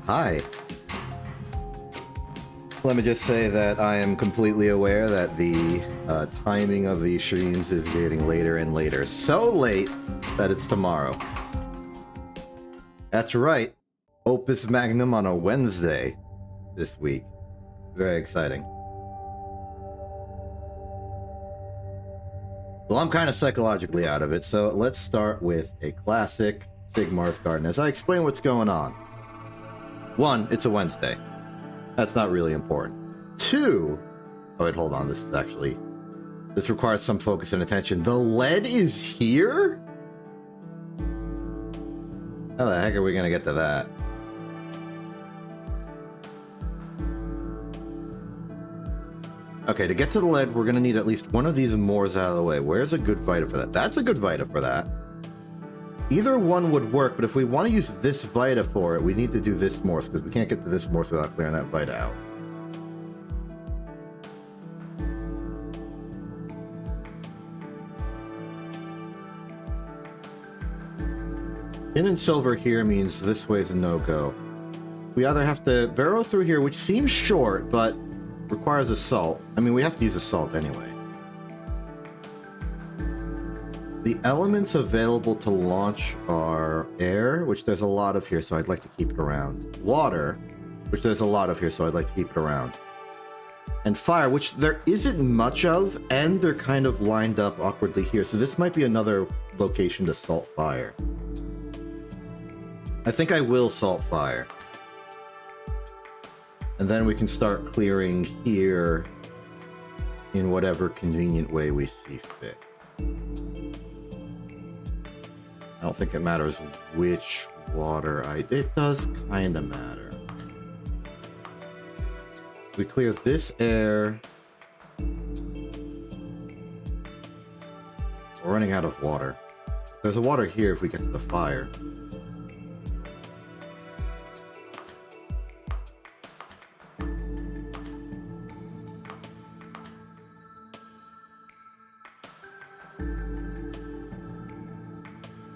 Hi. Let me just say that I am completely aware that the timing of these streams is getting later and later. So late that it's tomorrow. That's right. Opus Magnum on a Wednesday this week. Very exciting. Well, I'm kind of psychologically out of it, so let's start with a classic Sigmar's Garden as I explain what's going on. 1, it's a Wednesday. That's not really important. 2, oh wait, hold on, this requires some focus and attention. The lead is here? How the heck are we gonna get to that? Okay, to get to the lead, we're gonna need at least one of these Moors out of the way. Where's a good Vita for that? That's a good Vita for that. Either one would work, but if we want to use this Vita for it, we need to do this Morse, because we can't get to this Morse without clearing that Vita out. Tin and silver here means this way is a no-go. We either have to burrow through here, which seems short, but requires assault. I mean, we have to use assault anyway. The elements available to launch are air, which there's a lot of here, so I'd like to keep it around. Water, which there's a lot of here, so I'd like to keep it around. And fire, which there isn't much of, and they're kind of lined up awkwardly here, so this might be another location to salt fire. I think I will salt fire. And then we can start clearing here in whatever convenient way we see fit. I don't think it matters which water it does kind of matter. We clear this air. We're running out of water. There's a water here if we get to the fire.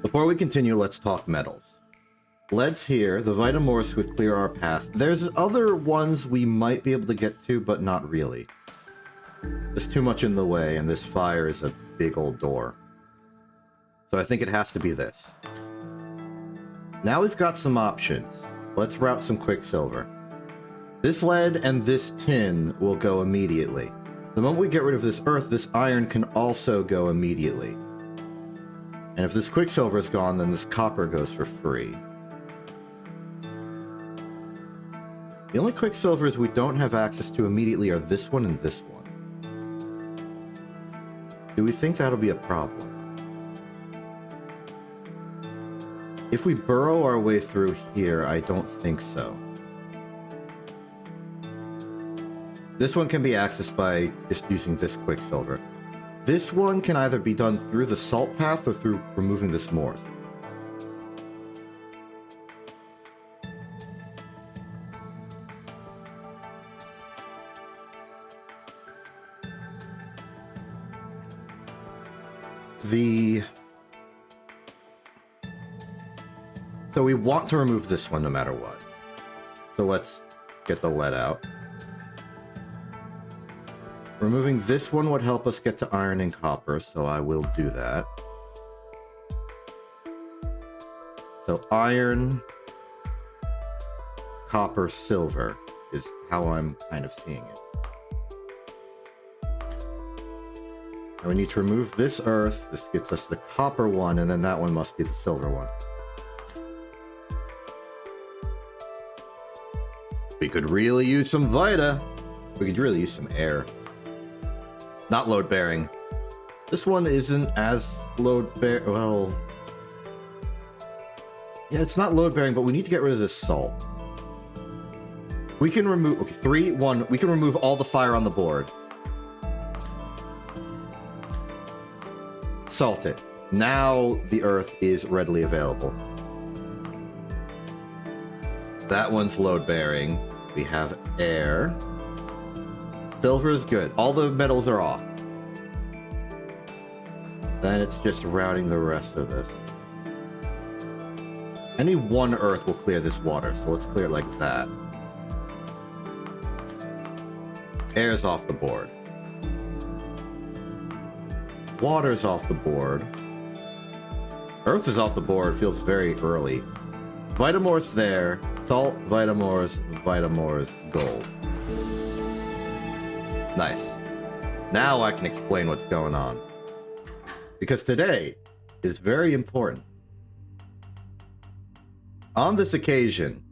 Before we continue, let's talk metals. Lead's here. The Vitamorphs would clear our path. There's other ones we might be able to get to, but not really. There's too much in the way, and this fire is a big old door. So I think it has to be this. Now we've got some options. Let's route some Quicksilver. This lead and this tin will go immediately. The moment we get rid of this earth, this iron can also go immediately. And if this Quicksilver is gone, then this copper goes for free. The only Quicksilvers we don't have access to immediately are this one and this one. Do we think that'll be a problem? If we burrow our way through here, I don't think so. This one can be accessed by just using this Quicksilver. This one can either be done through the salt path or through removing this Morse. So we want to remove this one no matter what. So let's get the lead out. Removing this one would help us get to iron and copper, so I will do that. So iron, copper, silver is how I'm kind of seeing it. And we need to remove this earth. This gets us the copper one, and then that one must be the silver one. We could really use some Vita. We could really use some air. Not load-bearing. This one isn't as load-bearing. Well, yeah, it's not load-bearing, but we need to get rid of this salt. We can remove... Okay, 3, 1. We can remove all the fire on the board. Salt it. Now the earth is readily available. That one's load-bearing. We have air. Silver is good. All the metals are off. Then it's just routing the rest of this. Any one earth will clear this water, so let's clear it like that. Air's off the board. Water's off the board. Earth is off the board, feels very early. Vitamor's there. Salt, Vitamor's, gold. Nice. Now I can explain what's going on. Because today is very important. On this occasion,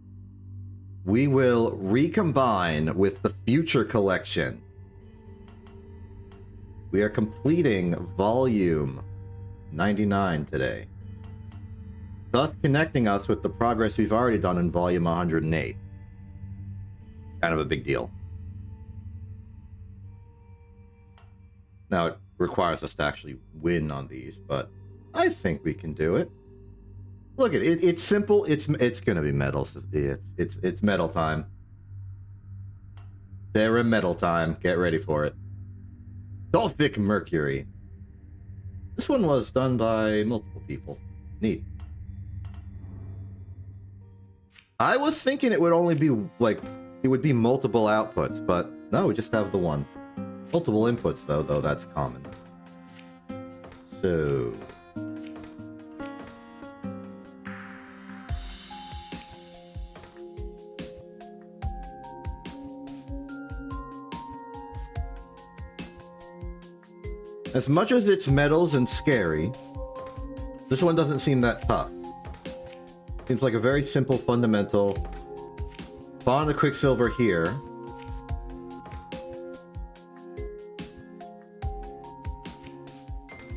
we will recombine with the future collection. We are completing volume 99 today, thus connecting us with the progress we've already done in volume 108. Kind of a big deal. Now it requires us to actually win on these, but I think we can do it. Look at it. It's simple. It's gonna be metal. It's metal time. They're in metal time. Get ready for it. Dolphic Mercury. This one was done by multiple people. Neat. I was thinking it would only be like it would be multiple outputs, but no, we just have the one. Multiple inputs though that's common. So as much as it's metals and scary, this one doesn't seem that tough. Seems like a very simple fundamental. Bond the Quicksilver here.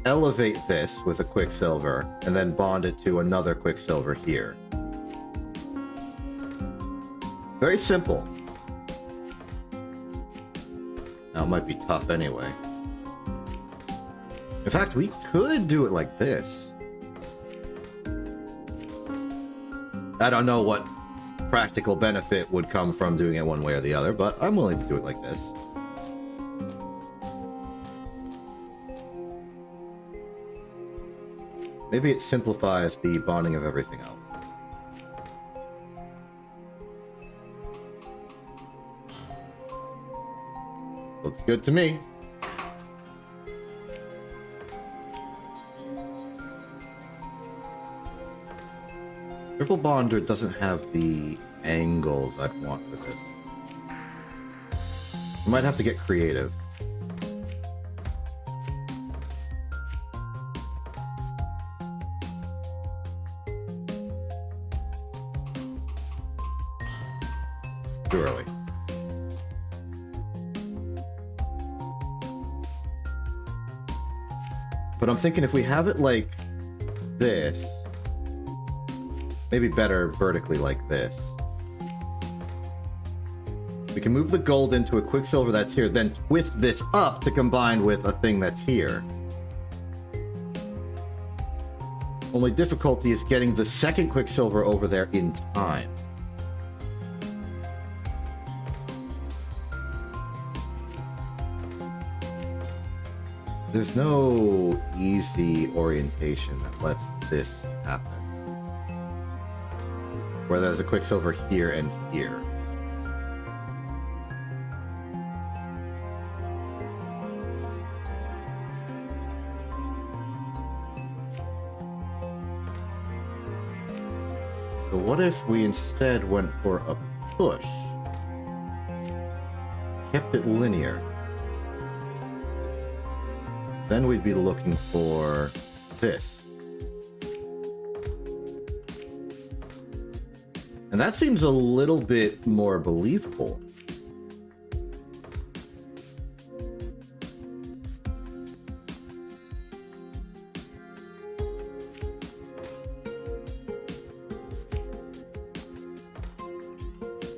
Elevate this with a Quicksilver, and then bond it to another Quicksilver here. Very simple. Now, it might be tough anyway. In fact, we could do it like this. I don't know what practical benefit would come from doing it one way or the other, but I'm willing to do it like this. Maybe it simplifies the bonding of everything else. Looks good to me. Triple bonder doesn't have the angles I'd want for this. I might have to get creative. Too early. But I'm thinking if we have it like this, maybe better vertically like this, we can move the gold into a Quicksilver that's here, then twist this up to combine with a thing that's here. Only difficulty is getting the second Quicksilver over there in time. There's no easy orientation that lets this happen, where there's a Quicksilver here and here. So what if we instead went for a push? Kept it linear. Then we'd be looking for this. And that seems a little bit more believable.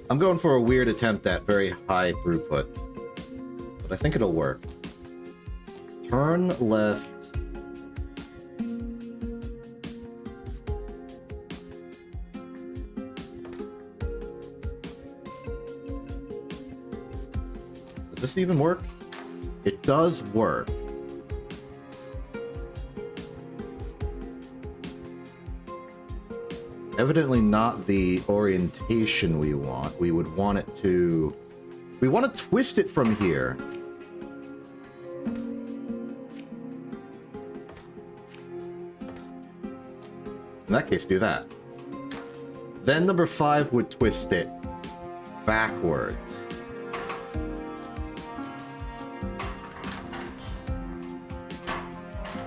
I'm going for a weird attempt at very high throughput, but I think it'll work. Turn left. Does this even work? It does work. evidently not the orientation we want. We would want it to... We want to twist it from here. In that case, do that. Then number 5 would twist it backwards.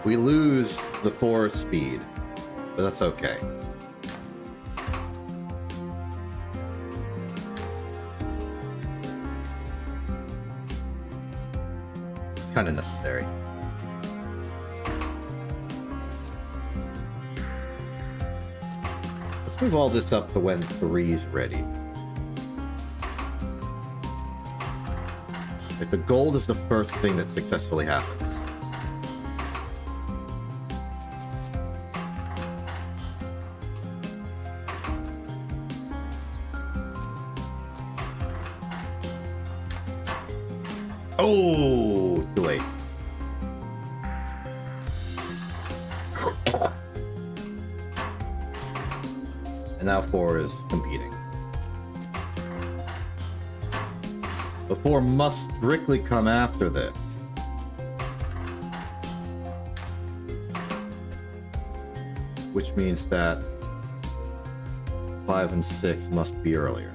We lose the 4 speed, but that's okay. It's kind of necessary. Let's move all this up to when 3's ready. If the gold is the first thing that successfully happens. Oh, too late. And now 4 is competing. The 4 must strictly come after this. Which means that 5 and 6 must be earlier.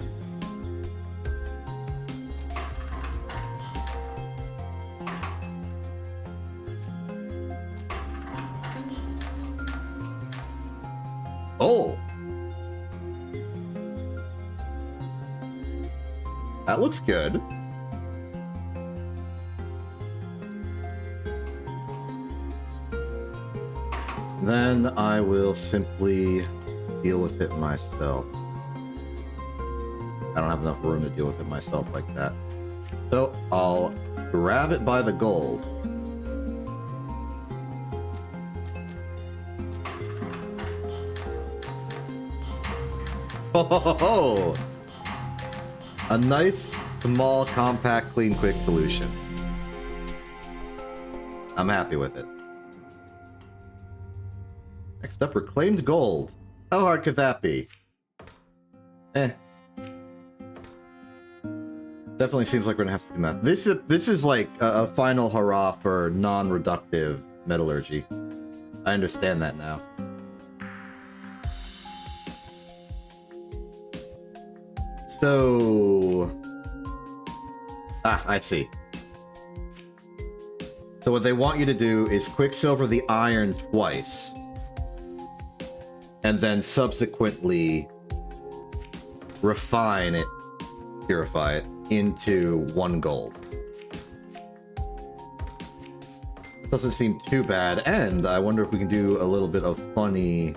Oh! That looks good. Then I will simply deal with it myself. I don't have enough room to deal with it myself like that. So I'll grab it by the gold. Oh, a nice, small, compact, clean, quick solution. I'm happy with it. Next up, reclaimed gold. How hard could that be? Definitely seems like we're gonna have to do math. This is like a final hurrah for non-reductive metallurgy. I understand that now. So... I see. So what they want you to do is quicksilver the iron twice. And then subsequently refine it, purify it, into 1 gold. Doesn't seem too bad, and I wonder if we can do a little bit of funny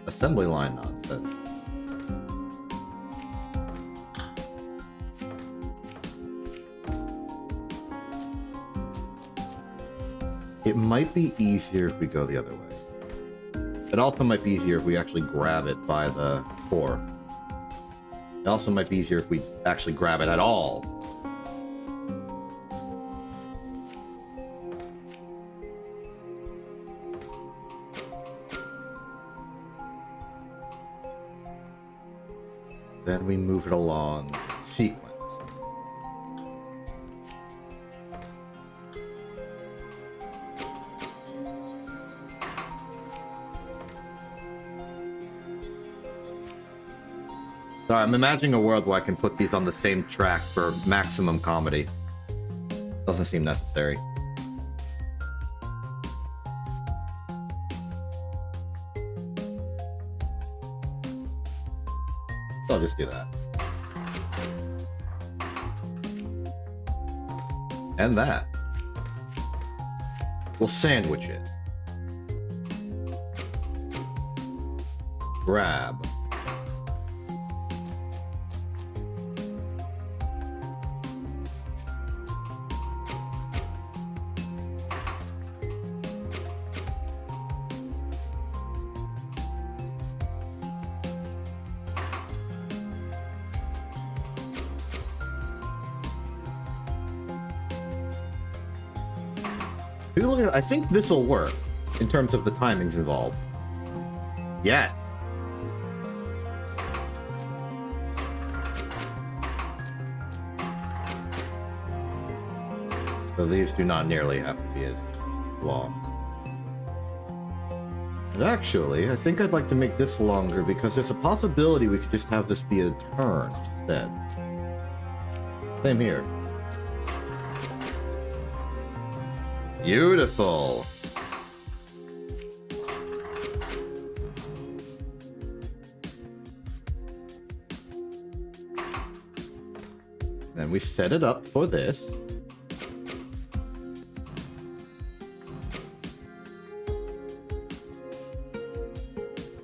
assembly line nonsense. It might be easier if we go the other way. It also might be easier if we actually grab it by the core. It also might be easier if we actually grab it at all. Then we move it along sequence. Sorry, I'm imagining a world where I can put these on the same track for maximum comedy. Doesn't seem necessary. So I'll just do that. And that. We'll sandwich it. Grab. I think this will work in terms of the timings involved. Yeah. So these do not nearly have to be as long. And actually, I think I'd like to make this longer because there's a possibility we could just have this be a turn instead. Same here. Beautiful. Then we set it up for this.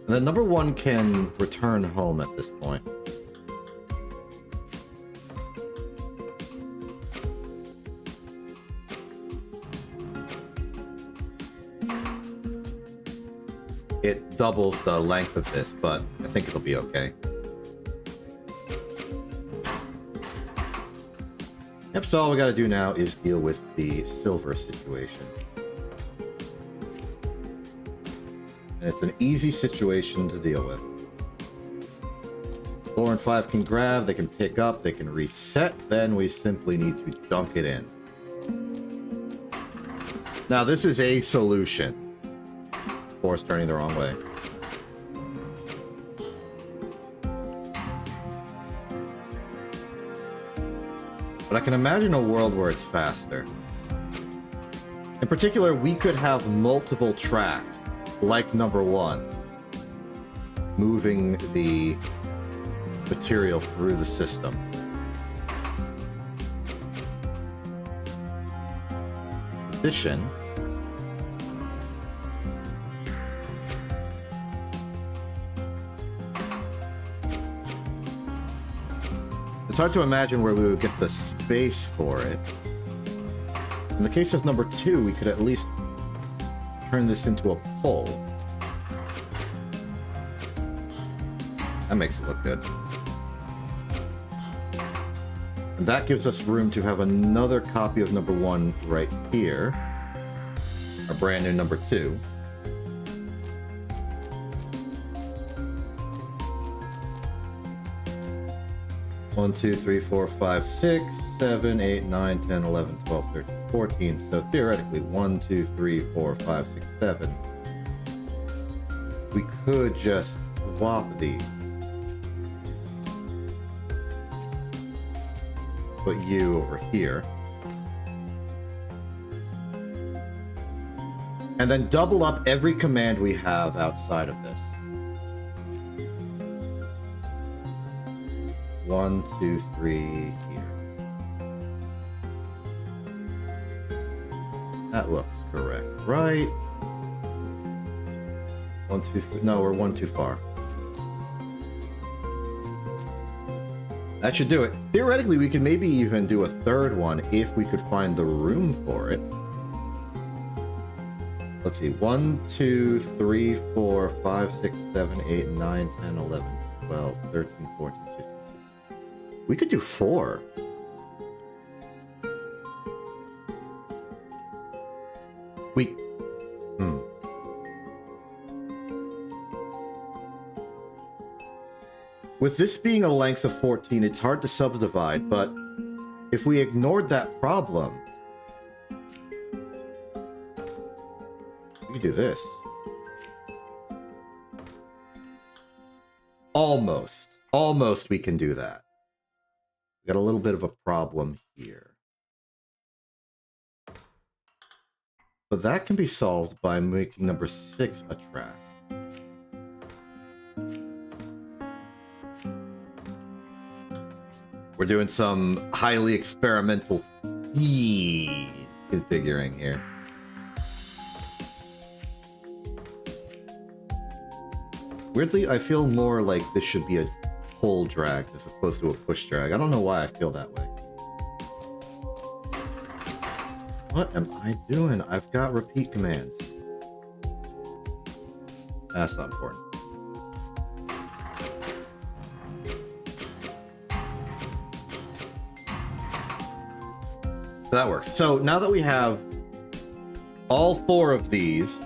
And then number one can return home at this point. It doubles the length of this, but I think it'll be okay. Yep, so all we gotta do now is deal with the silver situation. And it's an easy situation to deal with. 4 and 5 can grab, they can pick up, they can reset, then we simply need to dunk it in. Now this is a solution. Force turning the wrong way. But I can imagine a world where it's faster. In particular, we could have multiple tracks, like number one, moving the material through the system. In addition, it's hard to imagine where we would get the space for it. In the case of number two, we could at least turn this into a pole. That makes it look good. And that gives us room to have another copy of number one right here. Our brand new number two. One, two, three, four, five, 6, 7, 8, 9, 10, 11, 12, 13, 14. So theoretically, 1, 2, 3, 4, 5, 6, 7. We could just swap these. Put you over here. And then double up every command we have outside of this. 1, 2, 3 here. That looks correct, right? 1, 2, 3. No, we're one too far. That should do it. Theoretically, we could maybe even do a third one if we could find the room for it. Let's see. 1, 2, 3, 4, 5, 6, 7, 8, 9, 10, 11, 12, 13, 14, 15. We could do 4. With this being a length of 14, it's hard to subdivide, but if we ignored that problem, we could do this. Almost we can do that. We got a little bit of a problem here. But that can be solved by making number 6 a track. We're doing some highly experimental configuring here. Weirdly, I feel more like this should be a pull drag as opposed to a push drag. I don't know why I feel that way. What am I doing? I've got repeat commands. That's not important. So that works. So now that we have all 4 of these,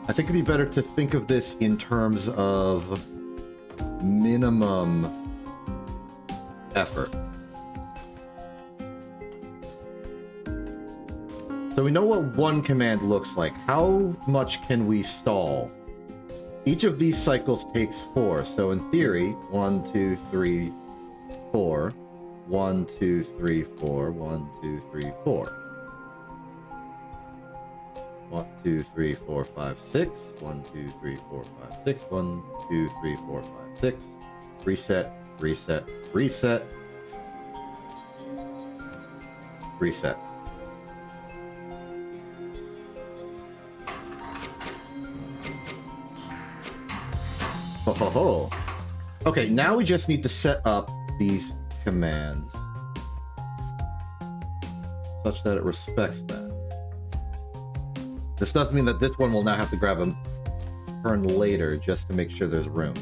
I think it'd be better to think of this in terms of minimum effort. So we know what one command looks like. How much can we stall? Each of these cycles takes 4. So in theory, 1, 2, 3, 4. 1, 2, 3, 4. 1, 2, 3, 4. 1, 2, 3, 4, 5, 6. 1, 2, 3, 4, 5, 6. 1, 2, 3, 4, 5, 6. Reset, reset, reset. Reset. Ho ho ho. Okay, now we just need to set up these commands such that it respects that. This does mean that this one will now have to grab a turn later just to make sure there's room.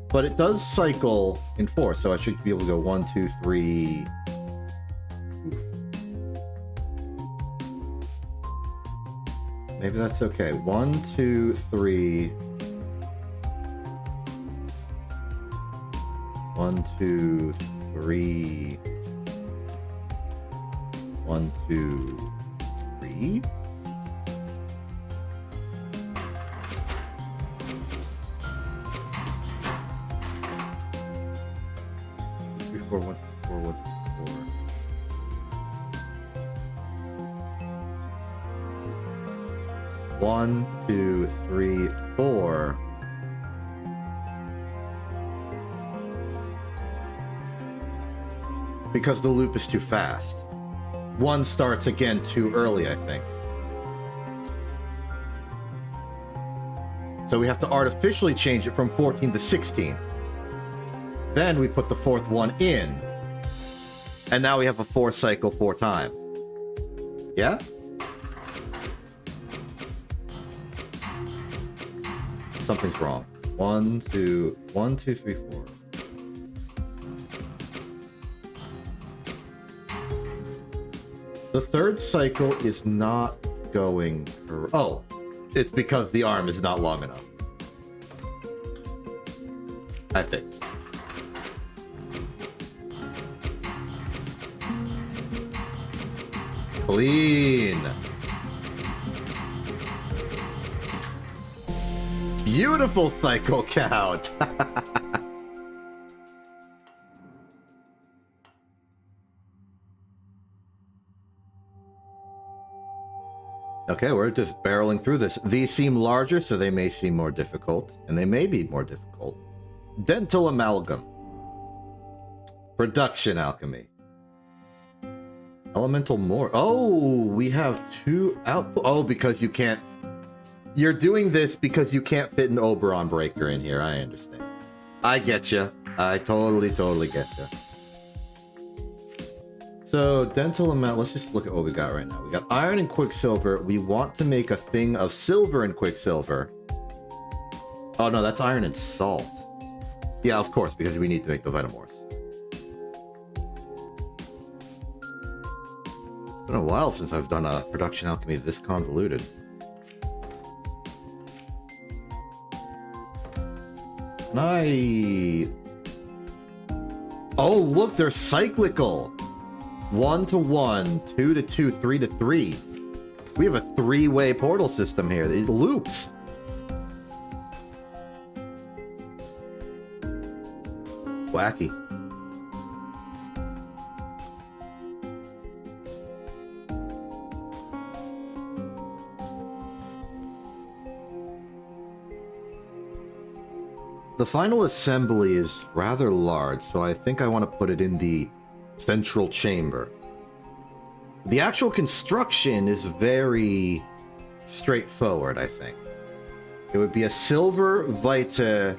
But it does cycle in 4, so I should be able to go 1, 2, 3. Maybe that's okay. 1, 2, 3. 1, 2, 3. 1, 2, 3. 3, 4, 1, 4, 1, 4. 1, 2, 3, 4. Because the loop is too fast. 1 starts again too early, I think. So we have to artificially change it from 14 to 16. Then we put the 4th one in. And now we have a 4 cycle 4 times. Yeah? Something's wrong. 1, 2, 1, 2, 3, 4. The 3rd cycle is not going... Oh, it's because the arm is not long enough. I fixed. Clean. Beautiful cycle count. Okay, we're just barreling through this. These seem larger, so they may seem more difficult, and they may be more difficult. Dental amalgam. Production alchemy. Elemental more. Oh, we have 2 output. Oh, because you can't. You're doing this because you can't fit an Oberon breaker in here. I understand. I get you. I totally get you. So, dental amount, let's just look at what we got right now. We got iron and quicksilver. We want to make a thing of silver and quicksilver. Oh, no, that's iron and salt. Yeah, of course, because we need to make the Vitamors. It's been a while since I've done a production alchemy this convoluted. Oh, look, they're cyclical. 1 to 1, 2 to 2, 3 to 3. We have a 3-way portal system here. These loops. Wacky. The final assembly is rather large, so I think I want to put it in the central chamber. The actual construction is very straightforward, I think. It would be a silver Vita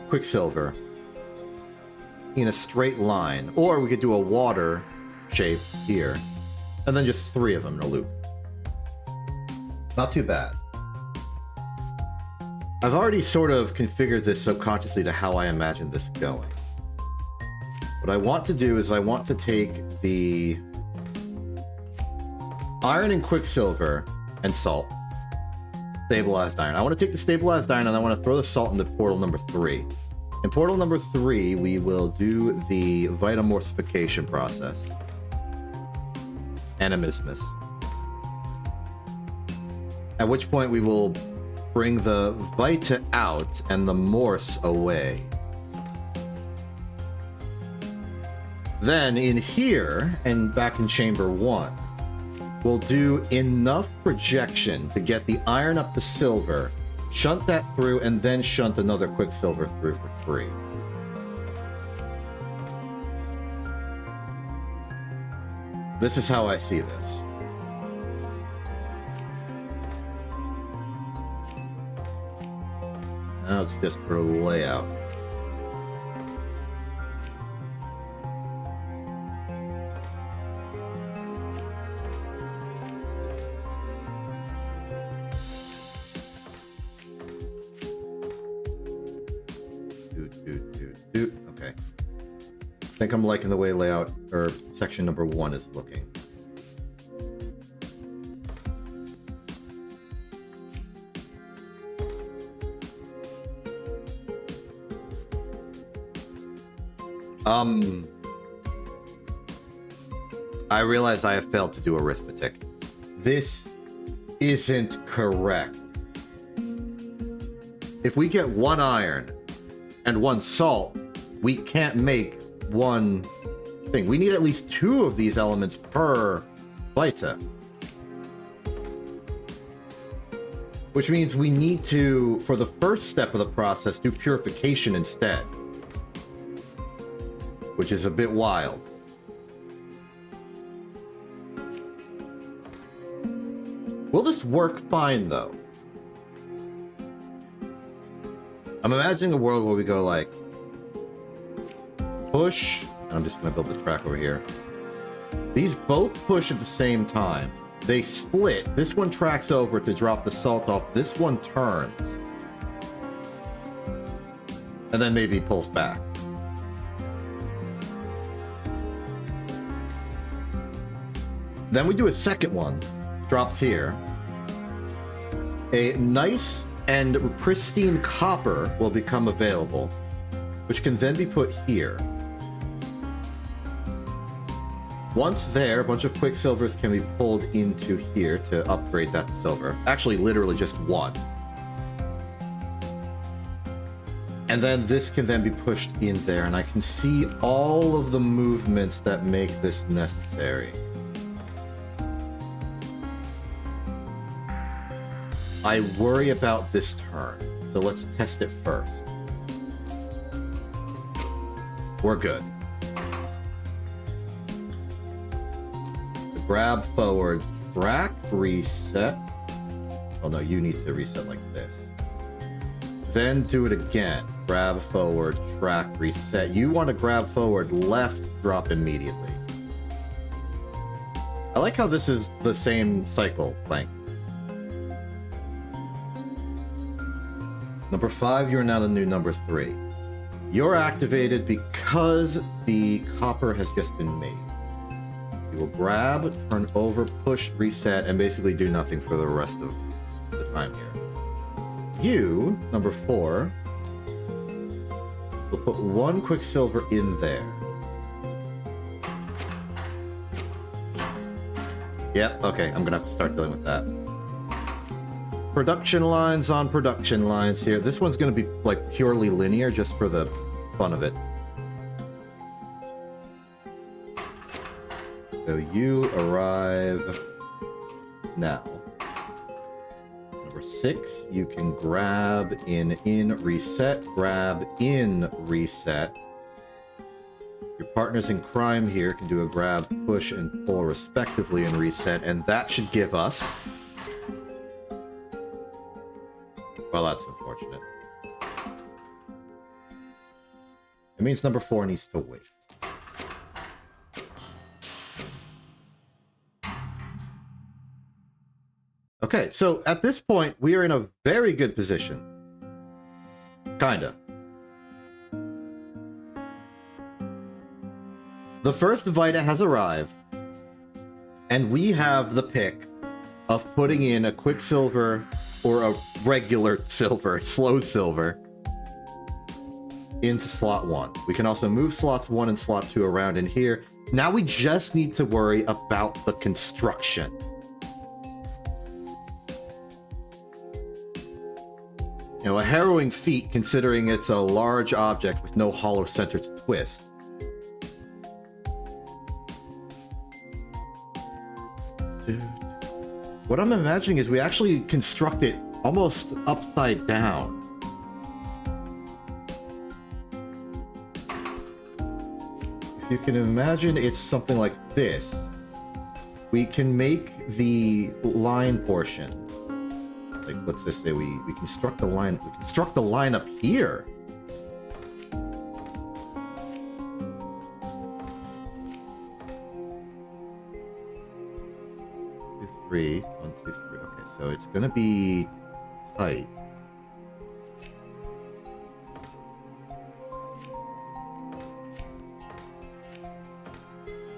Quicksilver in a straight line, or we could do a water shape here, and then just 3 of them in a loop. Not too bad. I've already sort of configured this subconsciously to how I imagine this going. What I want to do is I want to take the iron and quicksilver and salt, stabilized iron. I want to take the stabilized iron and I want to throw the salt into portal number 3. In portal number 3, we will do the vitamorphification process. animismus. At which point we will bring the Vita out and the Morse away. Then in here, and back in chamber 1, we'll do enough projection to get the iron up to silver, shunt that through, and then shunt another Quicksilver through for 3. This is how I see this. Now it's just for layout. Okay. I think I'm liking the way layout or section number 1 is looking. I realize I have failed to do arithmetic. This isn't correct. If we get 1 iron and 1 salt, we can't make 1 thing. We need at least 2 of these elements per Vita. Which means we need to, for the first step of the process, do purification instead. Which is a bit wild. Will this work fine, though? I'm imagining a world where we go like push, and I'm just going to build the track over here. These both push at the same time. They split. This one tracks over to drop the salt off. This one turns. And then maybe pulls back. Then we do a second one. Drops here. A nice and pristine copper will become available, which can then be put here. Once there, a bunch of Quicksilvers can be pulled into here to upgrade that to silver. Actually, literally just 1. And then this can then be pushed in there, and I can see all of the movements that make this necessary. I worry about this turn, so let's test it first. We're good. Grab forward, track, reset. Oh no, you need to reset like this. Then do it again. Grab forward, track, reset. You want to grab forward, left, drop immediately. I like how this is the same cycle length. Number 5, you're now the new number 3. You're activated because the copper has just been made. You will grab, turn over, push, reset, and basically do nothing for the rest of the time here. You, number 4, will put 1 Quicksilver in there. Yep, okay, I'm gonna have to start dealing with that. Production lines on production lines here. This one's going to be like purely linear just for the fun of it. So you arrive now. Number 6, you can grab in reset, grab in reset. Your partners in crime here can do a grab, push, and pull respectively in reset, and that should give us... Well, that's unfortunate. It means number 4 needs to wait. Okay, so at this point, we are in a very good position. Kinda. The first Vita has arrived, and we have the pick of putting in a Quicksilver or a regular silver, slow silver, into slot 1. We can also move slots 1 and slot 2 around in here. Now we just need to worry about the construction. You know, a harrowing feat considering it's a large object with no hollow center to twist. What I'm imagining is we actually construct it almost upside down. If you can imagine it's something like this, we can make the line portion. Like, what's this say? We construct the line. We construct the line up here. Three. 1, 2, 3. Okay, so it's gonna be height.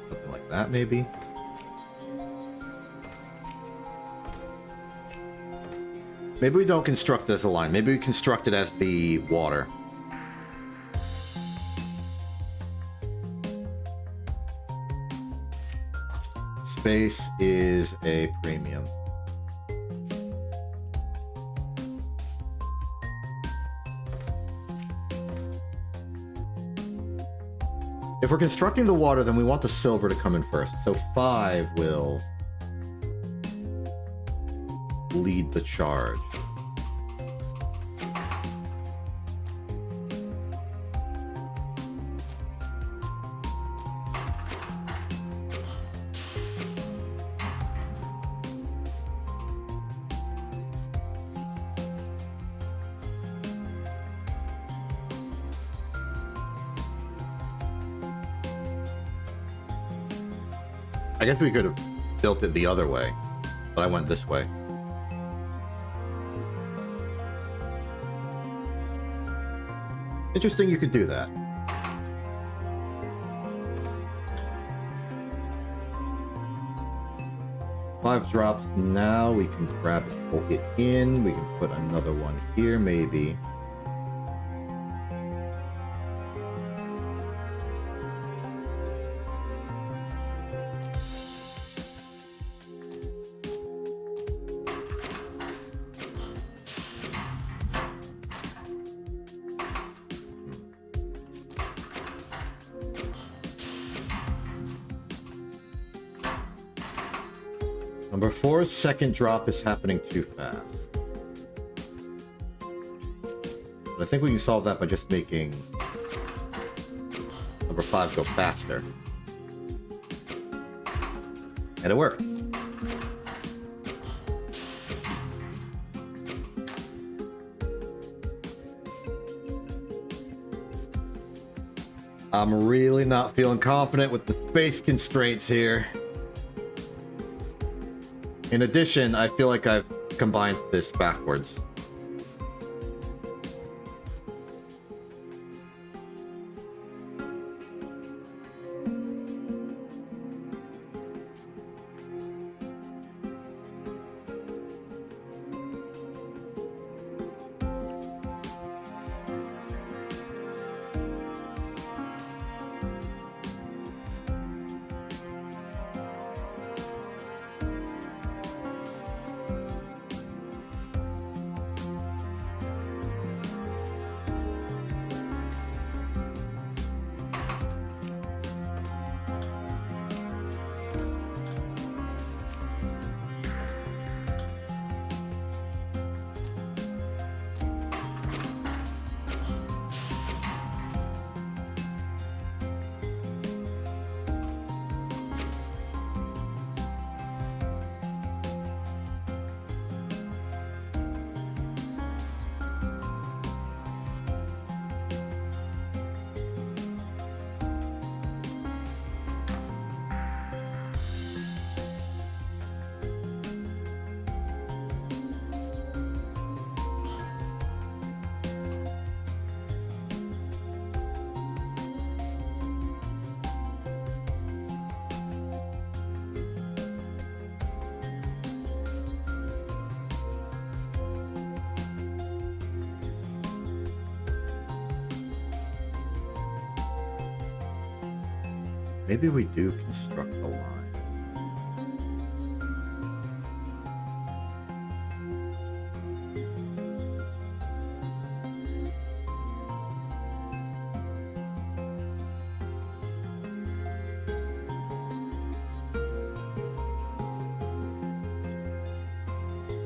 Something like that, maybe. Maybe we don't construct it as a line. Maybe we construct it as the water. Space is a premium. If we're constructing the water, then we want the silver to come in first. So 5 will lead the charge. I guess we could have built it the other way, but I went this way. Interesting, you could do that. Five drops now. We can grab it, pull it in. We can put another one here, maybe. Number 4's second drop is happening too fast. But I think we can solve that by just making number 5 go faster. And it worked. I'm really not feeling confident with the space constraints here. In addition, I feel like I've combined this backwards. Maybe we do construct the line.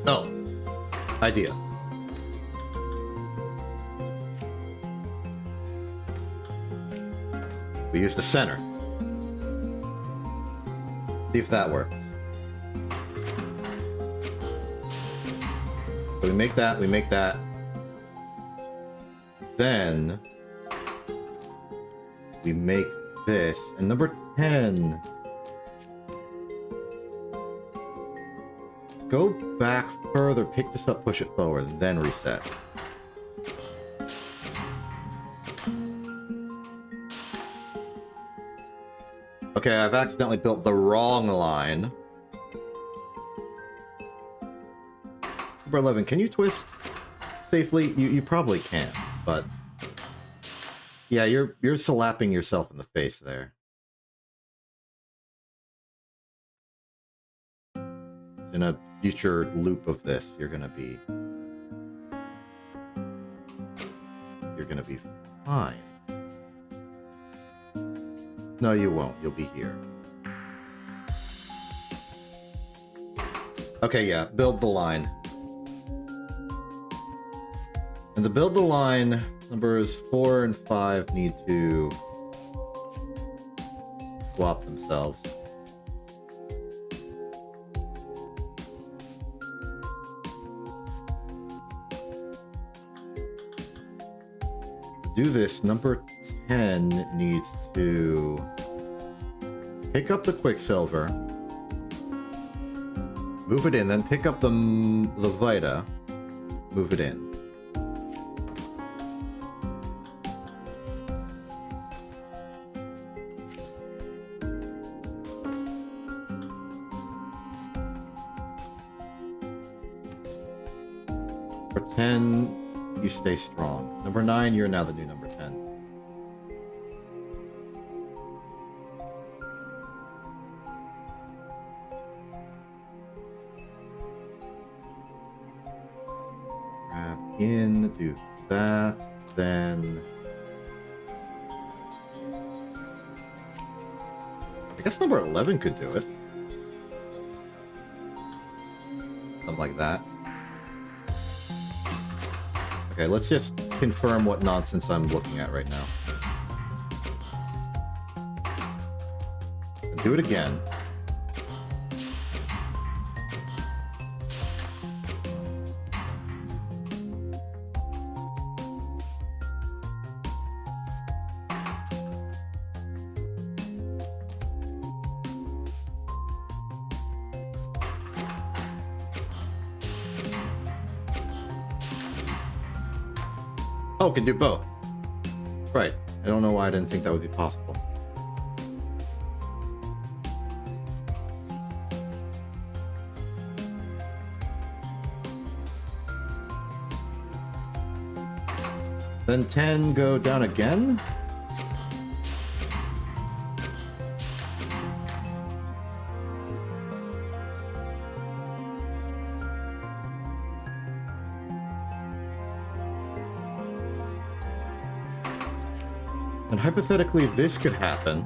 Oh, idea. We use the center. See if that works. So we make that, Then we make this. And number 10. Go back further, pick this up, push it forward, and then reset. Okay, I've accidentally built the wrong line. Number 11, can you twist safely? You probably can, but... Yeah, you're slapping yourself in the face there. In a future loop of this, you're gonna be fine. No, you won't. You'll be here. Okay, yeah, build the line. And to build the line, numbers 4 and 5 need to swap themselves. To do this, number 10 needs to pick up the Quicksilver, move it in, then pick up the Vita, move it in. For 10, you stay strong. Number 9, you're now the new number 10. Grab in, do that, then... I guess number 11 could do it. Something like that. Okay, let's just confirm what nonsense I'm looking at right now. And do it again. Oh, can do both. Right. I don't know why I didn't think that would be possible. Then 10 go down again. And hypothetically, this could happen.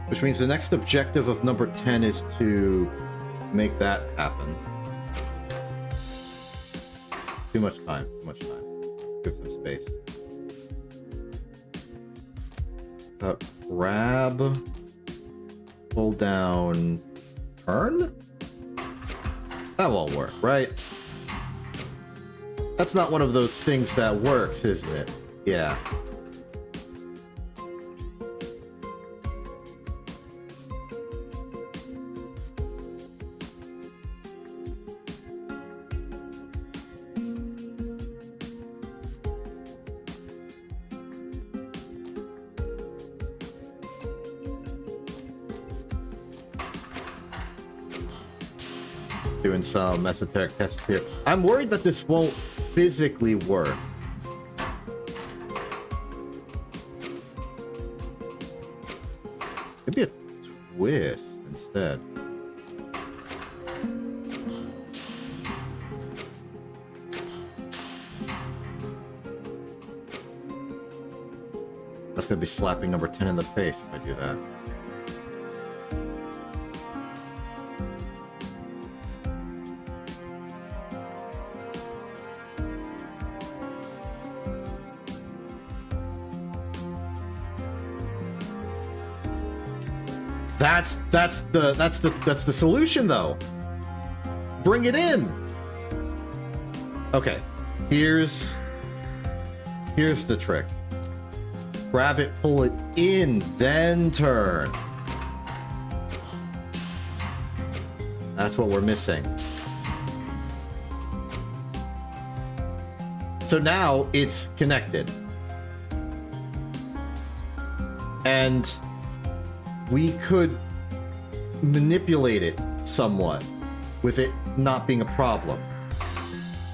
Which means the next objective of number 10 is to make that happen. Too much time. Give some space. Grab, pull down, turn? That won't work, right? That's not one of those things that works, isn't it? Yeah. Doing some esoteric tests here. I'm worried that this won't physically work. Maybe a twist instead. That's gonna be slapping number 10 in the face if I do that. That's the solution though. Bring it in. Okay. Here's the trick. Grab it, pull it in, then turn. That's what we're missing. So now it's connected. And we could manipulate it somewhat with it not being a problem.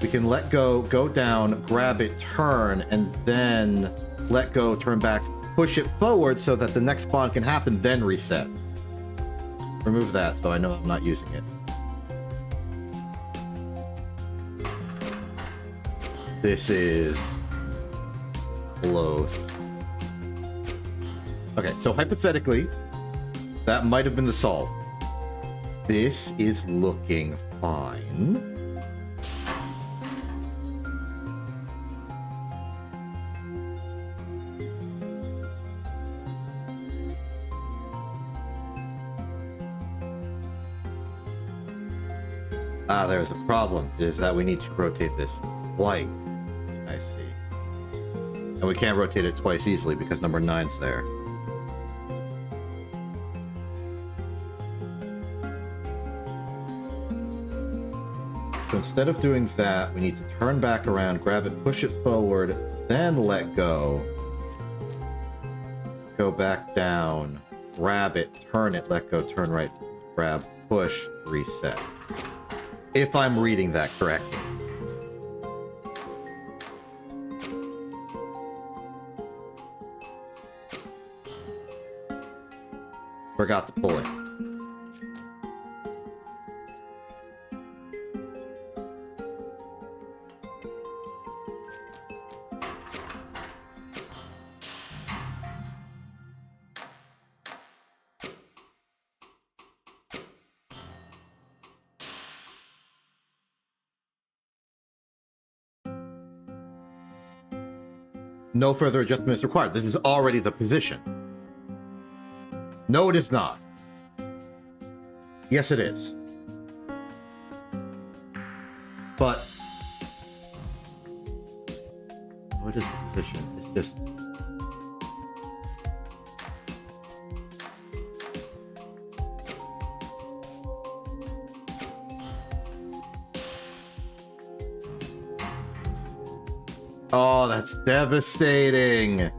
We can let go, go down, grab it, turn, and then let go, turn back, push it forward so that the next spawn can happen, then reset. Remove that so I know I'm not using it. This is close. Okay, so hypothetically, that might have been the solve. This is looking fine. Ah, there's a problem. It is that we need to rotate this twice. I see. And we can't rotate it twice easily because number 9's there. So instead of doing that, we need to turn back around, grab it, push it forward, then let go. Go back down, grab it, turn it, let go, turn right, grab, push, reset. If I'm reading that correctly. Forgot to pull it. No further adjustment is required. This is already the position. No, it is not. Yes, it is. But what is the position? It's just oh, that's devastating.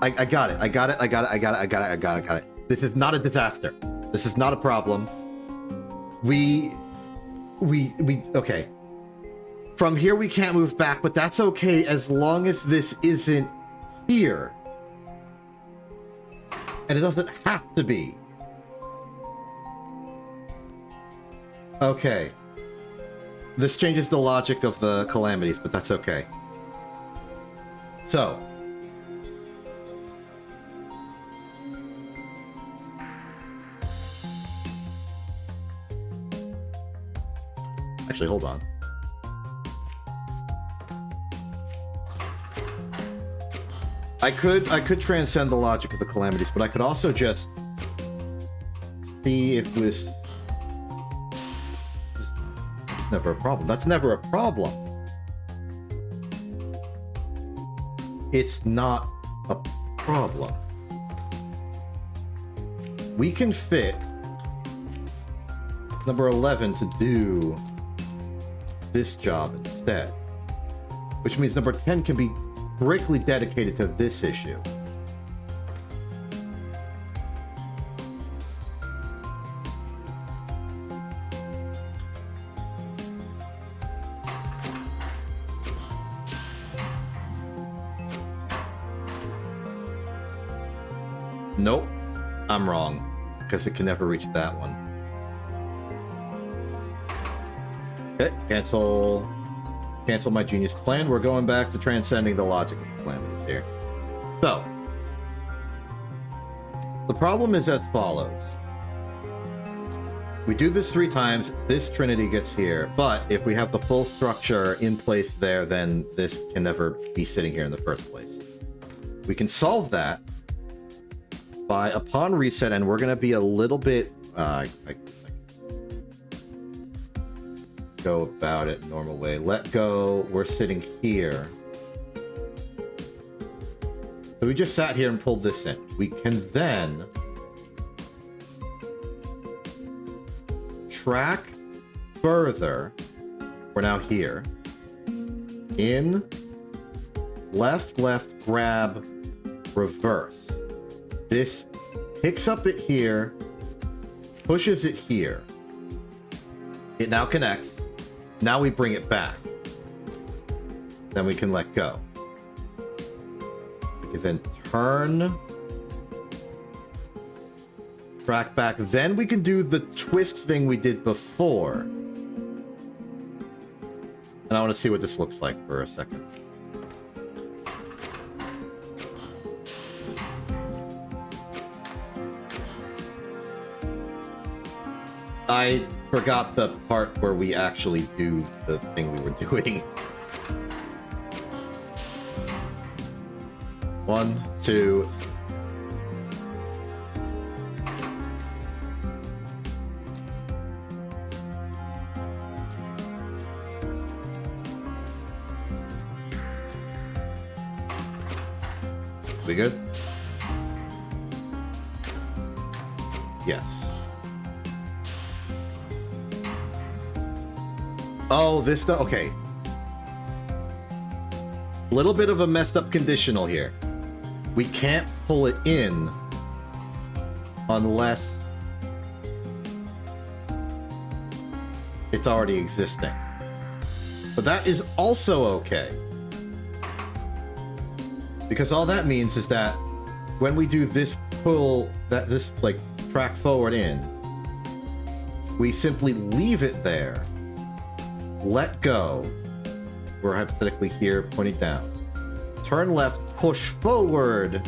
I got it. I got it. This is not a disaster. This is not a problem. We okay. From here we can't move back, but that's okay as long as this isn't here. And it doesn't have to be. Okay. This changes the logic of the calamities, but that's okay. So, actually, hold on. I could transcend the logic of the calamities, but I could also just see if this is never a problem. That's never a problem. it's not a problem. We can fit number 11 to do this job instead, which means number 10 can be strictly dedicated to this issue. Nope, I'm wrong, because it can never reach that one. Okay, cancel my genius plan. We're going back to transcending the logic of the calamities here. So, the problem is as follows. We do this 3 times, this trinity gets here, but if we have the full structure in place there, then this can never be sitting here in the first place. We can solve that by upon reset, and we're going to be a little bit go about it normal way. Let go, we're sitting here. So we just sat here and pulled this in. We can then track further. We're now here. In, left, grab, reverse. This picks up it here, pushes it here. It now connects. Now we bring it back. Then we can let go. We can then turn, track back. Then we can do the twist thing we did before. And I want to see what this looks like for a second. I forgot the part where we actually do the thing we were doing. 1, 2. We good? Yes. Oh, this stuff. Okay. Little bit of a messed up conditional here. We can't pull it in unless it's already existing. But that is also okay. Because all that means is that when we do this pull, this like track forward in, we simply leave it there. Let go. We're hypothetically here, pointing down. Turn left, push forward,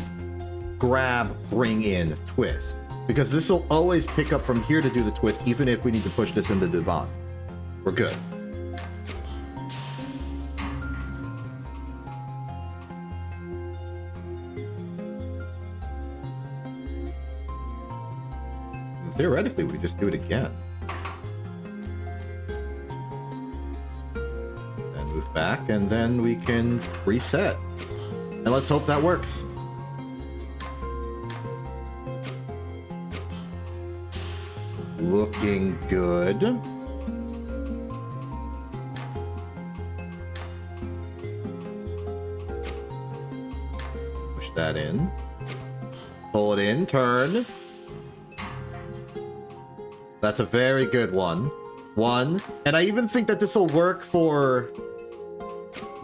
grab, bring in, twist. Because this will always pick up from here to do the twist, even if we need to push this into the bond. We're good. Theoretically, we just do it again. Move back, and then we can reset. And let's hope that works. Looking good. Push that in. Pull it in, turn. That's a very good one. And I even think that this will work for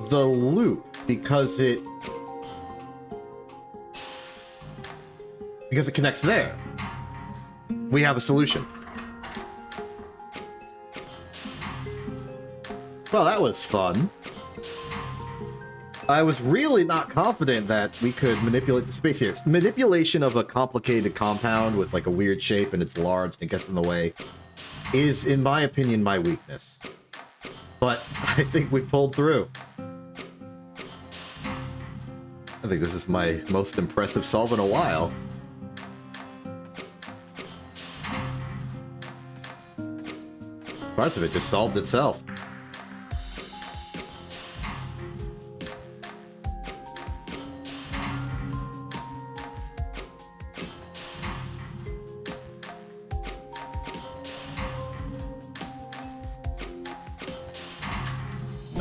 the loop because it connects there. We have a solution. Well, that was fun. I was really not confident that we could manipulate the space here. It's manipulation of a complicated compound with like a weird shape and it's large and it gets in the way is, in my opinion, my weakness. But I think we pulled through. I think this is my most impressive solve in a while. Parts of it just solved itself.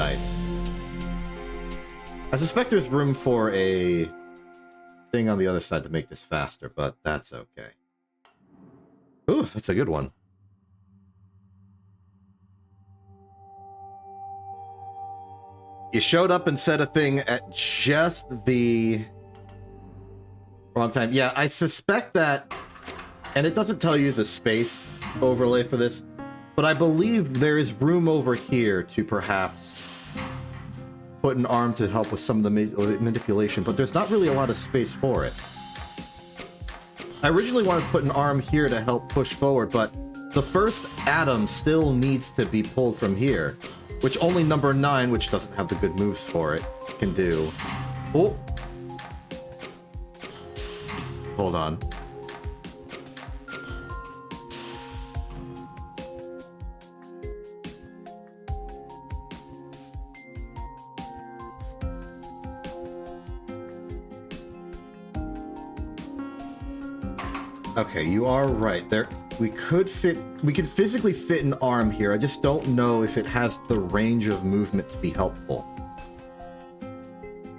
Nice. I suspect there's room for a thing on the other side to make this faster, but that's okay. Ooh, that's a good one. You showed up and said a thing at just the wrong time. Yeah, I suspect that, and it doesn't tell you the space overlay for this, but I believe there is room over here to perhaps put an arm to help with some of the manipulation, but there's not really a lot of space for it. I originally wanted to put an arm here to help push forward, but the first atom still needs to be pulled from here, which only number 9, which doesn't have the good moves for it, can do. Oh! Hold on. Okay, you are right. We could physically fit an arm here. I just don't know if it has the range of movement to be helpful.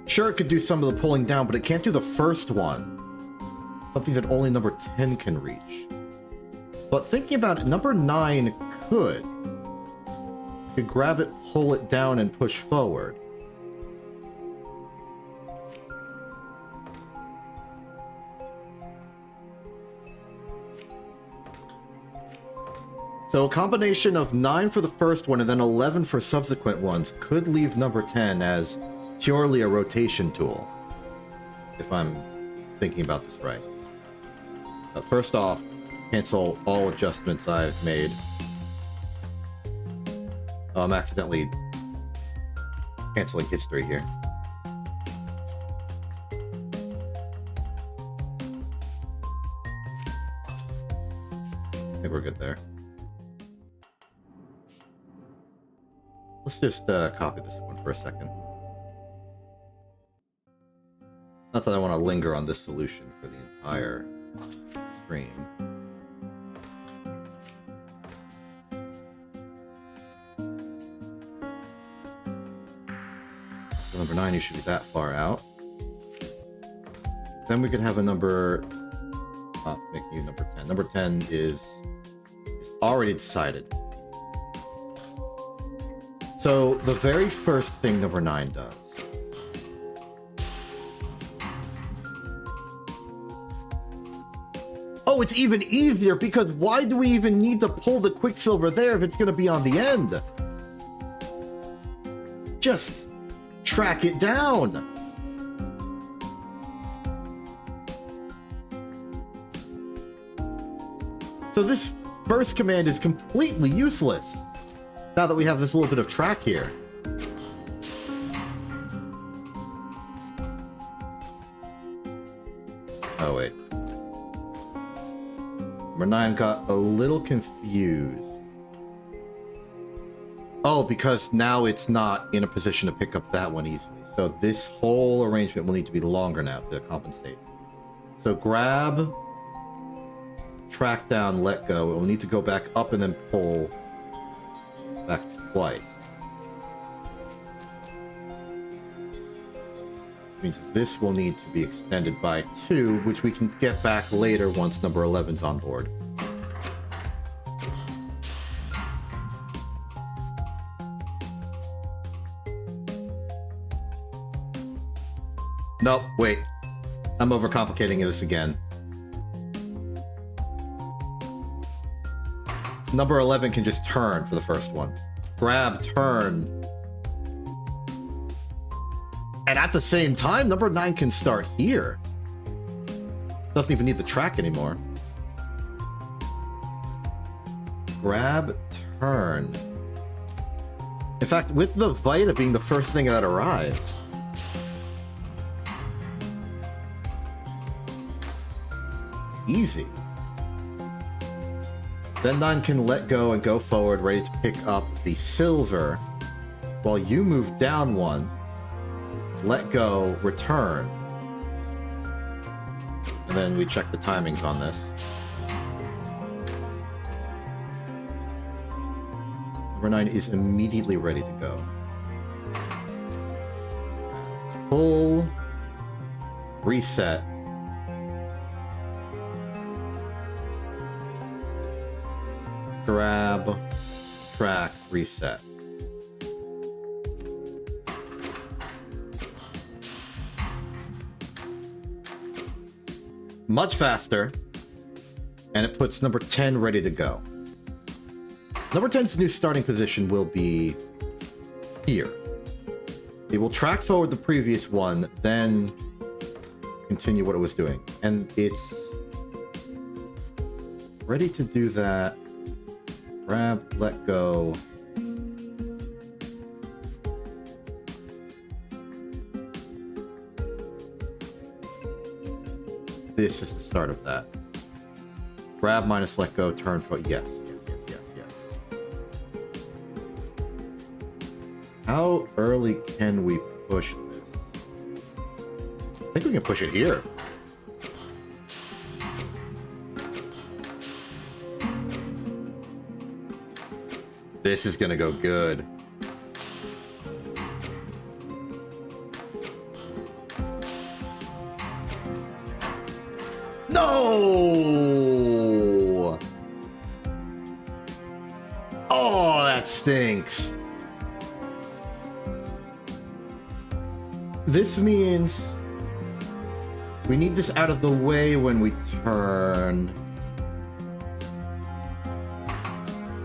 Sure, it could do some of the pulling down, but it can't do the first one. Something that only number 10 can reach. But thinking about it, number 9 could. You could grab it, pull it down, and push forward. So a combination of 9 for the first one and then 11 for subsequent ones could leave number 10 as purely a rotation tool. If I'm thinking about this right. First off, cancel all adjustments I've made. Oh, I'm accidentally canceling history here. I think we're good there. Let's just copy this one for a second. Not that I want to linger on this solution for the entire stream. So number 9, you should be that far out. Then we could have a number... making you number 10. Number 10 is already decided. So, the very first thing number 9 does. Oh, it's even easier, because why do we even need to pull the Quicksilver there if it's going to be on the end? Just track it down. So this first command is completely useless. Now that we have this little bit of track here. Oh, wait. Number 9 got a little confused. Oh, because now it's not in a position to pick up that one easily. So this whole arrangement will need to be longer now to compensate. So grab, track down, let go. It will need to go back up and then pull back twice. Which means this will need to be extended by 2, which we can get back later once number 11's on board. Nope, wait. I'm overcomplicating this again. Number 11 can just turn for the first one. Grab, turn. And at the same time, number 9 can start here. Doesn't even need the track anymore. Grab, turn. In fact, with the Vita being the first thing that arrives. Easy. Then 9 can let go and go forward, ready to pick up the silver, while you move down 1, let go, return. And then we check the timings on this. Number 9 is immediately ready to go. pull, reset. Grab, track, reset. Much faster, and it puts number 10 ready to go. Number 10's new starting position will be here. It will track forward the previous one, then continue what it was doing. And it's ready to do that. Grab, let go. This is the start of that. Grab minus let go, turn for yes. How early can we push this? I think we can push it here. This is gonna go good. No! Oh, that stinks. This means we need this out of the way when we turn.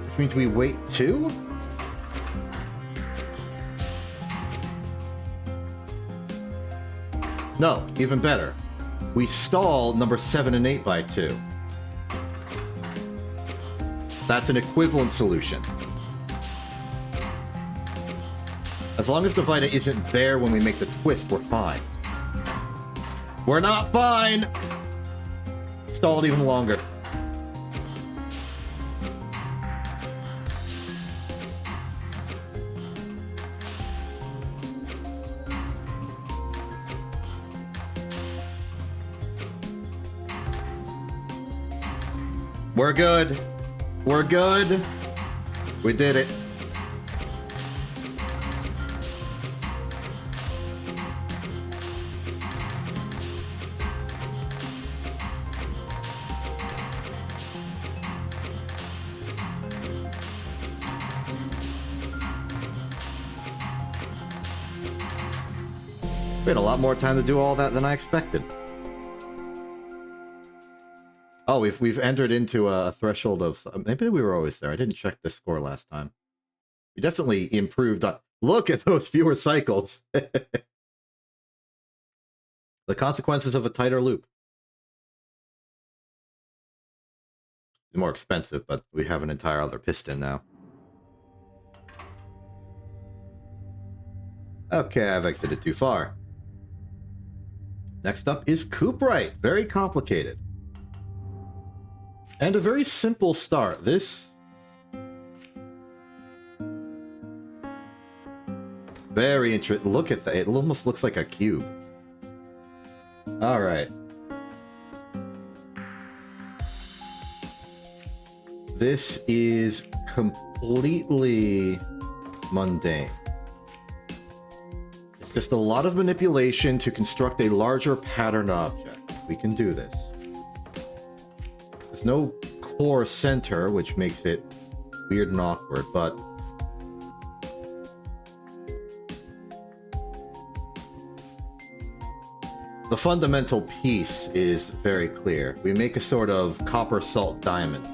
Which means we wait 2? No, even better. We stall number 7 and 8 by 2. That's an equivalent solution. As long as the Vita isn't there when we make the twist, we're fine. We're not fine! Stalled even longer. We're good. We're good. We did it. We had a lot more time to do all that than I expected. Oh, we've entered into a threshold of... Maybe we were always there. I didn't check the score last time. We definitely improved on... Look at those fewer cycles! The consequences of a tighter loop. It's more expensive, but we have an entire other piston now. Okay, I've exited too far. Next up is Cooperite. Very complicated. And a very simple start. This... Very interesting. Look at that. It almost looks like a cube. Alright. This is completely mundane. It's just a lot of manipulation to construct a larger pattern object. We can do this. There's no core center, which makes it weird and awkward, but the fundamental piece is very clear. We make a sort of copper salt diamond.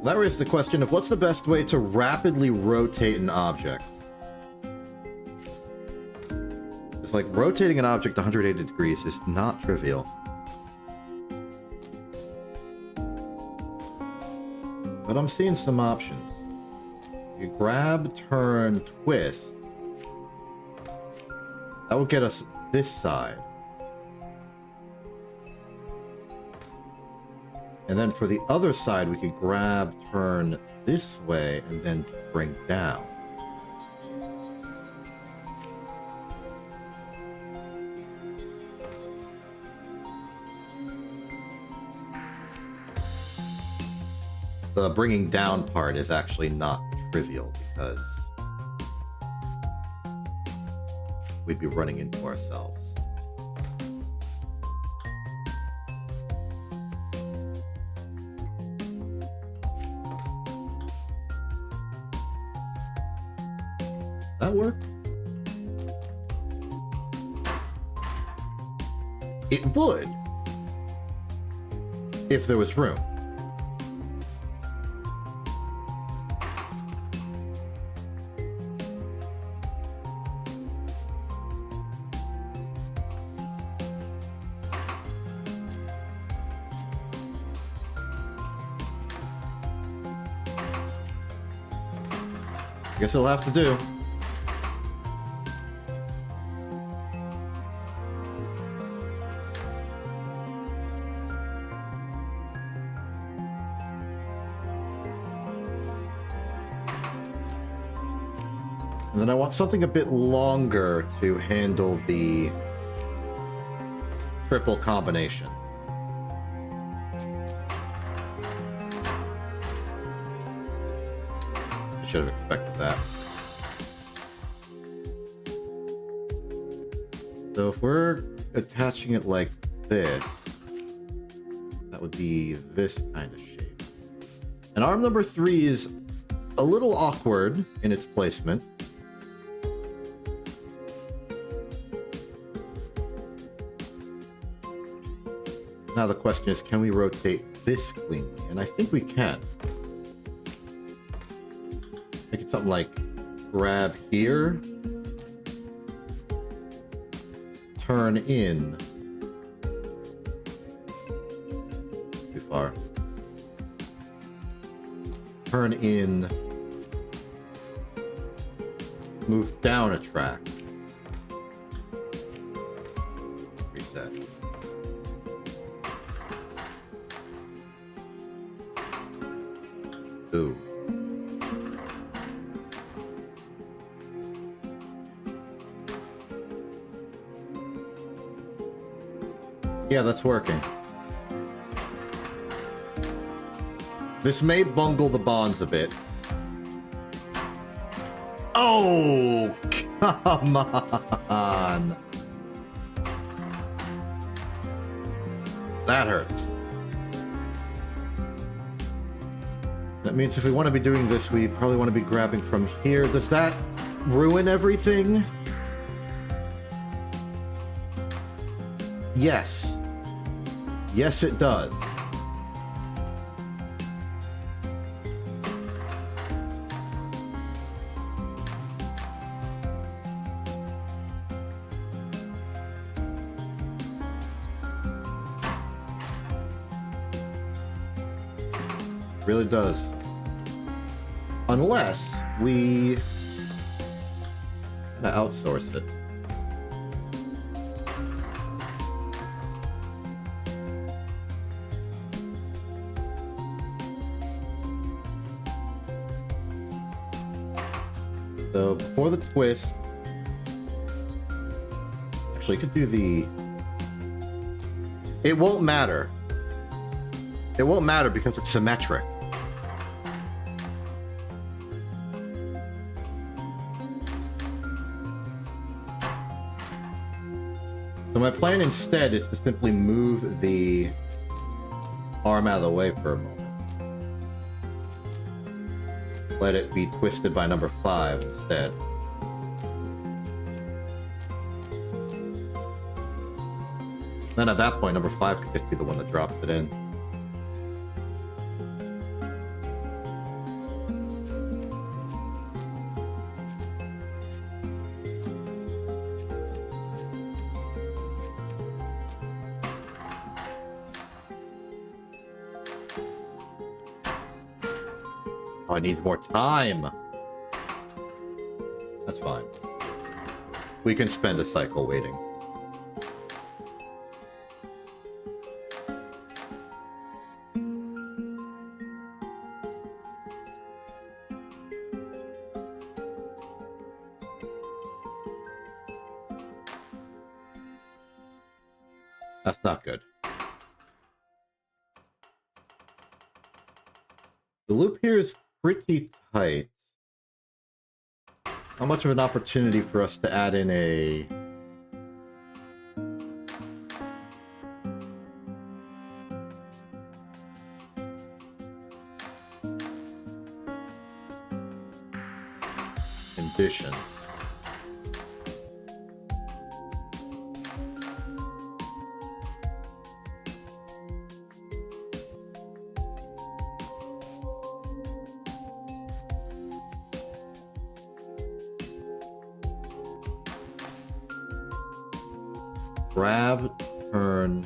That raises the question of what's the best way to rapidly rotate an object? Like, rotating an object 180 degrees is not trivial. But I'm seeing some options. You grab, turn, twist. That would get us this side. And then for the other side, we could grab, turn this way, and then bring down. The bringing down part is actually not trivial, because we'd be running into ourselves. That work? It would, if there was room. I guess it'll have to do. And then I want something a bit longer to handle the triple combination. I should have expected that. So if we're attaching it like this, that would be this kind of shape. And arm number 3 is a little awkward in its placement. Now the question is, can we rotate this cleanly? And I think we can. Make it something like grab here, turn in. Too far. Turn in, move down a track. Reset. Ooh. Yeah, that's working. This may bungle the bonds a bit. Oh, come on. That hurts. That means if we want to be doing this, we probably want to be grabbing from here. Does that ruin everything? Yes. Yes, it does. Really does. Unless we kind of outsource it. So before the twist, actually, you could do the. It won't matter. It won't matter because it's symmetric. So my plan instead is to simply move the arm out of the way for a moment. Let it be twisted by number 5 instead. Then at that point, number 5 could just be the one that drops it in. Oh, I need more time. That's fine. We can spend a cycle waiting. That's not good. The loop here is pretty tight. How much of an opportunity for us to add in a... condition. Grab, turn.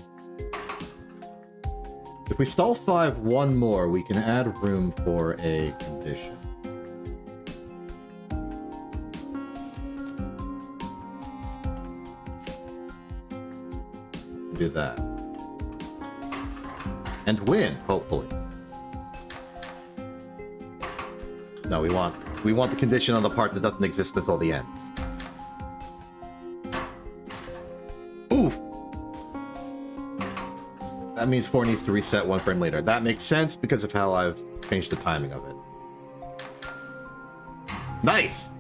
If we stall 5 one more, we can add room for a condition. Do that. And win, hopefully. No, we want the condition on the part that doesn't exist until the end. Oof! That means 4 needs to reset 1 frame later. That makes sense because of how I've changed the timing of it. Nice!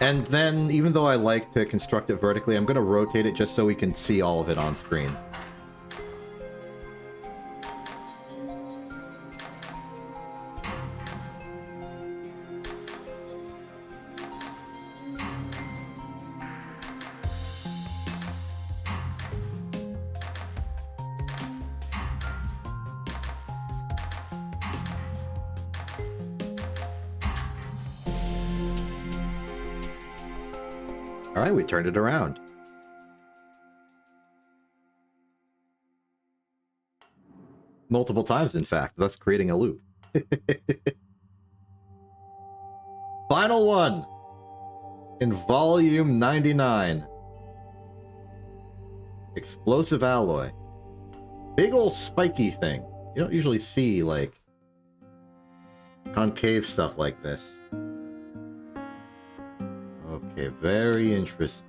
And then, even though I like to construct it vertically, I'm going to rotate it just so we can see all of it on screen. Alright, we turned it around. Multiple times, in fact, thus creating a loop. Final one! In volume 99. Explosive alloy. Big ol' spiky thing. You don't usually see, like, concave stuff like this. Okay, very interesting.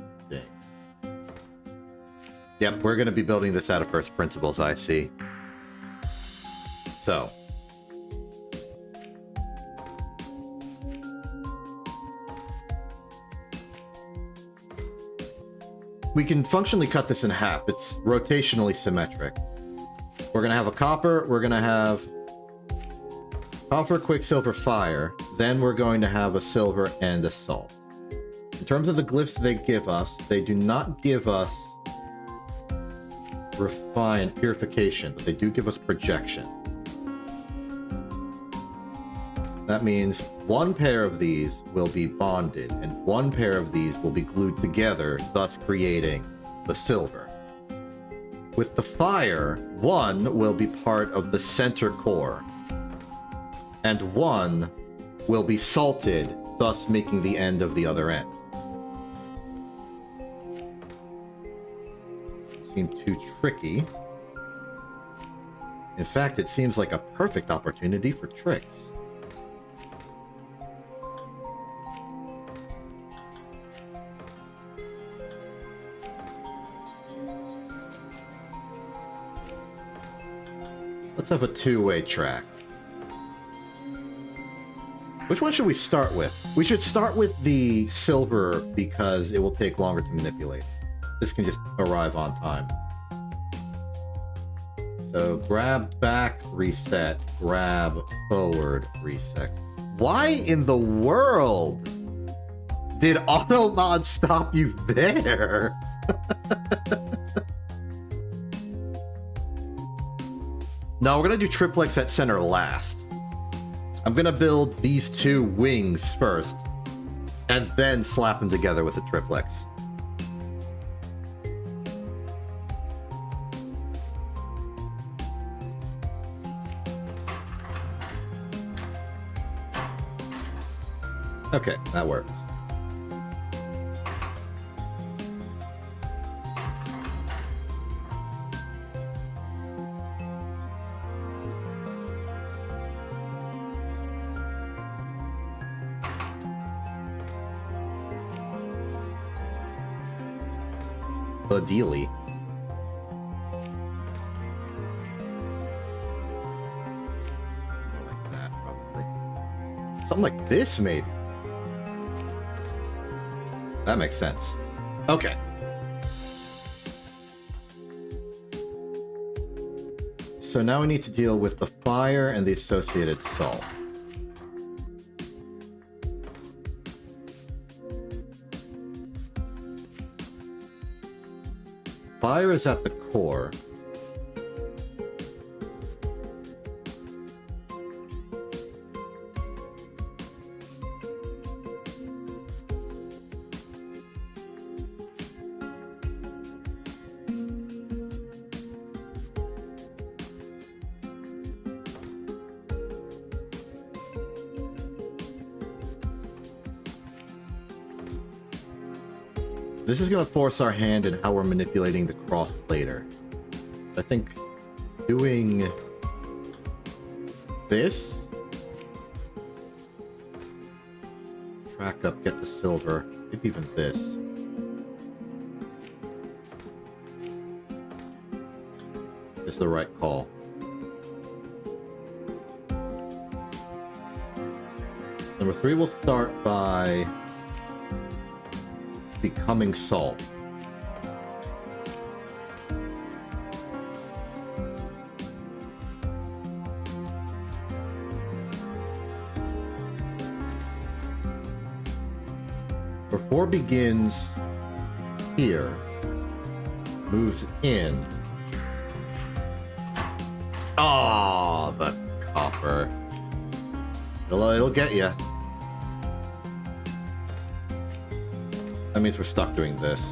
Yep, we're going to be building this out of first principles, I see. So. We can functionally cut this in half. It's rotationally symmetric. We're going to have a copper, we're going to have copper, quicksilver, fire. Then we're going to have a silver and a salt. In terms of the glyphs they give us, they do not give us refine purification, but they do give us projection. That means 1 pair of these will be bonded, and 1 pair of these will be glued together, thus creating the silver. With the fire, 1 will be part of the center core, and 1 will be salted, thus making the end of the other end. Seem too tricky. In fact, it seems like a perfect opportunity for tricks. Let's have a 2-way track. Which one should we start with? We should start with the silver because it will take longer to manipulate. This can just arrive on time. So grab back, reset, grab forward, reset. Why in the world did auto mod stop you there? No, we're gonna do triplex at center last. I'm gonna build these 2 wings first, and then slap them together with a triplex. Okay, that works. Ideally. More like that, probably. Something like this, maybe. That makes sense. Okay. So now we need to deal with the fire and the associated salt. Fire is at the core. This is going to force our hand in how we're manipulating the cross later. I think doing this, track up, get the silver, maybe even this. Is the right call. Number 3 will start by becoming salt. Number 4 begins here, moves in. Ah, the copper. It'll get you. That means we're stuck doing this.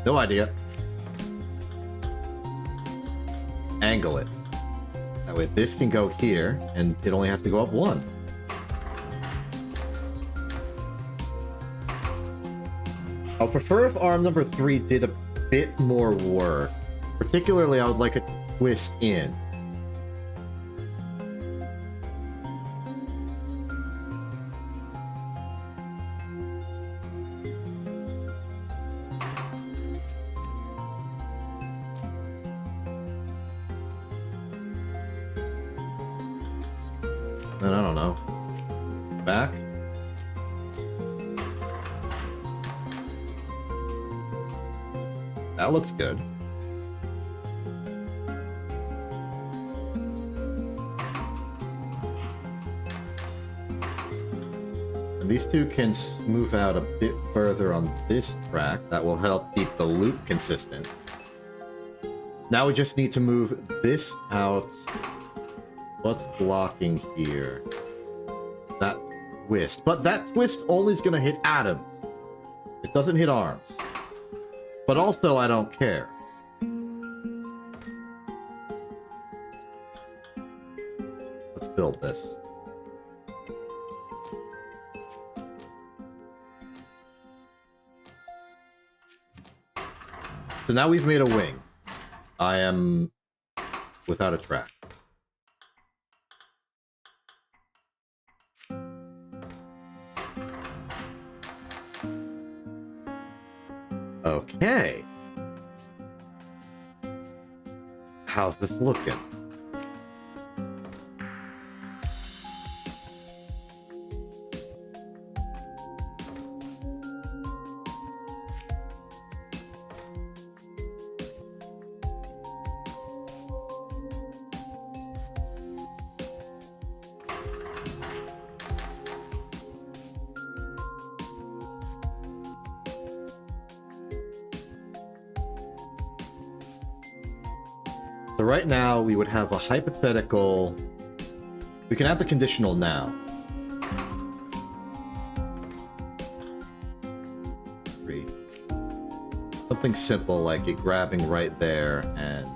No idea. Angle it. That way this can go here, and it only has to go up 1. I'll prefer if arm number 3 did a bit more work. Particularly, I would like a twist in. And I don't know. Back? That looks good. And these two can move out a bit further on this track. That will help keep the loop consistent. Now we just need to move this out. What's blocking here? That twist. But that twist only is going to hit atoms. It doesn't hit arms. But also, I don't care. Let's build this. So now we've made a wing. I am without a track. Okay. How's this looking? So right now, we would have a hypothetical... We can have the conditional now. 3. Something simple like it grabbing right there and...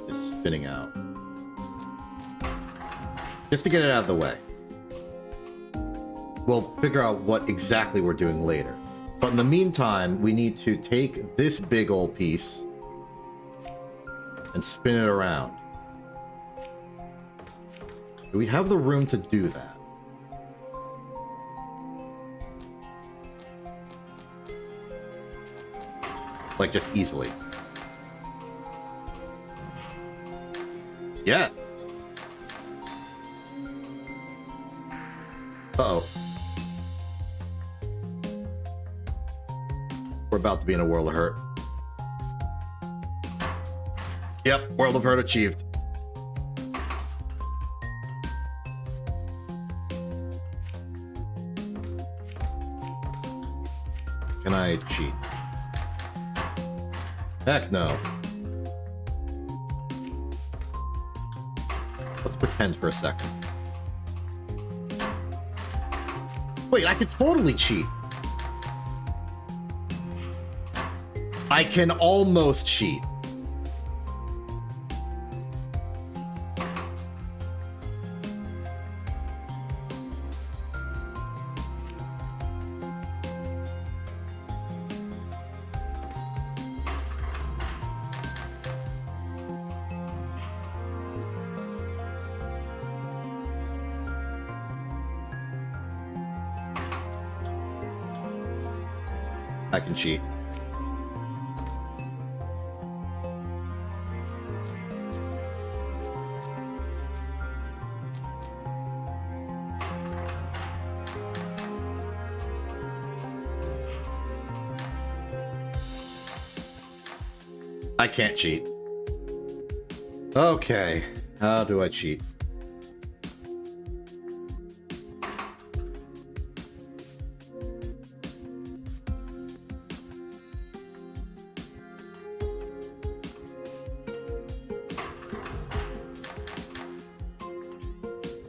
just spinning out. Just to get it out of the way. We'll figure out what exactly we're doing later. But in the meantime, we need to take this big old piece and spin it around. Do we have the room to do that? Like, just easily. Yeah. Uh-oh. We're about to be in a world of hurt. Yep, world of hurt achieved. Can I cheat? Heck no. Let's pretend for a second. Wait, I could totally cheat. I can almost cheat. I can cheat. I can't cheat. Okay, how do I cheat?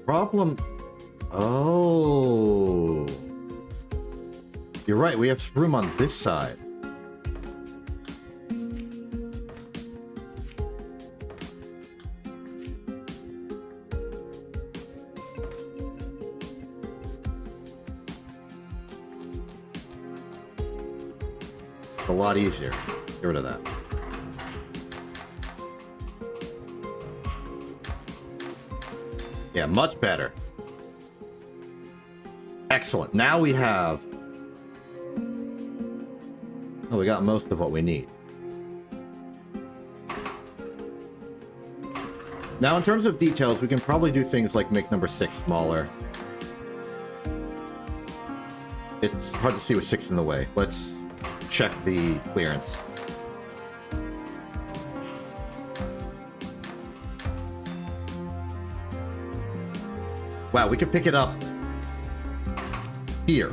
Problem. Oh. You're right, we have room on this side. A lot easier. Get rid of that. Yeah, much better. Excellent. Now we have... Oh, we got most of what we need. Now, in terms of details, we can probably do things like make number 6 smaller. It's hard to see with 6 in the way. Let's check the clearance. Wow, we could pick it up here.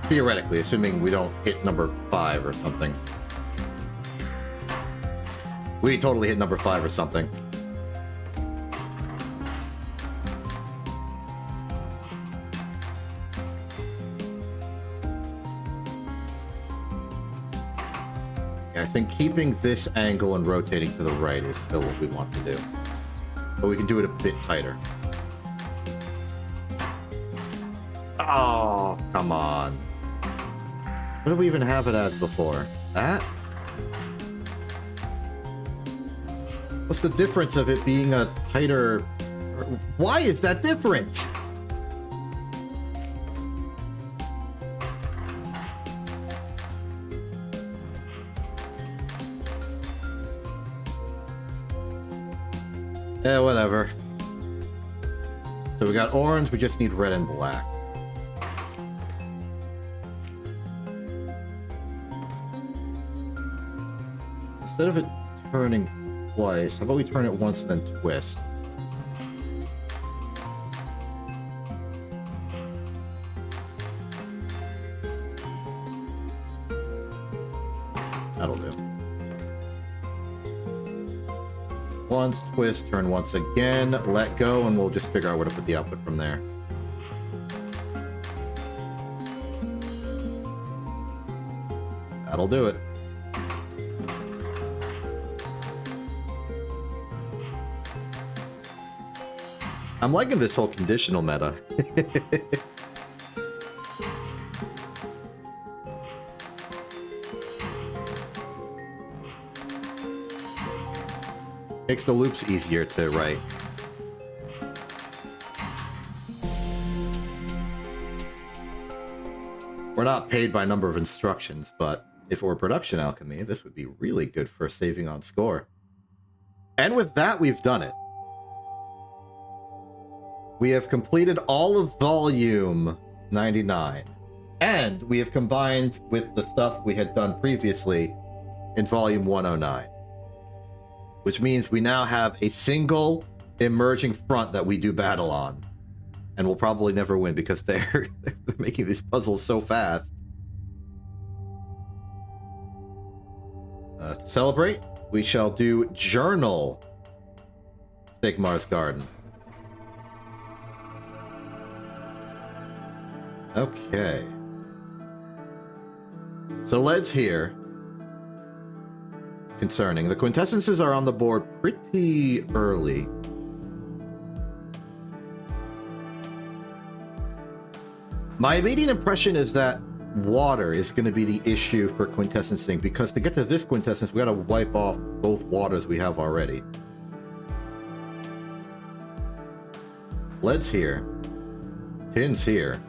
Theoretically, assuming we don't hit number 5 or something. We totally hit number 5 or something. I think keeping this angle and rotating to the right is still what we want to do. But we can do it a bit tighter. Oh, come on. What did we even have it as before? That? What's the difference of it being a tighter... Why is that different? Yeah, whatever. So we got orange, we just need red and black. Instead of it turning twice, how about we turn it once and then twist? That'll do. Once, twist, turn once again, let go, and we'll just figure out where to put the output from there. That'll do it. I'm liking this whole conditional meta. Makes the loops easier to write. We're not paid by number of instructions, but if it were production alchemy, this would be really good for saving on score. And with that, we've done it. We have completed all of volume 99. And we have combined with the stuff we had done previously in volume 109. Which means we now have a single emerging front that we do battle on. And we'll probably never win because they're making these puzzles so fast. To celebrate, we shall do Journal Sigmar's Garden. Okay. So let's hear concerning. The quintessences are on the board pretty early. My immediate impression is that water is going to be the issue for quintessencing, because to get to this quintessence, we got to wipe off both waters we have already. Lead's here. Tin's here.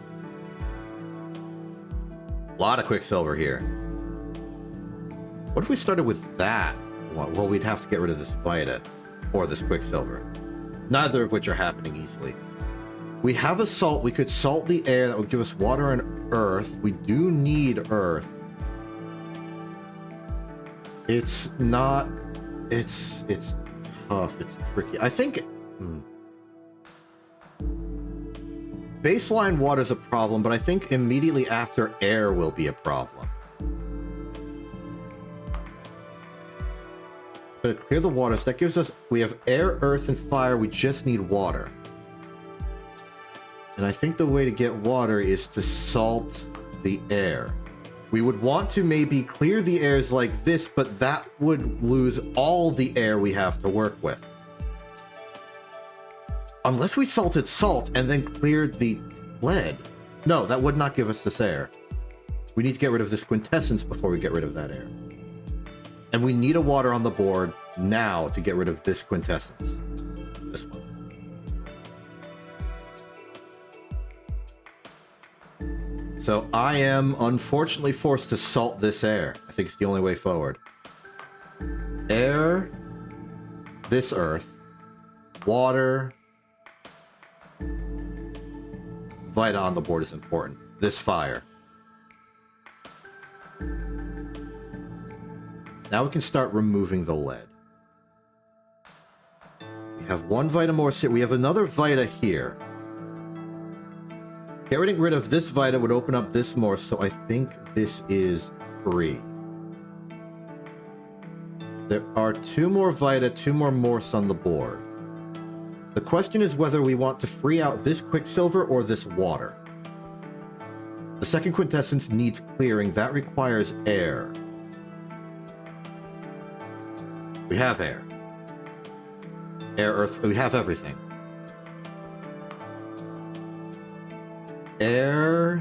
A lot of Quicksilver here. What if we started with that? Well, we'd have to get rid of this Vita or this Quicksilver. Neither of which are happening easily. We have a salt. We could salt the air. That would give us water and earth. We do need earth. It's not... It's tough. It's tricky. I think... Baseline water's a problem, but I think immediately after air will be a problem. But clear the waters. That gives us... We have air, earth, and fire. We just need water. And I think the way to get water is to salt the air. We would want to maybe clear the airs like this, but that would lose all the air we have to work with. Unless we salted salt and then cleared the lead. No, that would not give us this air. We need to get rid of this quintessence before we get rid of that air. And we need a water on the board now to get rid of this quintessence. This one. So I am unfortunately forced to salt this air. I think it's the only way forward. Air, this earth, water. Vita on the board is important. This fire. Now we can start removing the lead. We have one Vita more. We have another Vita here. Getting rid of this Vita would open up this more, so I think this is 3. There are 2 more Vita, 2 more Morse on the board. The question is whether we want to free out this Quicksilver or this water. The second quintessence needs clearing. That requires air. We have air. Air, earth, we have everything. Air.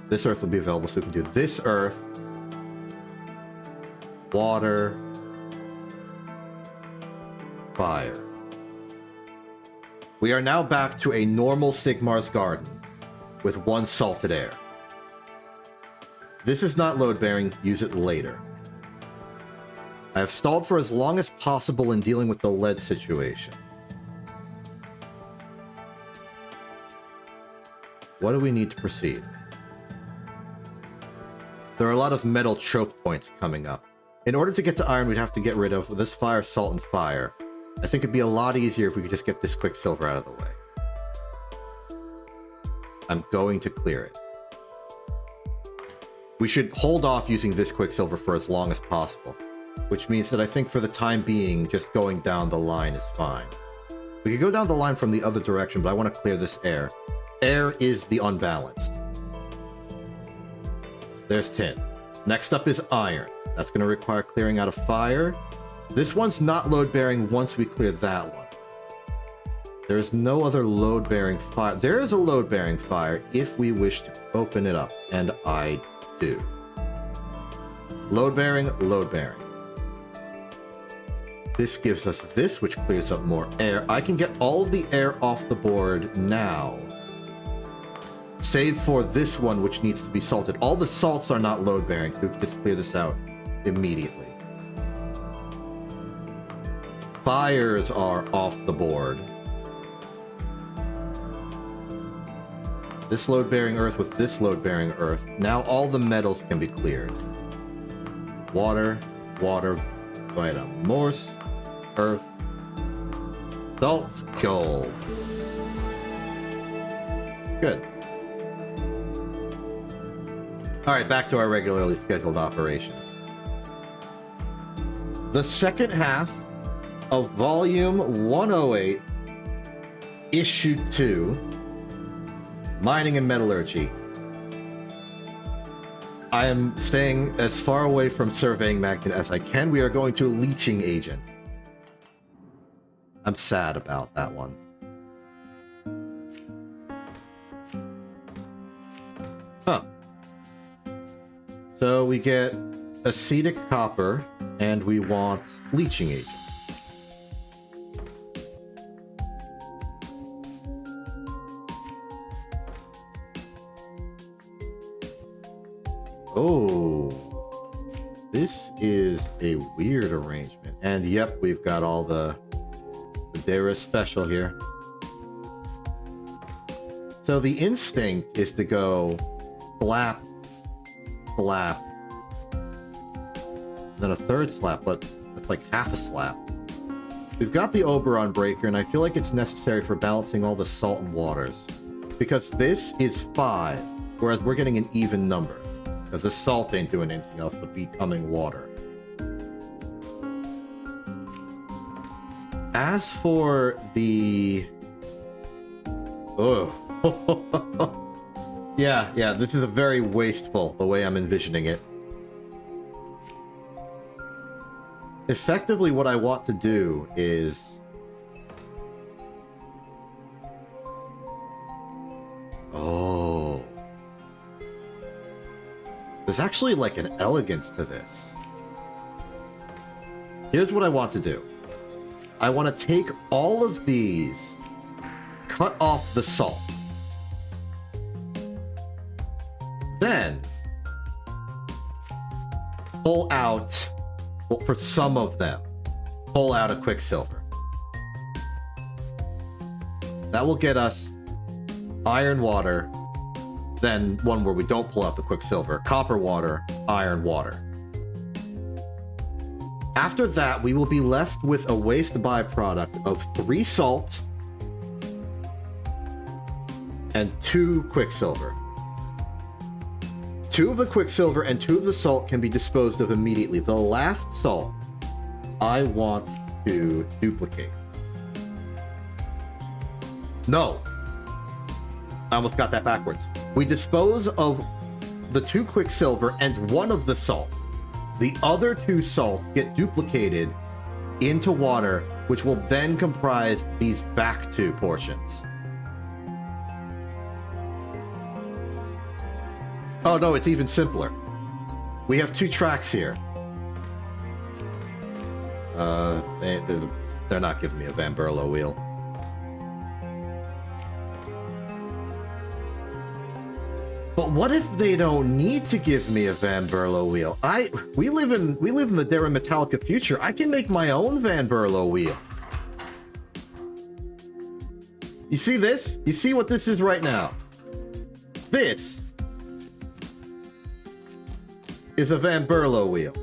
This earth will be available, so we can do this earth. Water. Fire. We are now back to a normal Sigmar's Garden with 1 salted air. This is not load-bearing. Use it later. I have stalled for as long as possible in dealing with the lead situation. What do we need to proceed? There are a lot of metal choke points coming up. In order to get to iron, we'd have to get rid of this fire, salt, and fire. I think it'd be a lot easier if we could just get this Quicksilver out of the way. I'm going to clear it. We should hold off using this Quicksilver for as long as possible, which means that I think for the time being, just going down the line is fine. We could go down the line from the other direction, but I want to clear this air. Air is the unbalanced. There's tin. Next up is iron. That's going to require clearing out of fire. This one's not load-bearing once we clear that one. There's no other load-bearing fire. There is a load-bearing fire if we wish to open it up, and I do. Load-bearing, load-bearing. This gives us this, which clears up more air. I can get all of the air off the board now. Save for this one, which needs to be salted. All the salts are not load-bearing, so we can just clear this out immediately. Fires are off the board. This load-bearing earth with this load-bearing earth. Now all the metals can be cleared. Water, vitamin, morse, earth, salt, gold. Good. Alright, back to our regularly scheduled operations. The second half of Volume 108, Issue 2, Mining and Metallurgy. I am staying as far away from Surveying Magnum as I can. We are going to a leaching agent. I'm sad about that one. Huh. So we get acetic copper, and we want leaching agent. Oh, this is a weird arrangement. And yep, we've got all the Dara special here. So the instinct is to go slap, slap, then a third slap, but it's like half a slap. We've got the Oberon breaker, and I feel like it's necessary for balancing all the salt and waters. Because this is 5, whereas we're getting an even number. Because the salt ain't doing anything else but becoming water. As for the... Oh. Yeah, this is a very wasteful, the way I'm envisioning it. Effectively, what I want to do is... Oh. There's actually like an elegance to this. Here's what I want to do. I want to take all of these, cut off the salt. Then, pull out, well, for some of them, pull out a Quicksilver. That will get us iron water, then one where we don't pull out the Quicksilver, copper water, iron water. After that, we will be left with a waste byproduct of 3 salt and 2 Quicksilver. 2 of the Quicksilver and 2 of the salt can be disposed of immediately. The last salt, I want to duplicate. No! I almost got that backwards. We dispose of the 2 Quicksilver and 1 of the salt. The other 2 salts get duplicated into water, which will then comprise these back 2 portions. Oh no, it's even simpler. We have 2 tracks here. They're not giving me a Van Berlo wheel. But what if they don't need to give me a Van Berlo wheel? We live in the Dara Metallica future. I can make my own Van Berlo wheel. You see this? You see what this is right now? This is a Van Berlo wheel.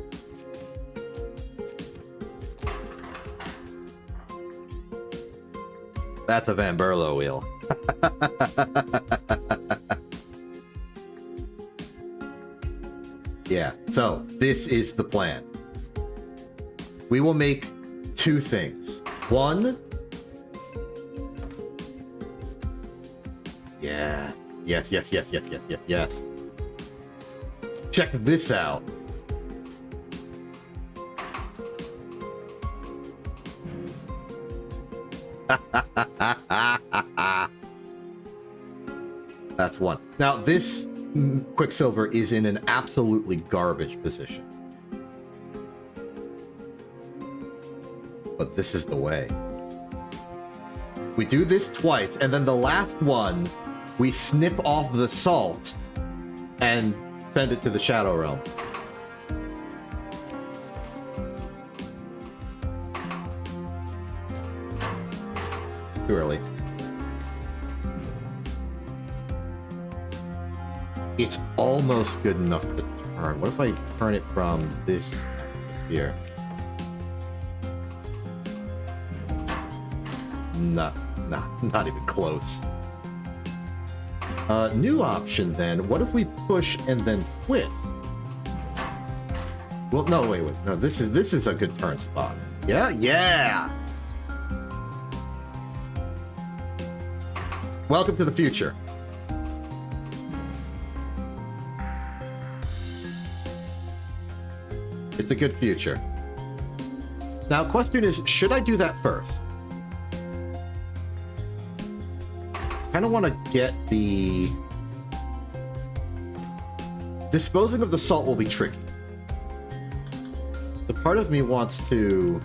That's a Van Berlo wheel. Yeah, so this is the plan. We will make 2 things. 1. Yeah. Yes. Check this out. That's 1. Now, this Quicksilver is in an absolutely garbage position. but this is the way. We do this twice, and then the last one, we snip off the salt and send it to the Shadow Realm. Too early. It's almost good enough to turn. What if I turn it from this here? Not even close. New option then. What if we push and then twist? Well, no, wait. No, this is a good turn spot. Yeah. Welcome to the future. It's a good future. Now, question is, should I do that first? Kind of want to get the... Disposing of the salt will be tricky. The part of me wants to...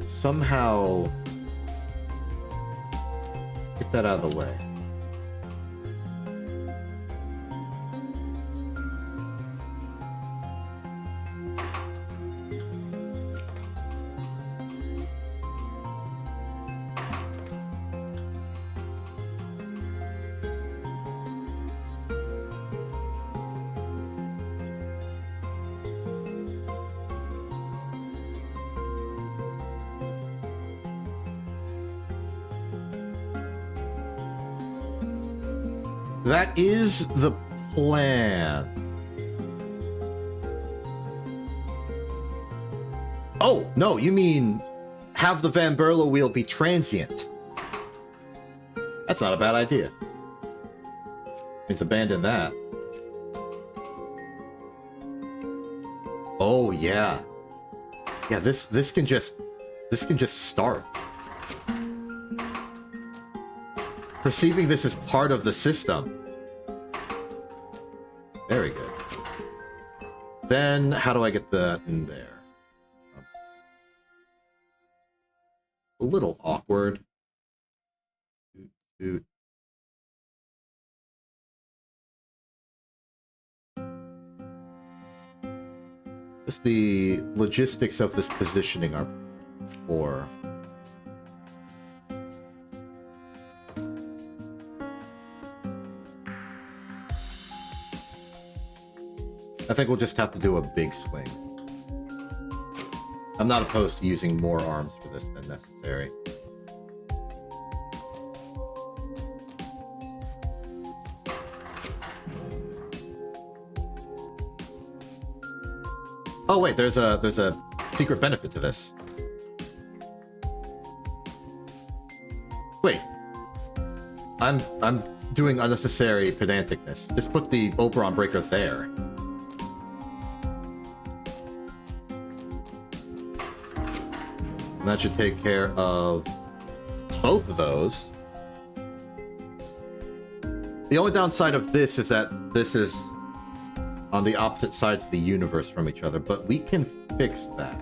somehow... get that out of the way. That is the plan. Oh, no, you mean have the Van Berlo wheel be transient. That's not a bad idea. Let's abandon that. Oh, yeah. Yeah, this can just start. Perceiving this as part of the system. Very good. Then, how do I get that in there? A little awkward. Just the logistics of this positioning are poor. I think we'll just have to do a big swing. I'm not opposed to using more arms for this than necessary. Oh wait, there's a secret benefit to this. Wait. I'm doing unnecessary pedanticness. Just put the Oberon breaker there. And that should take care of both of those. The only downside of this is that this is on the opposite sides of the universe from each other, but we can fix that.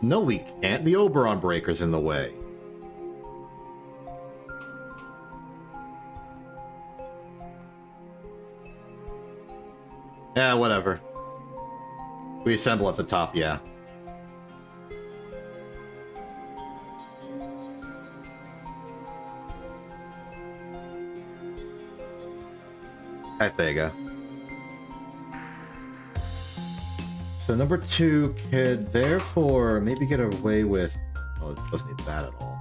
No, we can't. The Oberon breaker's in the way. Yeah, whatever. We assemble at the top, yeah. Hi, Thega. So number 2 could therefore maybe get away with... Oh, it doesn't need that at all.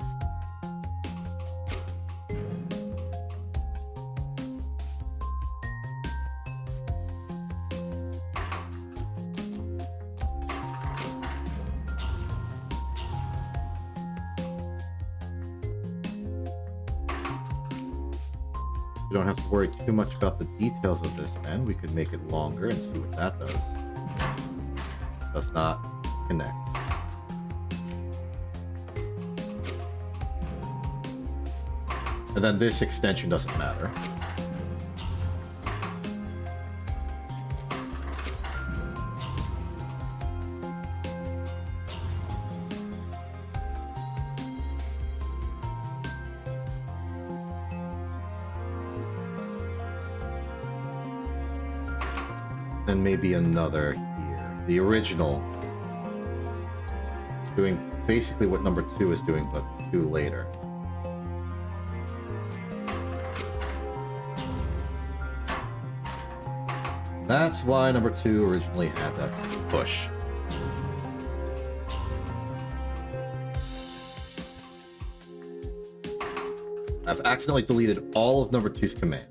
We don't have to worry too much about the details of this then. We could make it longer and see what that does. Does not connect. And then this extension doesn't matter. and maybe another here. The original doing basically what number 2 is doing, but 2 later. That's why number 2 originally had that push. I've accidentally deleted all of number 2's commands.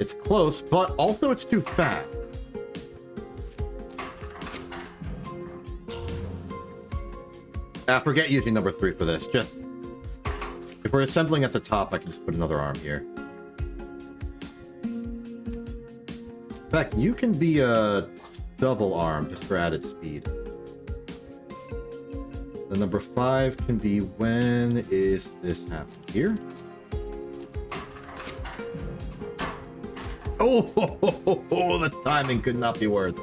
It's close, but also it's too fast. Forget using number 3 for this. Just if we're assembling at the top, I can just put another arm here. In fact, you can be a double arm just for added speed. The number 5 can be, when is this happening? Here? Oh, the timing could not be worse.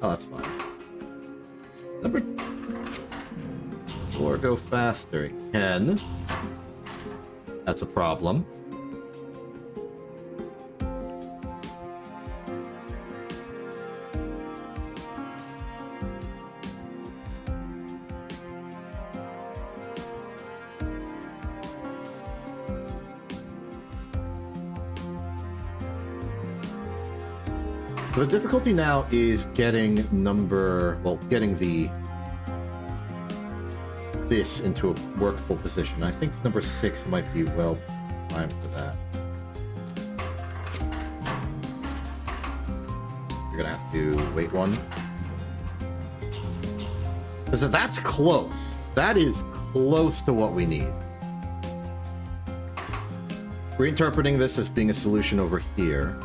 Oh, that's fine. Number 4, go faster. It can. That's a problem. The difficulty now is getting getting this into a workable position. I think number 6 might be well timed for that. You're gonna have to wait one. Because that's close. That is close to what we need. Reinterpreting this as being a solution over here.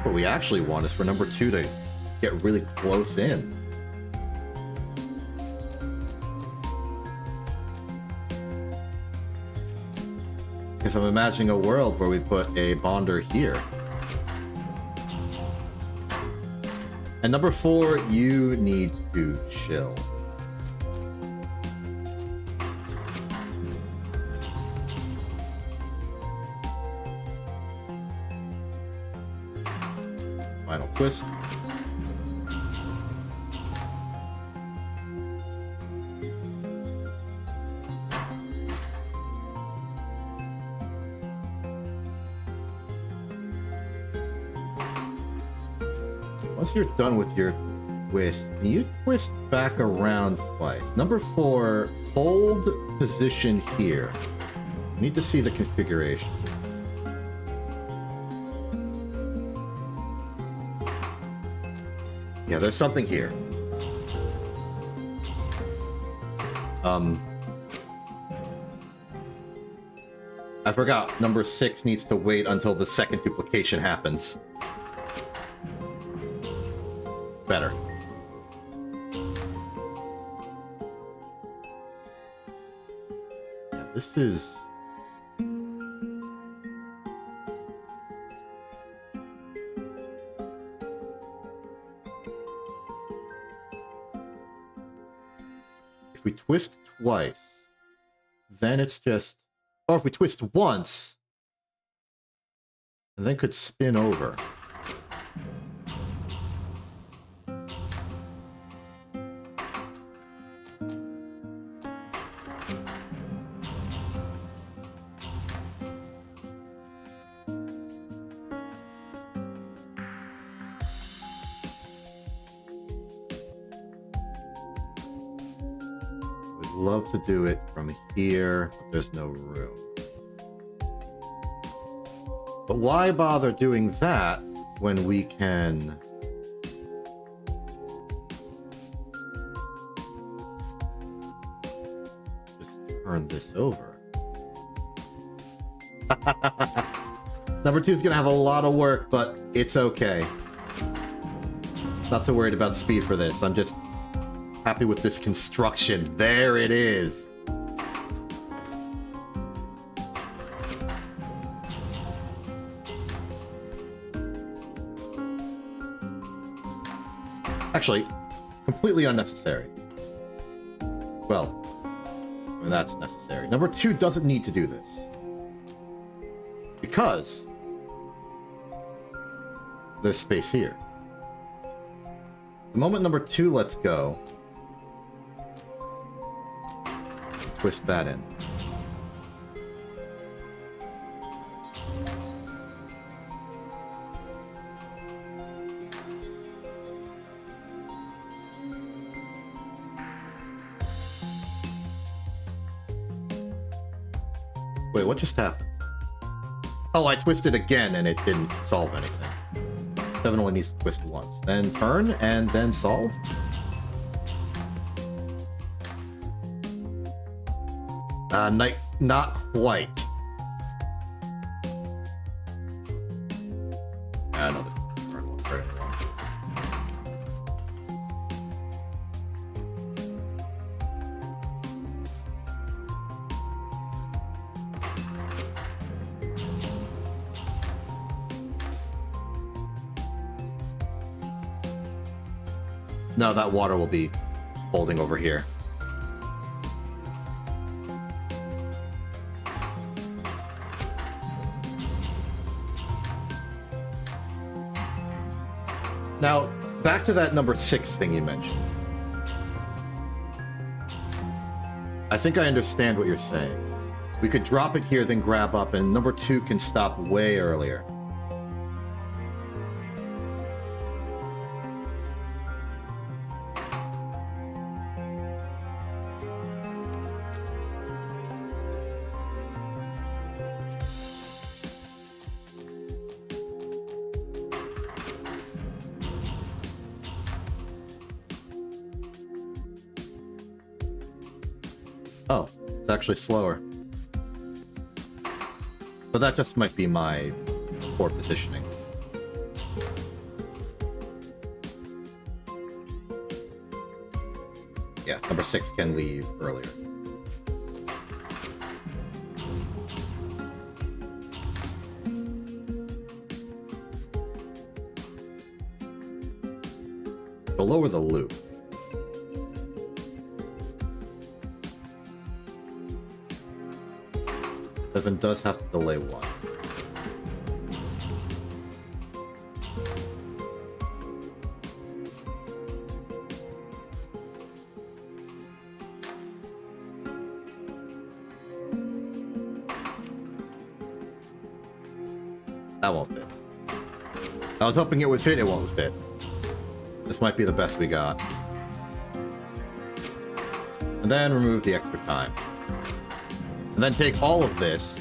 What we actually want is for number 2 to get really close in. Because I'm imagining a world where we put a bonder here. And number 4, you need to chill. Final twist. Once you're done with your twist, you twist back around twice. Number 4, hold position here. You need to see the configuration. Yeah, there's something here. I forgot. Number 6 needs to wait until the second duplication happens. Better. Yeah, this is... If we twist twice, then it's just... Or if we twist once, and then could spin over. Love to do it from here, but there's no room. But why bother doing that when we can just turn this over? Number 2 is gonna have a lot of work, but it's okay. Not too worried about speed for this. I'm just happy with this construction. There it is. Actually, completely unnecessary. Well, I mean, that's necessary. Number 2 doesn't need to do this. Because there's space here. The moment number 2 lets go, twist that in. Wait, what just happened? Oh, I twisted again and it didn't solve anything. 7 only needs to twist once. Then turn and then solve? Not quite. No, this turn won't hurt anymore. No, that water will be holding over here. Now, back to that number 6 thing you mentioned. I think I understand what you're saying. We could drop it here, then grab up, and number 2 can stop way earlier. Oh, it's actually slower. But that just might be my poor positioning. Yeah, number 6 can leave earlier. So lower the loop. Seven does have to delay once. That won't fit. I was hoping it would fit, it won't fit. This might be the best we got. And then remove the extra time. And then take all of this,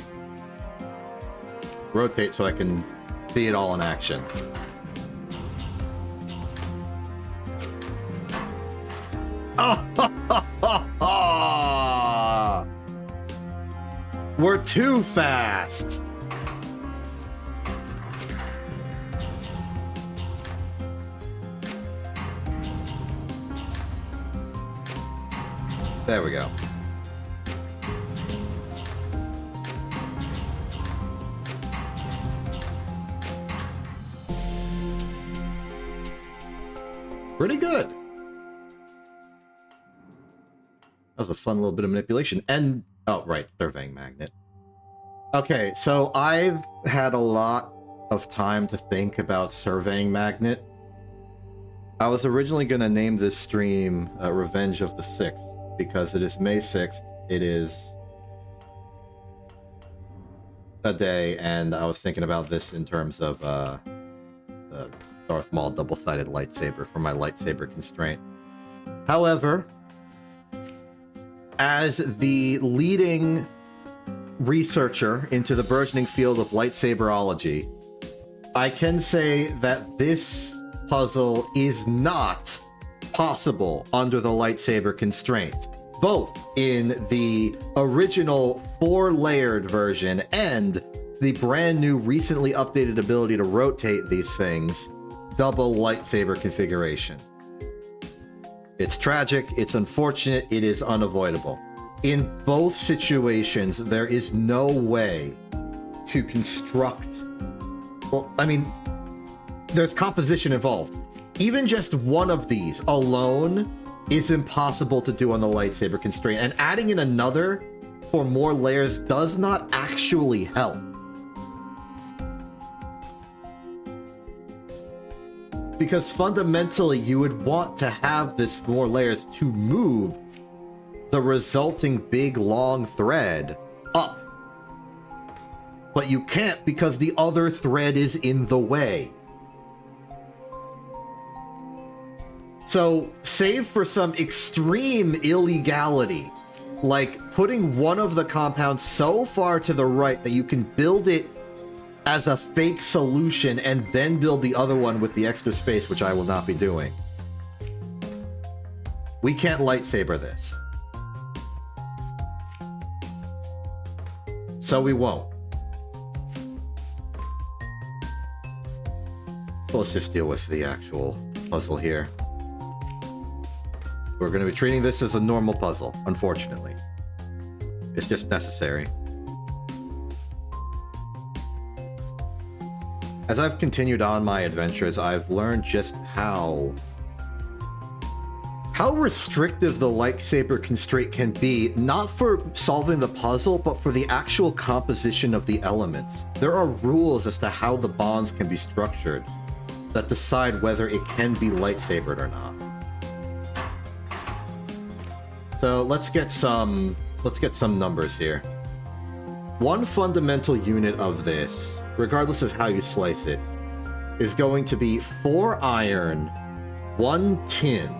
rotate so I can see it all in action. We're too fast! There we go. Pretty good. That was a fun little bit of manipulation. And, oh, right, surveying magnet. Okay, so I've had a lot of time to think about surveying magnet. I was originally going to name this stream Revenge of the 6th, because it is May 6th. It is a day, and I was thinking about this in terms of the Darth Maul double-sided lightsaber for my lightsaber constraint. However, as the leading researcher into the burgeoning field of lightsaberology, I can say that this puzzle is not possible under the lightsaber constraint, both in the original 4-layered version and the brand new recently updated ability to rotate these things, double lightsaber configuration. It's tragic, it's unfortunate, it is unavoidable. In both situations, there is no way to construct... Well, I mean, there's composition involved. Even just one of these alone is impossible to do on the lightsaber constraint, and adding in another for more layers does not actually help. Because fundamentally, you would want to have this more layers to move the resulting big long thread up. But you can't because the other thread is in the way. So, save for some extreme illegality, like putting one of the compounds so far to the right that you can build it as a fake solution and then build the other one with the extra space, which I will not be doing. We can't lightsaber this. So we won't. So let's just deal with the actual puzzle here. We're going to be treating this as a normal puzzle, unfortunately. It's just necessary. As I've continued on my adventures, I've learned just how restrictive the lightsaber constraint can be, not for solving the puzzle, but for the actual composition of the elements. There are rules as to how the bonds can be structured that decide whether it can be lightsabered or not. So let's get some numbers here. One fundamental unit of this, regardless of how you slice it, is going to be 4 iron, 1 tin,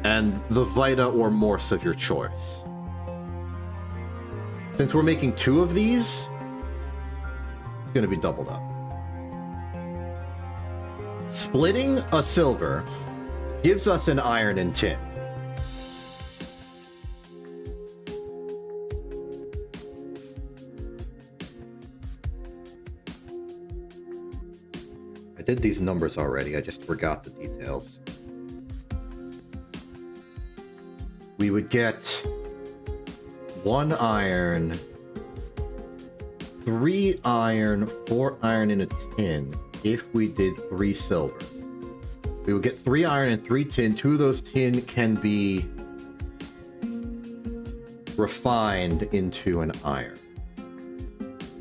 and the Vita or Morse of your choice. Since we're making 2 of these, it's going to be doubled up. Splitting a silver gives us an iron and tin. I did these numbers already, I just forgot the details. We would get 1 iron, 3 iron, 4 iron, and a tin if we did 3 silver. We would get 3 iron and 3 tin. 2 of those tin can be refined into an iron.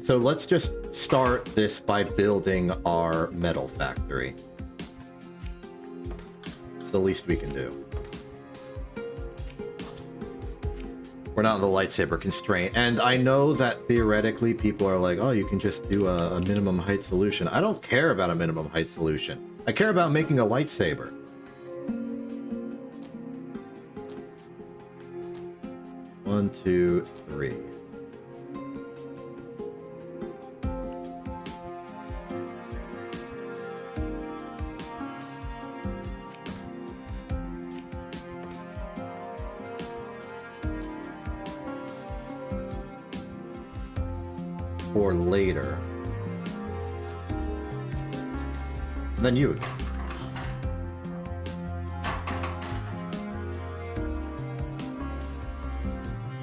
So let's just start this by building our metal factory. It's the least we can do. We're not in the lightsaber constraint, and I know that theoretically people are like, oh, you can just do a minimum height solution. I don't care about a minimum height solution. I care about making a lightsaber. One, two, three. For later. And then you again.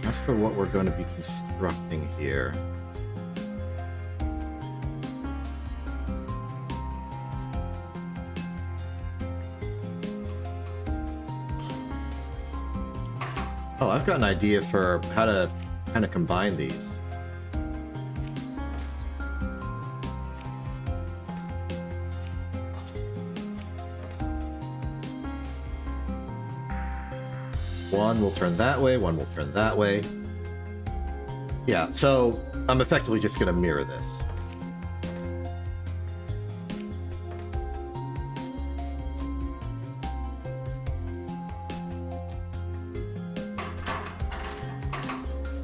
As for what we're going to be constructing here. Oh, I've got an idea for how to kind of combine these. One will turn that way, one will turn that way. Yeah, so I'm effectively just going to mirror this.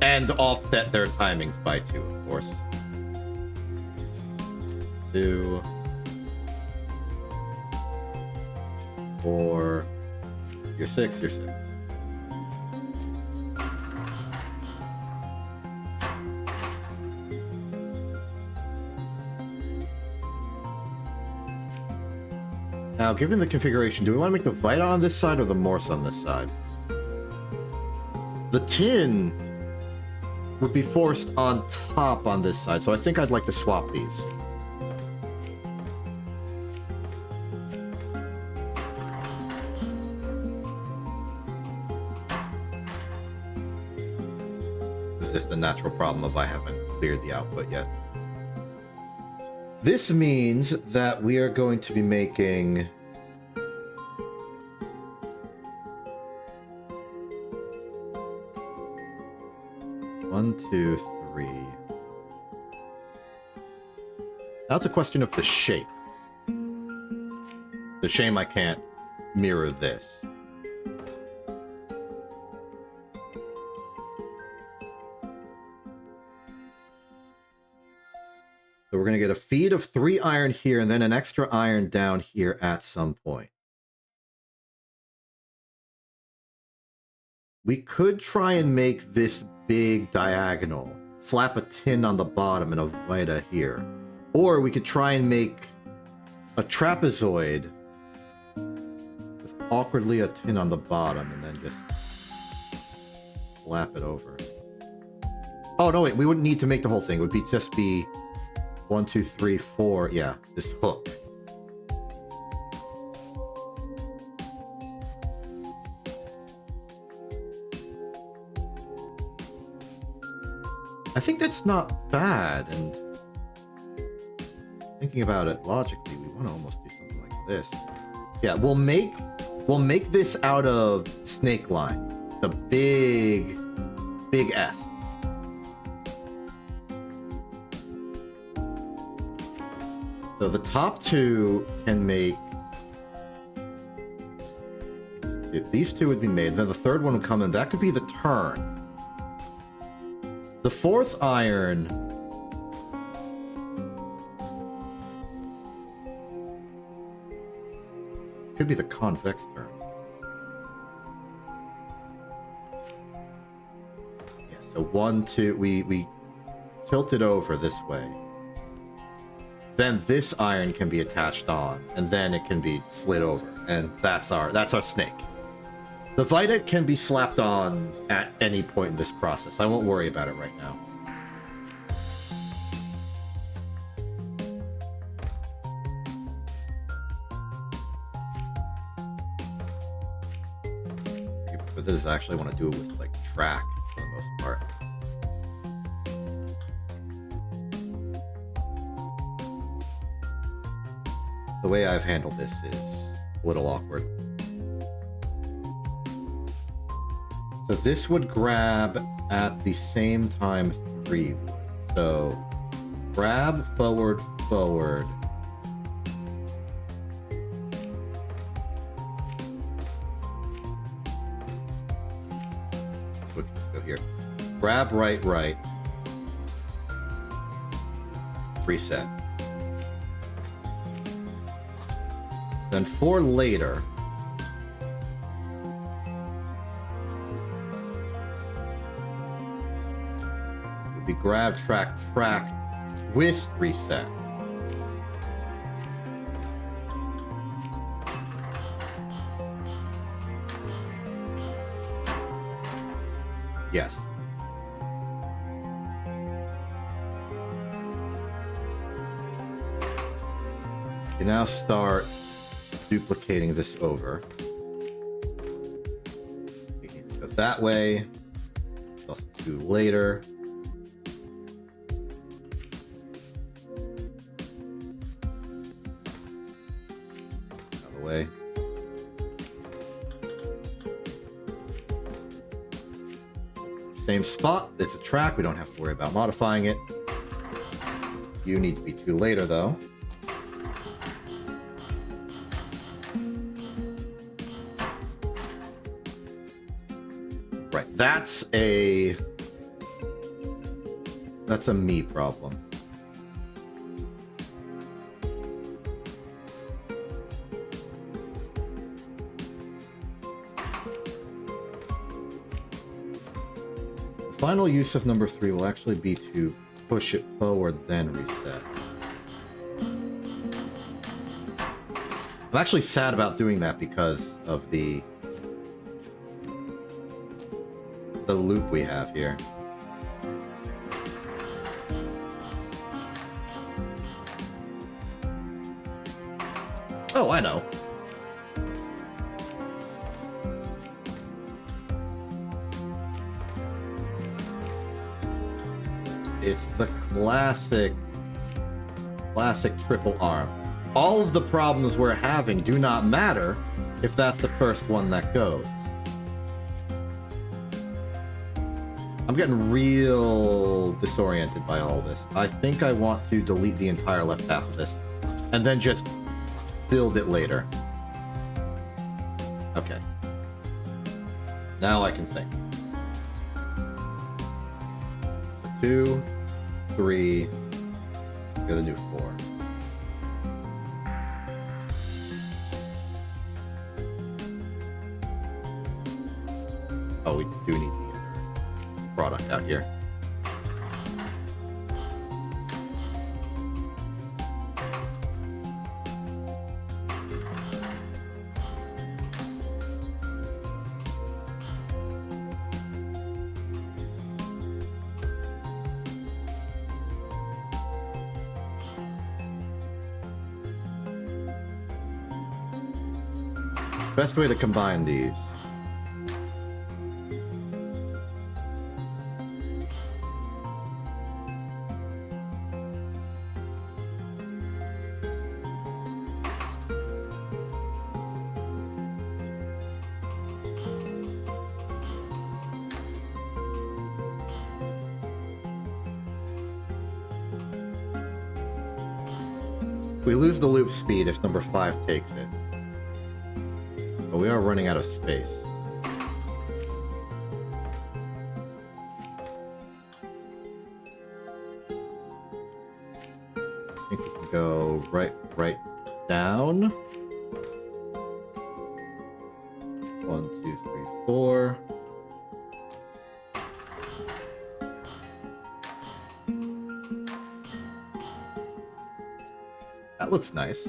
And offset their timings by 2, of course. 2, 4, you're 6, you're 6. Now, given the configuration, do we want to make the Vita on this side or the Morse on this side? The tin would be forced on top on this side, so I think I'd like to swap these. is just a natural problem of I haven't cleared the output yet. This means that we are going to be making... One, two, three. Now it's a question of the shape. The shame I can't mirror this. So we're going to get a feed of 3 iron here and then an extra iron down here at some point. We could try and make this big diagonal. Slap a tin on the bottom and a Vita here. Or we could try and make a trapezoid with awkwardly a tin on the bottom and then just slap it over. Oh, no, wait. We wouldn't need to make the whole thing. It would just be 1, 2, 3, 4. Yeah, this hook. I think that's not bad, and thinking about it logically, we want to almost do something like this. Yeah, we'll make this out of snake line, the big S. So the top two can make... These two would be made, then the third one would come in. That could be the turn. The fourth iron... could be the convex turn. Yeah, so 1, 2... We tilt it over this way. Then this iron can be attached on, and then it can be slid over, and that's our snake. The Vita can be slapped on at any point in this process. I won't worry about it right now. For this, I actually want to do it with like track for the most part. The way I've handled this is a little awkward. So this would grab at the same time 3. So grab, forward, forward. So let's go here. Grab, right, right. Reset. Then for later, would be grab, track, track, twist, reset. Yes. You now start duplicating this over. You need to go that way. Also do later. Out of the way. Same spot. It's a track. We don't have to worry about modifying it. You need to be 2 later though. That's a me problem. The final use of number 3 will actually be to push it forward, then reset. I'm actually sad about doing that because of the loop we have here. Oh, I know. It's the classic triple arm. All of the problems we're having do not matter if that's the first one that goes. I'm getting real disoriented by all this. I think I want to delete the entire left half of this and then just build it later. Okay. Now I can think. 2, 3, you're the new 4. Oh, we do need the other product out here. Best way to combine these. We lose the loop speed if number 5 takes it. But we are running out of space. I think we can go right down. 1, 2, 3, 4. That looks nice.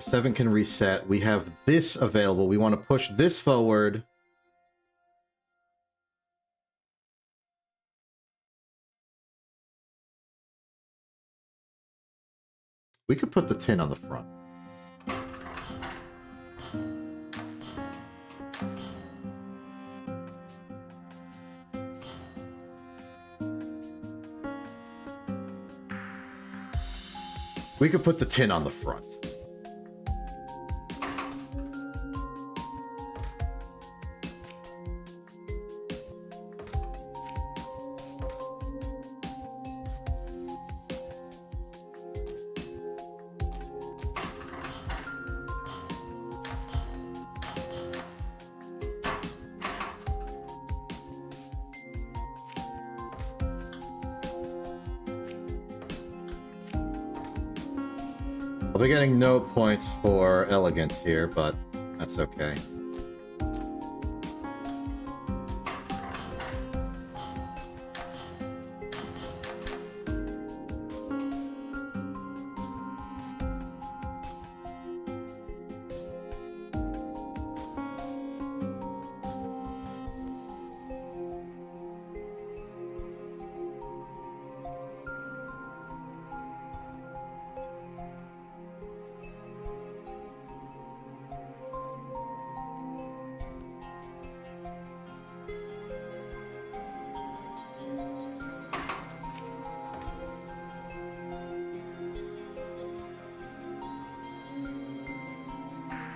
7 can reset. We have this available. We want to push this forward. We could put the tin on the front. We could put the tin on the front. I'll be getting no points for elegance here, but that's okay.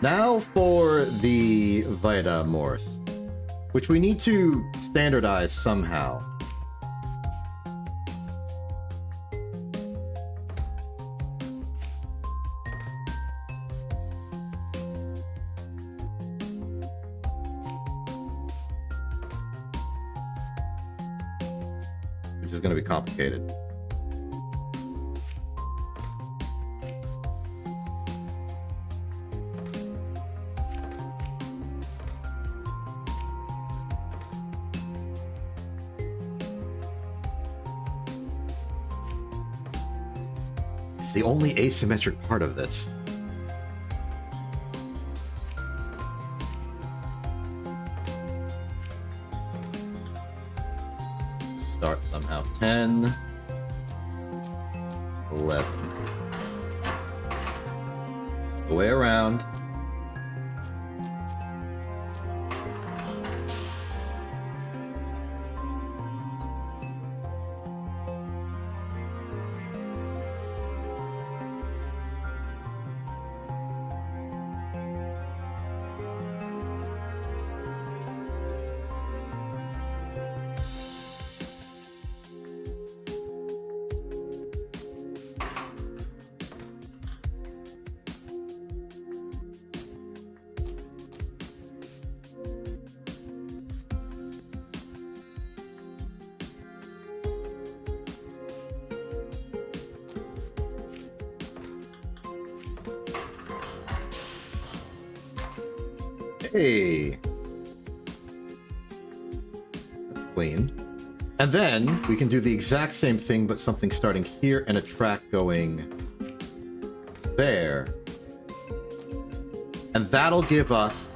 Now for the Vita Morse, which we need to standardize somehow. Which is going to be complicated. The only asymmetric part of this. Start somehow. 10, 11. The way around. Hey. That's clean. And then we can do the exact same thing, but something starting here and a track going there. And that'll give us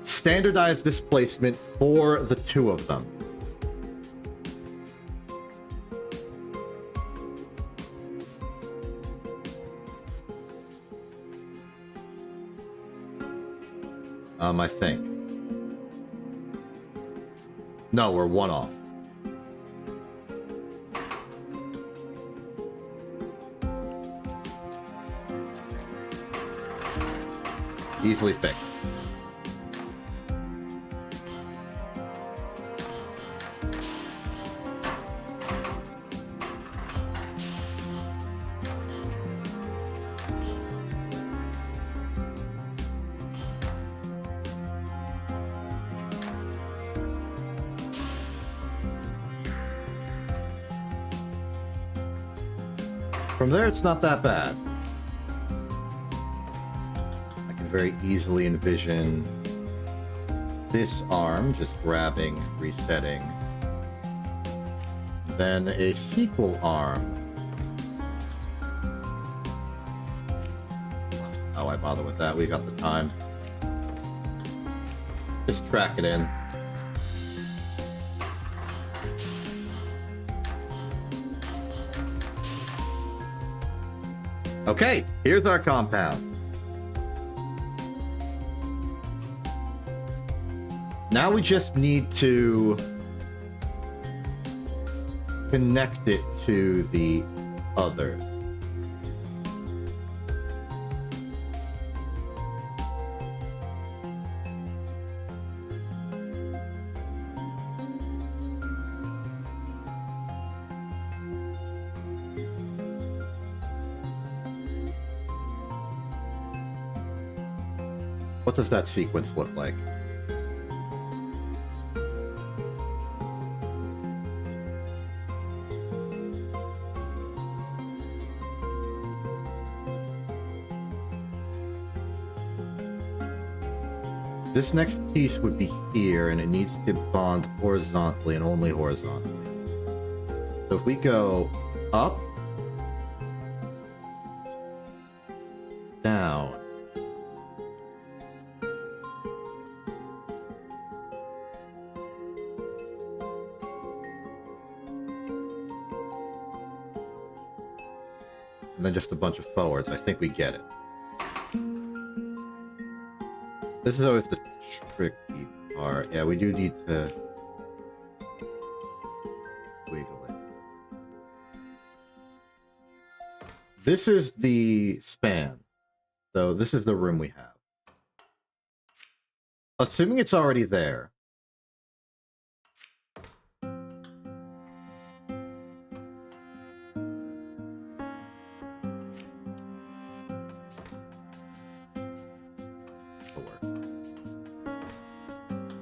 standardized displacement for the two of them. I think. No, we're one off. Easily fixed. From there, it's not that bad. I can very easily envision this arm just grabbing, resetting. Then a sequel arm. Oh, why bother with that? We got the time. Just track it in. Okay, here's our compound. Now we just need to connect it to the other. What does that sequence look like? This next piece would be here, and it needs to bond horizontally and only horizontally. So if we go up, down, and then just a bunch of forwards, I think we get it. This is always the tricky part. Yeah, we do need to wiggle it. This is the span. So this is the room we have. Assuming it's already there.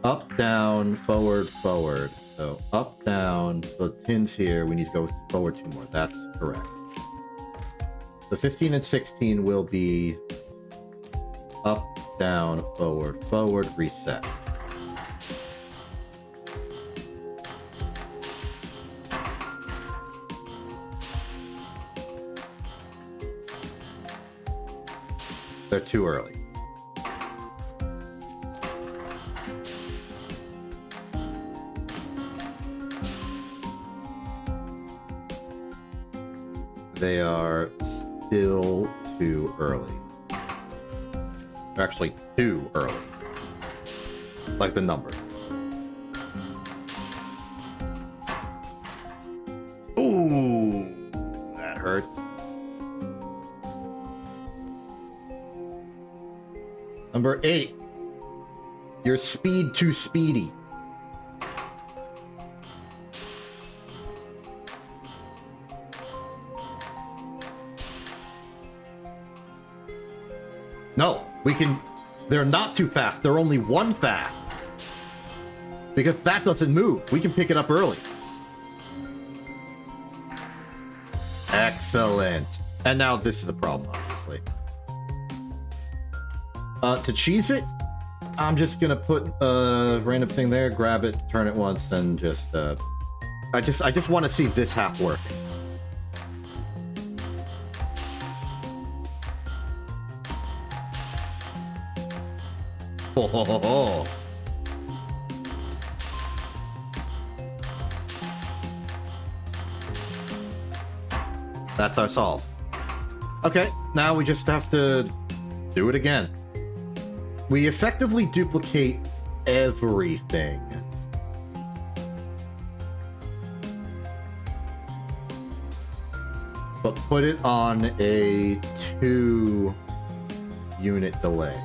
Up, down, forward, forward. So up, down, the pins here, we need to go forward 2 more. That's correct. The 15 and 16 will be up, down, forward, forward, reset. They're too early. They are still too early. They're actually too early. Like the number. Ooh, that hurts. Number 8. Your speed too speedy. No, we can... They're not too fast. They're only 1 fast. Because that doesn't move. We can pick it up early. Excellent. And now this is the problem, obviously. To cheese it, I'm just gonna put a random thing there, grab it, turn it once, and just I just want to see this half working. Ho ho ho ho. That's our solve. Okay, now we just have to do it again. We effectively duplicate everything. But put it on a 2-unit delay.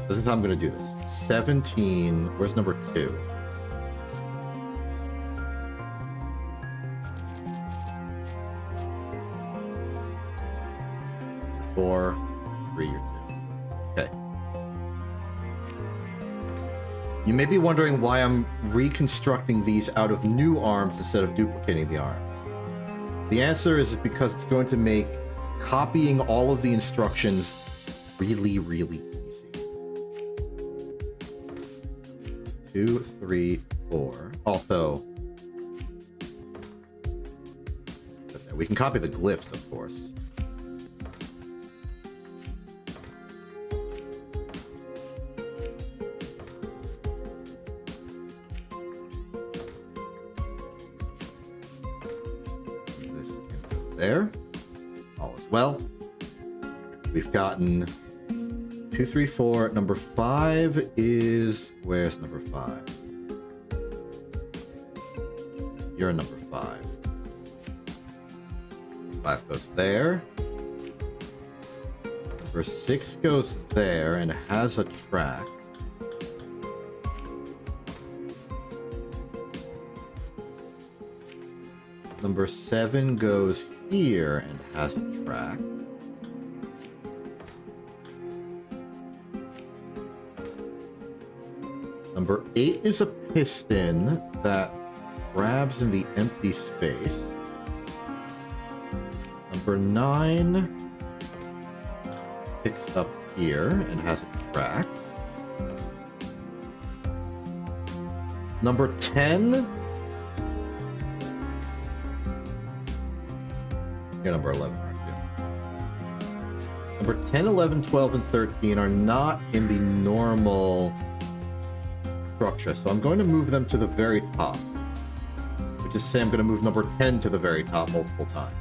This is how I'm going to do this. 17. Where's number 2? Four, 3, or 2. Okay. You may be wondering why I'm reconstructing these out of new arms instead of duplicating the arms. The answer is because it's going to make copying all of the instructions really, really easy. 2, 3, 4. Also, we can copy the glyphs, of course. There. All is well. We've gotten 2, 3, 4. Number 5 is... Where's number 5? You're number 5. 5 goes there. Number 6 goes there and has a track. Number 7 goes here and has a track. Number 8 is a piston that grabs in the empty space. Number 9 picks up here and has a track. Number 10... You're number 11, aren't you? Number 10, 11, 12, and 13 are not in the normal structure, so I'm going to move them to the very top. Which is to say I'm going to move number 10 to the very top multiple times.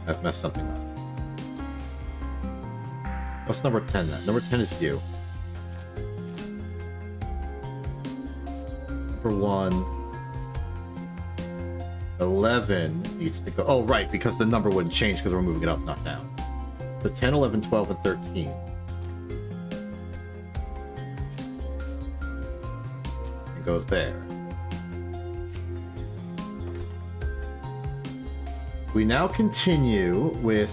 I've messed something up. What's number 10 then? Number 10 is you. Number 1. 11 needs to go. Oh, right, because the number wouldn't change because we're moving it up, not down. So 10, 11, 12, and 13. It goes there. We now continue with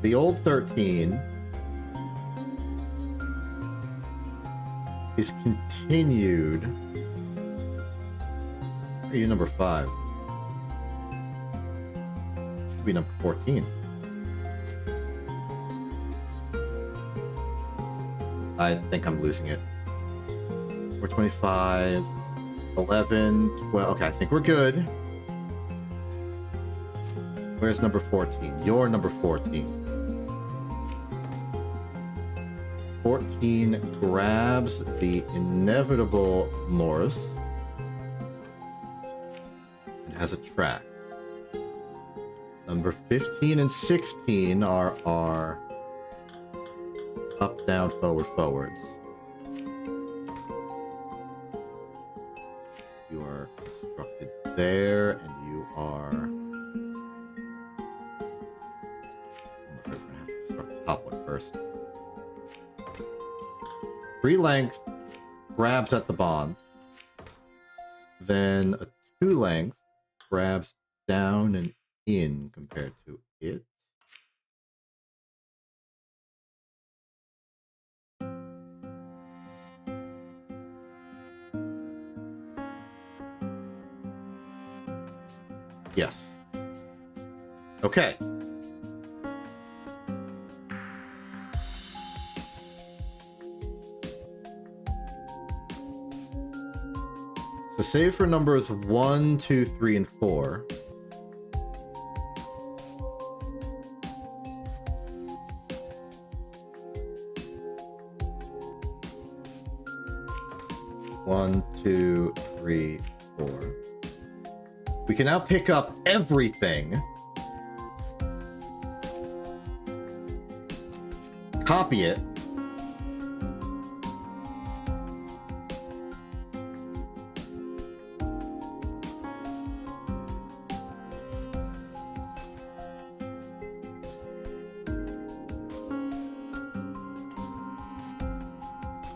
the old 13 is continued. Where are you, number 5? Should be number 14. I think I'm losing it. 425, 11, 12. Okay, I think we're good. Where's number 14? You're number 14. 14 grabs the inevitable Morse. It has a track. Number 15 and 16 are our up, down, forward, forwards. You are constructed there, and you are... I'm afraid we're going to have to construct the top one first. 3 length grabs at the bond. Then a 2 length grabs down and in compared to it. Yes. Okay. So save for numbers 1, 2, 3, and 4. One, two, three, 4. We can now pick up everything, copy it,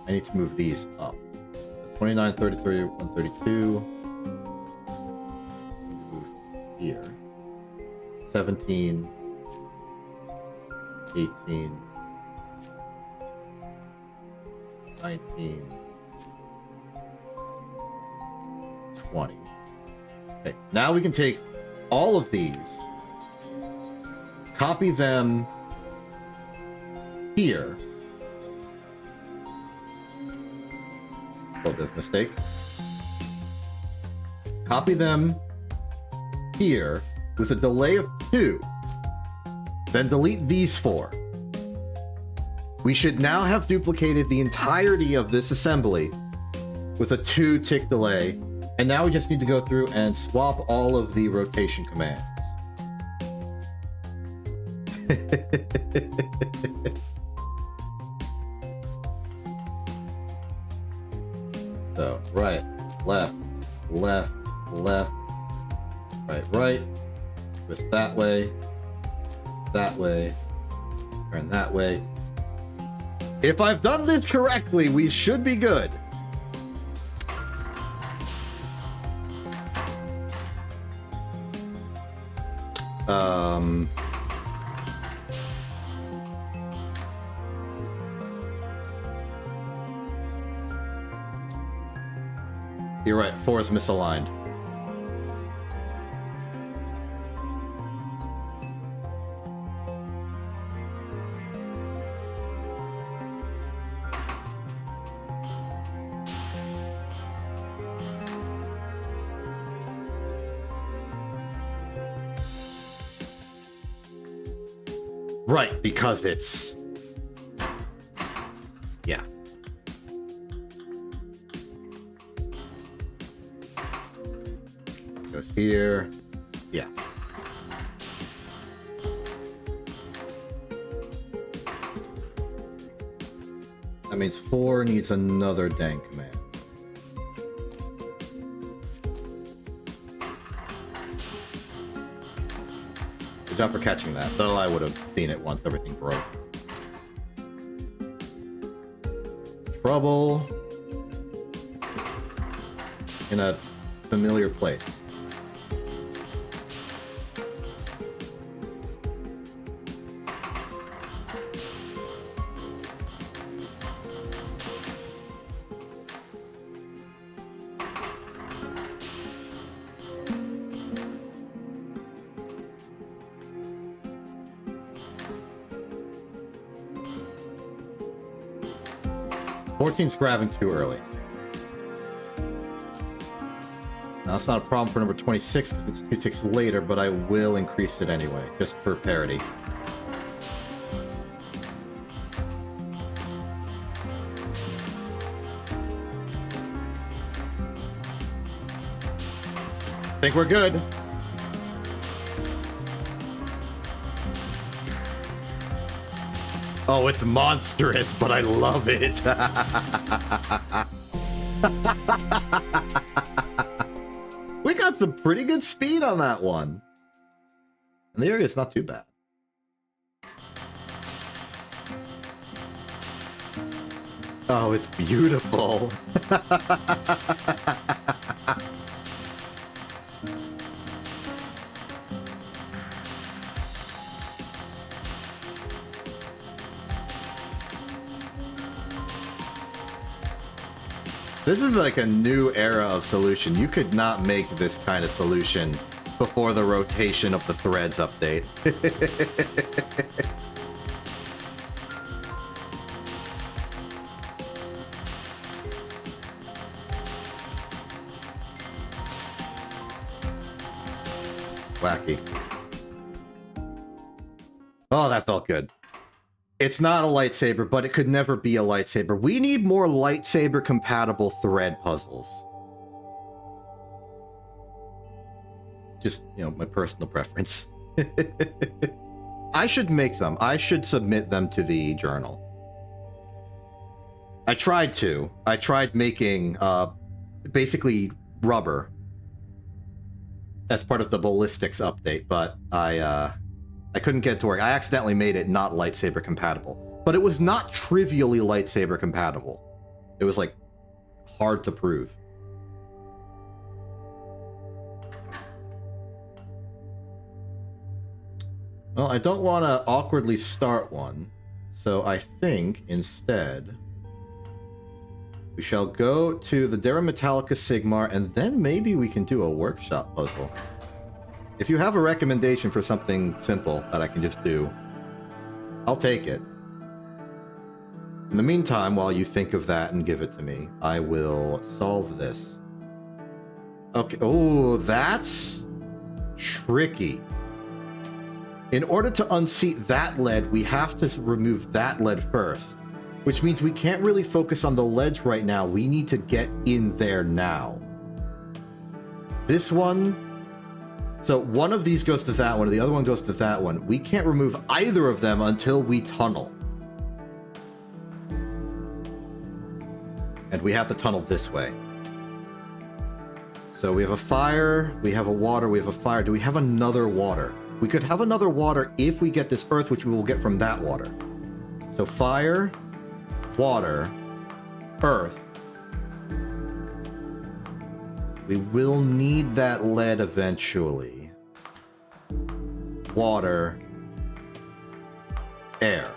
I need to move these up. 29, 33, 132. Move here. 17, 18, 19, 20. Okay, now we can take all of these, copy them here. A little bit of mistake. Copy them here with a delay of 2. Then delete these 4. We should now have duplicated the entirety of this assembly with a 2-tick delay. And now we just need to go through and swap all of the rotation commands. So, right, left, left, left, right, right, twist that way, turn that way. If I've done this correctly, we should be good. You're right, 4 is misaligned. Right, because it's... Yeah. Goes here. Yeah. That means 4 needs another dang command. Good job for catching that, though I would have seen it once everything broke. Trouble in a familiar place. Is grabbing too early. Now that's not a problem for number 26 because it's 2 ticks later, but I will increase it anyway, just for parity. I think we're good. Oh, it's monstrous, but I love it. We got some pretty good speed on that one. And the area is not too bad. Oh, it's beautiful. This is like a new era of solution. You could not make this kind of solution before the rotation of the threads update. Wacky. Oh, that felt good. It's not a lightsaber, but it could never be a lightsaber. We need more lightsaber-compatible thread puzzles. Just, you know, my personal preference. I should make them. I should submit them to the journal. I tried to. I tried making, basically rubber as part of the ballistics update, but I couldn't get it to work. I accidentally made it not lightsaber compatible, but it was not trivially lightsaber compatible. It was like hard to prove. Well, I don't want to awkwardly start one, so I think instead we shall go to the Dera Metallica Sigmar, and then maybe we can do a workshop puzzle. If you have a recommendation for something simple that I can just do, I'll take it. In the meantime, while you think of that and give it to me, I will solve this. Okay, oh, that's tricky. In order to unseat that lead, we have to remove that lead first, which means we can't really focus on the ledge right now. We need to get in there now. This one... So one of these goes to that one, and the other one goes to that one. We can't remove either of them until we tunnel. And we have to tunnel this way. So we have a fire, we have a water, we have a fire. Do we have another water? We could have another water if we get this earth, which we will get from that water. So fire, water, earth. We will need that lead eventually. Water, air.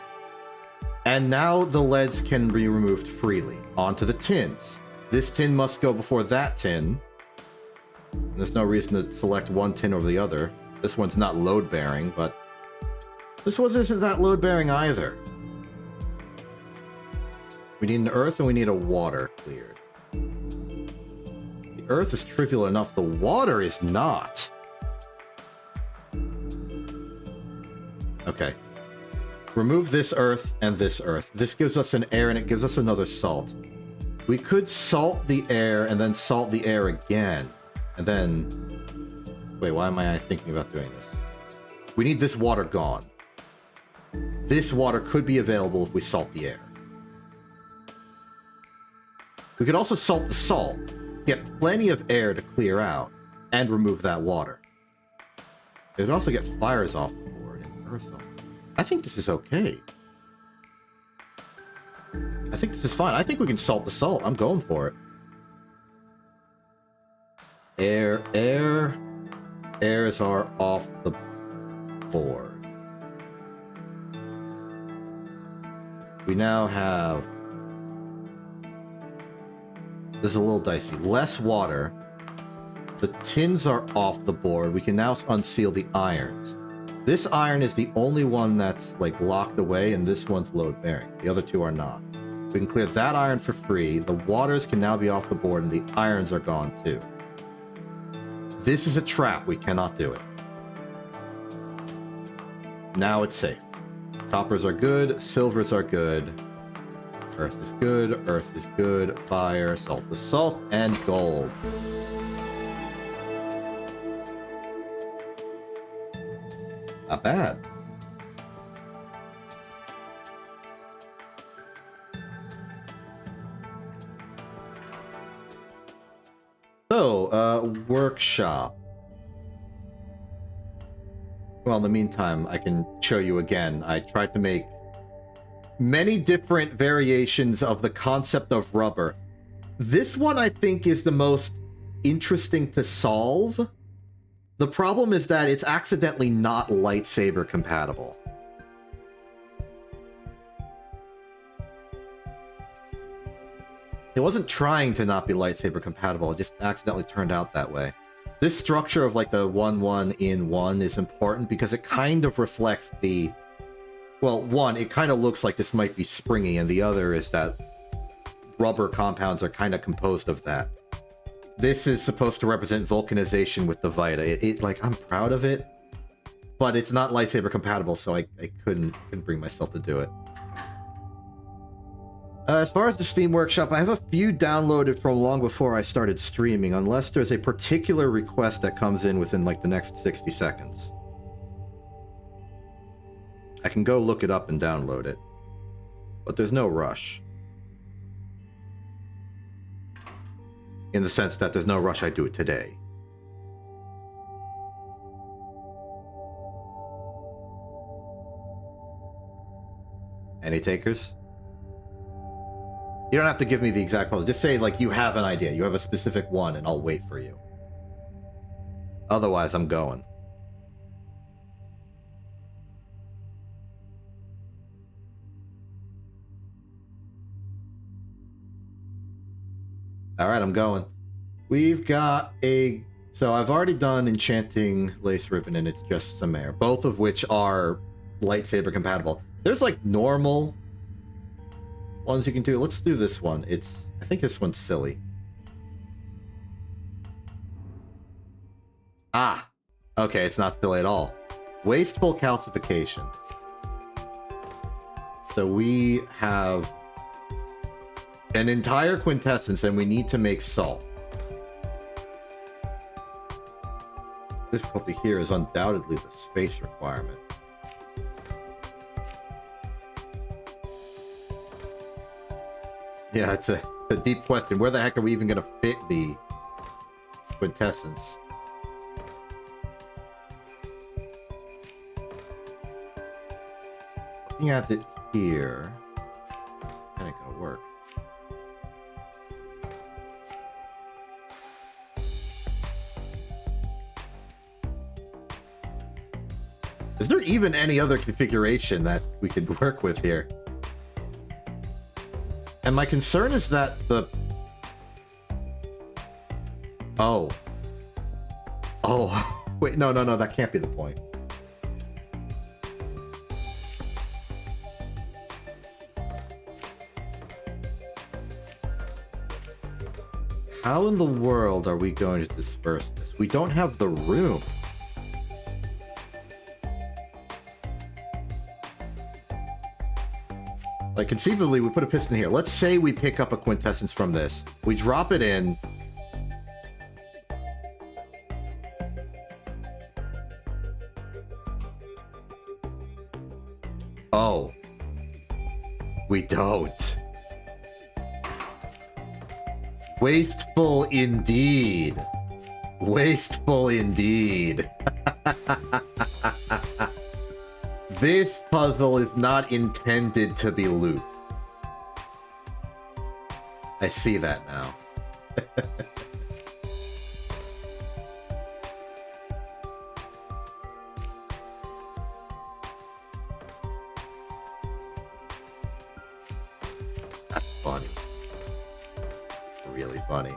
And now the leads can be removed freely. Onto the tins. This tin must go before that tin. There's no reason to select one tin over the other. This one's not load-bearing, but this one isn't that load-bearing either. We need an earth and we need a water cleared. The earth is trivial enough, the water is not. Okay. Remove this earth and this earth. This gives us an air and it gives us another salt. We could salt the air and then salt the air again. And then... Wait, why am I thinking about doing this? We need this water gone. This water could be available if we salt the air. We could also salt the salt, get plenty of air to clear out, and remove that water. It would also get fires off the board and earth off. I think this is okay. I think this is fine. I think we can salt the salt. I'm going for it. Air, air. Airs are off the board. We now have... This is a little dicey. Less water. The tins are off the board. We can now unseal the irons. This iron is the only one that's like locked away, and this one's load bearing. The other two are not. We can clear that iron for free. The waters can now be off the board, and the irons are gone too. This is a trap. We cannot do it. Now it's safe. Coppers are good. Silvers are good. Earth is good. Earth is good. Fire, salt the salt, and gold. Not bad. So, workshop. Well, in the meantime, I can show you again. I tried to make many different variations of the concept of rubber. This one, I think, is the most interesting to solve. The problem is that it's accidentally not lightsaber compatible. It wasn't trying to not be lightsaber compatible, it just accidentally turned out that way. This structure of like the 1-1 in 1 is important because it kind of reflects the... Well, one, it kind of looks like this might be springy, and the other is that rubber compounds are kind of composed of that. This is supposed to represent vulcanization with the Vita. Like, I'm proud of it, but it's not lightsaber compatible, so I couldn't bring myself to do it. As far as the Steam Workshop, I have a few downloaded from long before I started streaming, unless there's a particular request that comes in within like the next 60 seconds. I can go look it up and download it, but there's no rush. In the sense that there's no rush I do it today. Any takers? You don't have to give me the exact quality. Just say, like, you have an idea. You have a specific one, and I'll wait for you. Otherwise, I'm going. Alright, I'm going. We've got a... So I've already done Enchanting Lace Ribbon and It's Just Some Air, both of which are lightsaber compatible. There's, like, normal ones you can do. Let's do this one. I think this one's silly. Ah! Okay, it's not silly at all. Wasteful calcification. So we have an entire quintessence and we need to make salt. Difficulty here is undoubtedly the space requirement. Yeah, it's a deep question. Where the heck are we even going to fit the quintessence? Looking at it here, that ain't going to work. Is there even any other configuration that we could work with here? And my concern is that the... Oh. Oh. Wait, no, that can't be the point. How in the world are we going to disperse this? We don't have the room. Like, conceivably, we put a piston here. Let's say we pick up a quintessence from this. We drop it in. Oh. We don't. Wasteful indeed. Wasteful indeed. This puzzle is not intended to be looped. I see that now. That's funny. Really funny.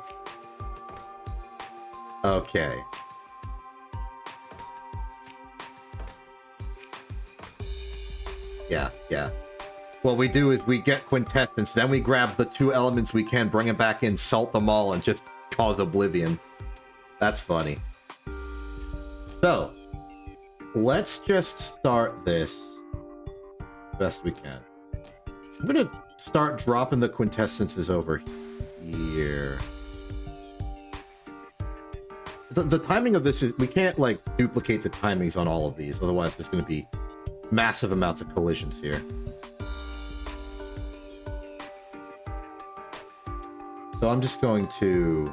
Okay. Yeah. What we do is we get quintessence, then we grab the two elements we can, bring it back in, salt them all, and just cause oblivion. That's funny. So, let's just start this best we can. I'm gonna start dropping the quintessences over here. The timing of this is, we can't like duplicate the timings on all of these, otherwise there's gonna be massive amounts of collisions here. So I'm just going to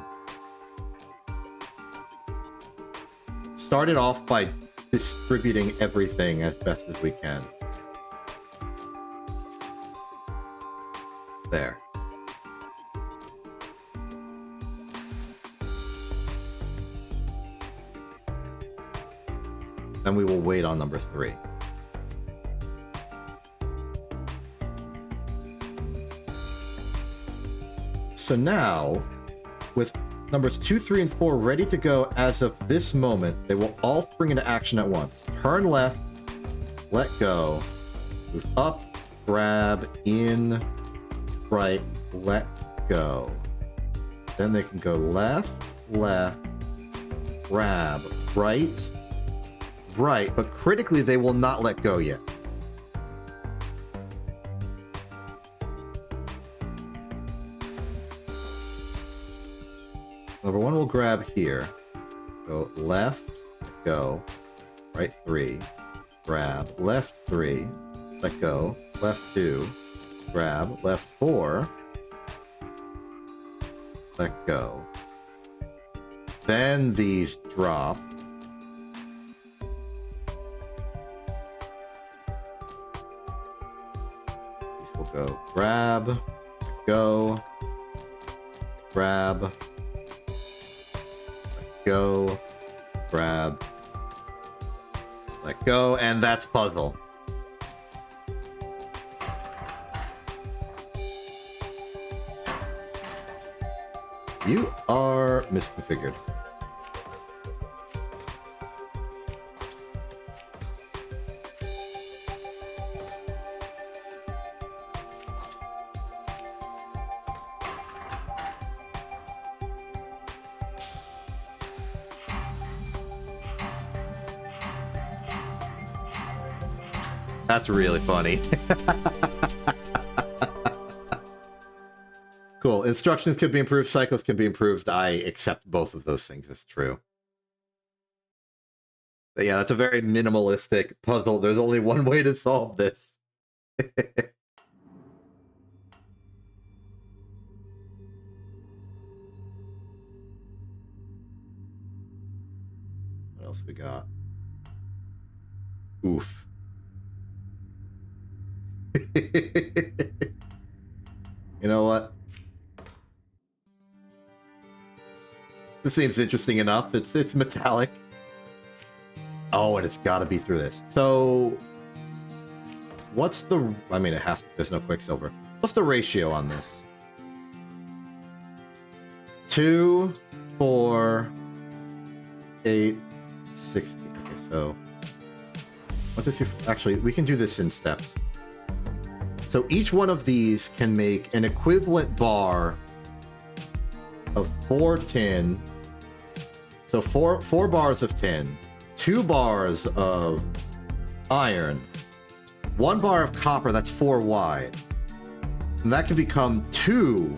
start it off by distributing everything as best as we can. There. Then we will wait on number 3. So now, with Numbers 2, 3, and 4 ready to go as of this moment. They will all spring into action at once. Turn left, let go, move up, grab, in, right, let go. Then they can go left, left, grab, right, right, but critically they will not let go yet. Number 1 will grab here. Go left, go, right 3, grab, left 3, let go, left 2, grab, left 4, let go. Then these drop. These will go grab, go, grab, go, grab, let go, and that's puzzle. You are misconfigured. That's really funny. Cool. Instructions can be improved. Cycles can be improved. I accept both of those things as true. But yeah, that's a very minimalistic puzzle. There's only one way to solve this. What else we got? Oof. You know what? This seems interesting enough. It's metallic. Oh, and it's got to be through this. So, what's the? I mean, it has. There's no Quicksilver. What's the ratio on this? 2, 4, 8, 16. Okay, so 1, 2, 3. Actually, we can do this in steps. So each one of these can make an equivalent bar of 4 tin. So four bars of tin, 2 bars of iron, 1 bar of copper, that's 4 wide. And that can become 2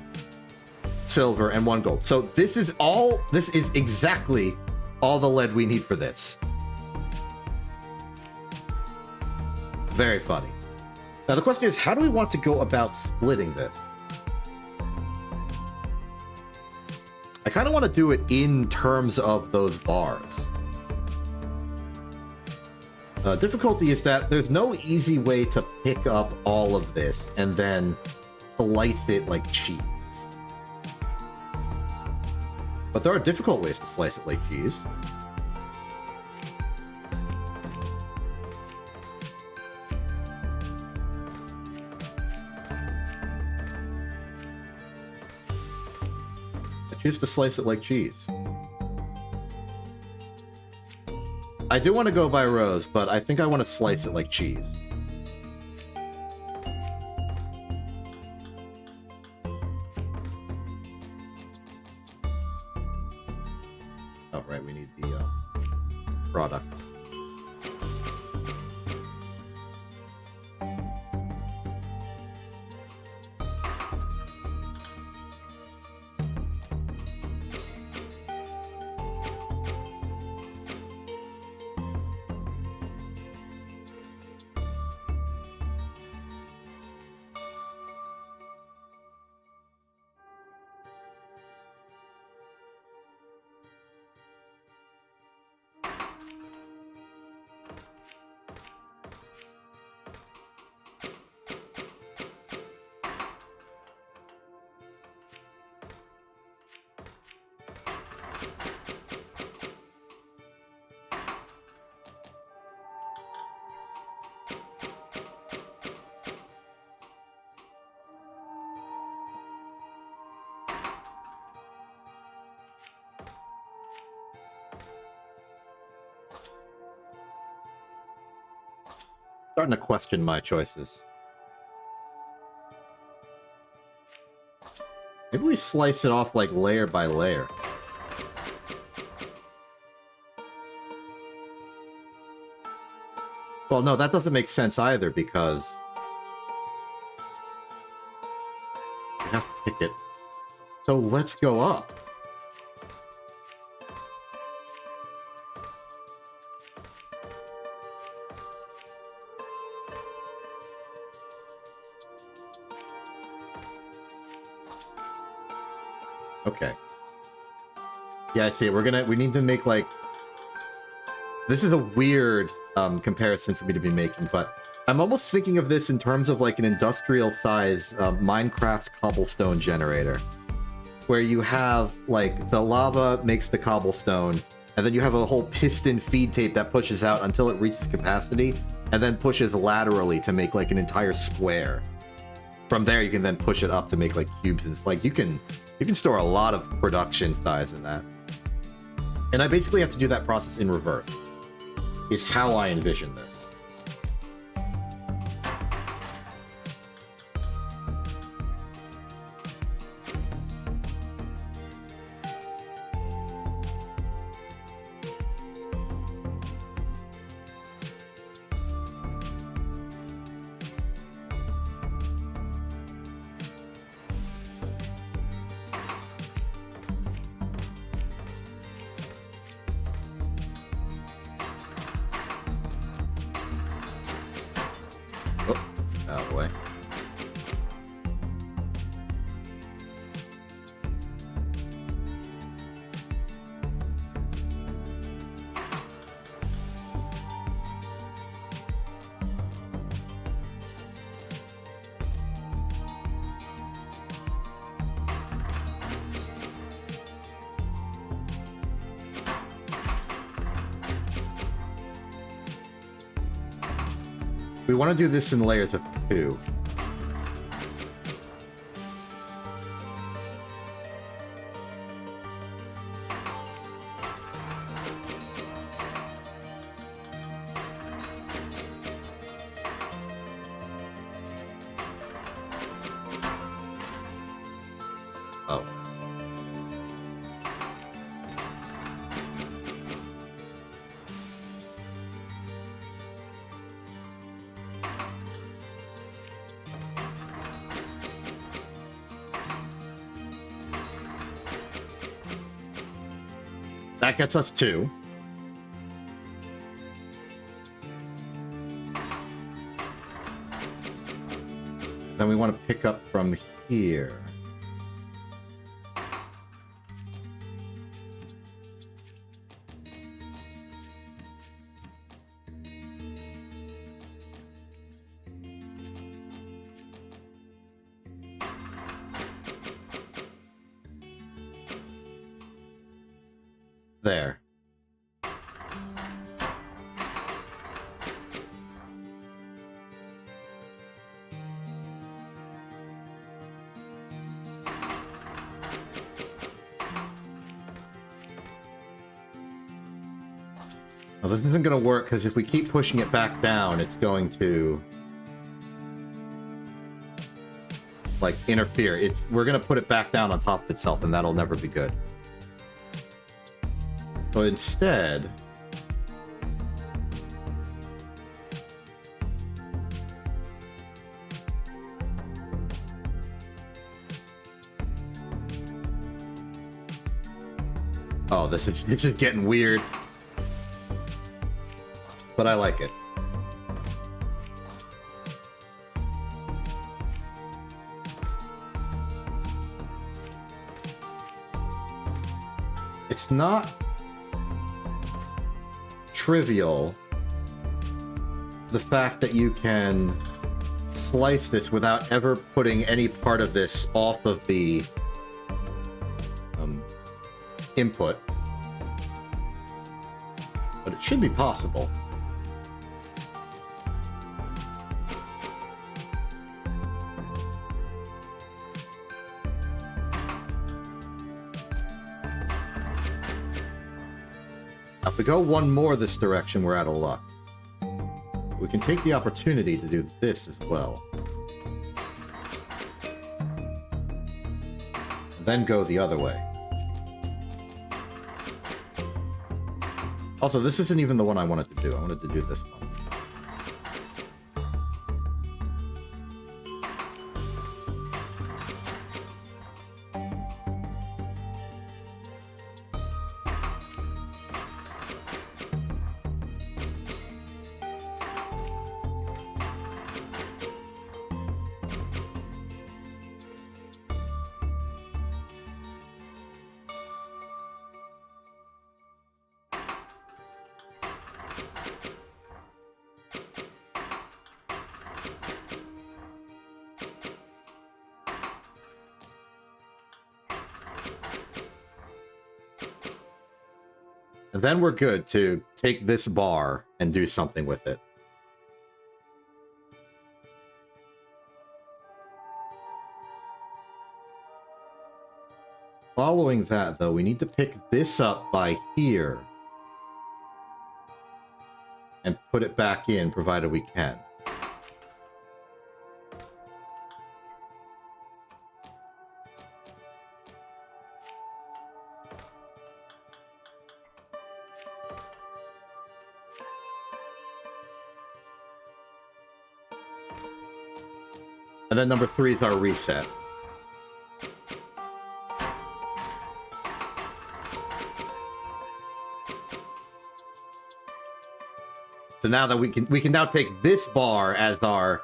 silver and 1 gold. So this is exactly all the lead we need for this. Very funny. Now the question is, how do we want to go about splitting this? I kind of want to do it in terms of those bars. Difficulty is that there's no easy way to pick up all of this and then slice it like cheese. But there are difficult ways to slice it like cheese. Choose to slice it like cheese. I do want to go by rows, but I think I want to slice it like cheese. Oh, right, we need the product. Starting to question my choices. Maybe we slice it off like layer by layer. Well, no, that doesn't make sense either because you have to pick it. So let's go up. Okay. Yeah, I see. We need to make like... This is a weird comparison for me to be making, but I'm almost thinking of this in terms of like an industrial size Minecraft's cobblestone generator, where you have like the lava makes the cobblestone, and then you have a whole piston feed tape that pushes out until it reaches capacity, and then pushes laterally to make like an entire square. From there, you can then push it up to make like cubes, and it's like you can store a lot of production size in that. And I basically have to do that process in reverse, is how I envision this. We want to do this in layers of 2. Oh. That gets us 2. Then we want to pick up from here. There. Well, this isn't going to work because if we keep pushing it back down, it's going to like interfere. We're going to put it back down on top of itself, and that'll never be good. So instead, oh, this is getting weird, but I like it. It's not trivial, the fact that you can slice this without ever putting any part of this off of the input, but it should be possible. If we go one more this direction, we're out of luck. We can take the opportunity to do this as well. And then go the other way. Also, this isn't even the one I wanted to do. I wanted to do this one. And then we're good to take this bar and do something with it. Following that, though, we need to pick this up by here and put it back in, provided we can. And then number 3 is our reset. So now that we can now take this bar as our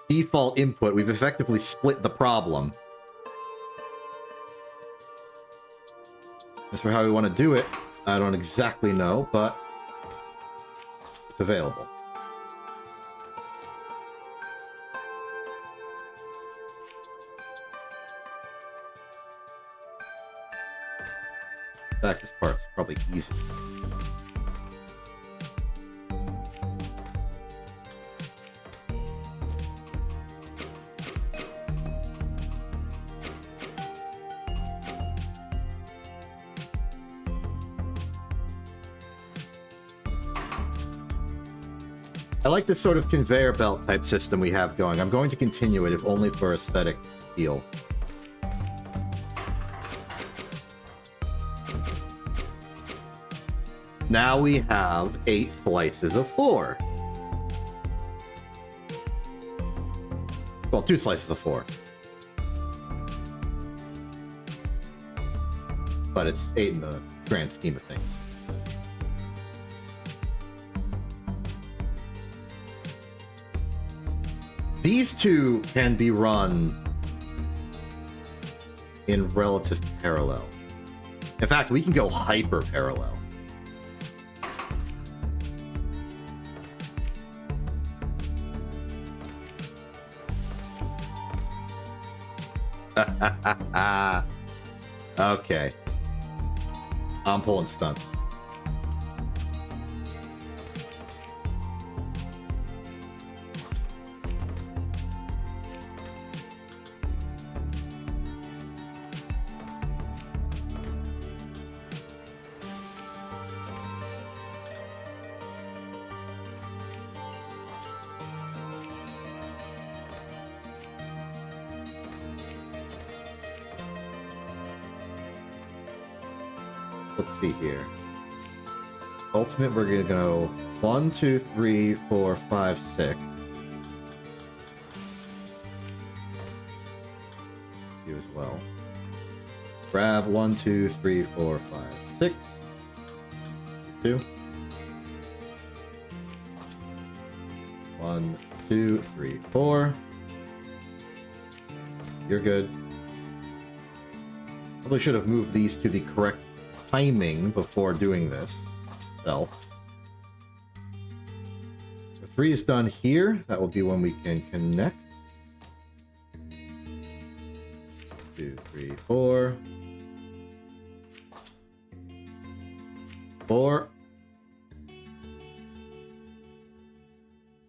default input, we've effectively split the problem. As for how we want to do it, I don't exactly know, but it's available. In fact, this part's probably easy. I like this sort of conveyor belt type system we have going. I'm going to continue it, if only for aesthetic appeal. Now we have 8 slices of 4. Well, 2 slices of 4. But it's 8 in the grand scheme of things. These two can be run in relative parallel. In fact, we can go hyper parallel. Okay. I'm pulling stunts. Let's see here. Ultimate, we're gonna go 1, 2, 3, 4, 5, 6. You as well. Grab 1, 2, 3, 4, 5, 6. 2. 1, 2, 3, 4. You're good. Probably should have moved these to the correct timing before doing this itself. So 3 is done here. That will be when we can connect. 2, 3, 4. 4.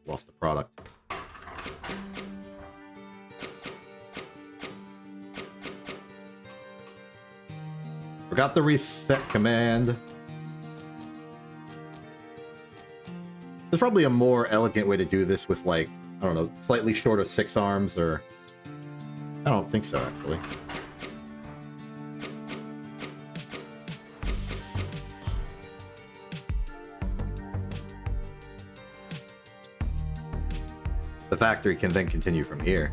Lost the product. Forgot the reset command. There's probably a more elegant way to do this with, like, I don't know, slightly shorter 6 arms, or... I don't think so, actually. The factory can then continue from here.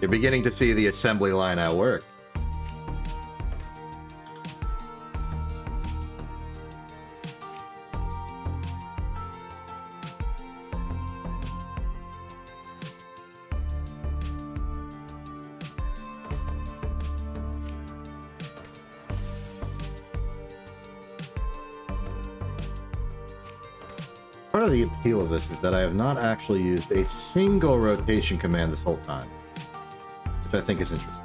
You're beginning to see the assembly line at work. Part of the appeal of this is that I have not actually used a single rotation command this whole time, which I think is interesting.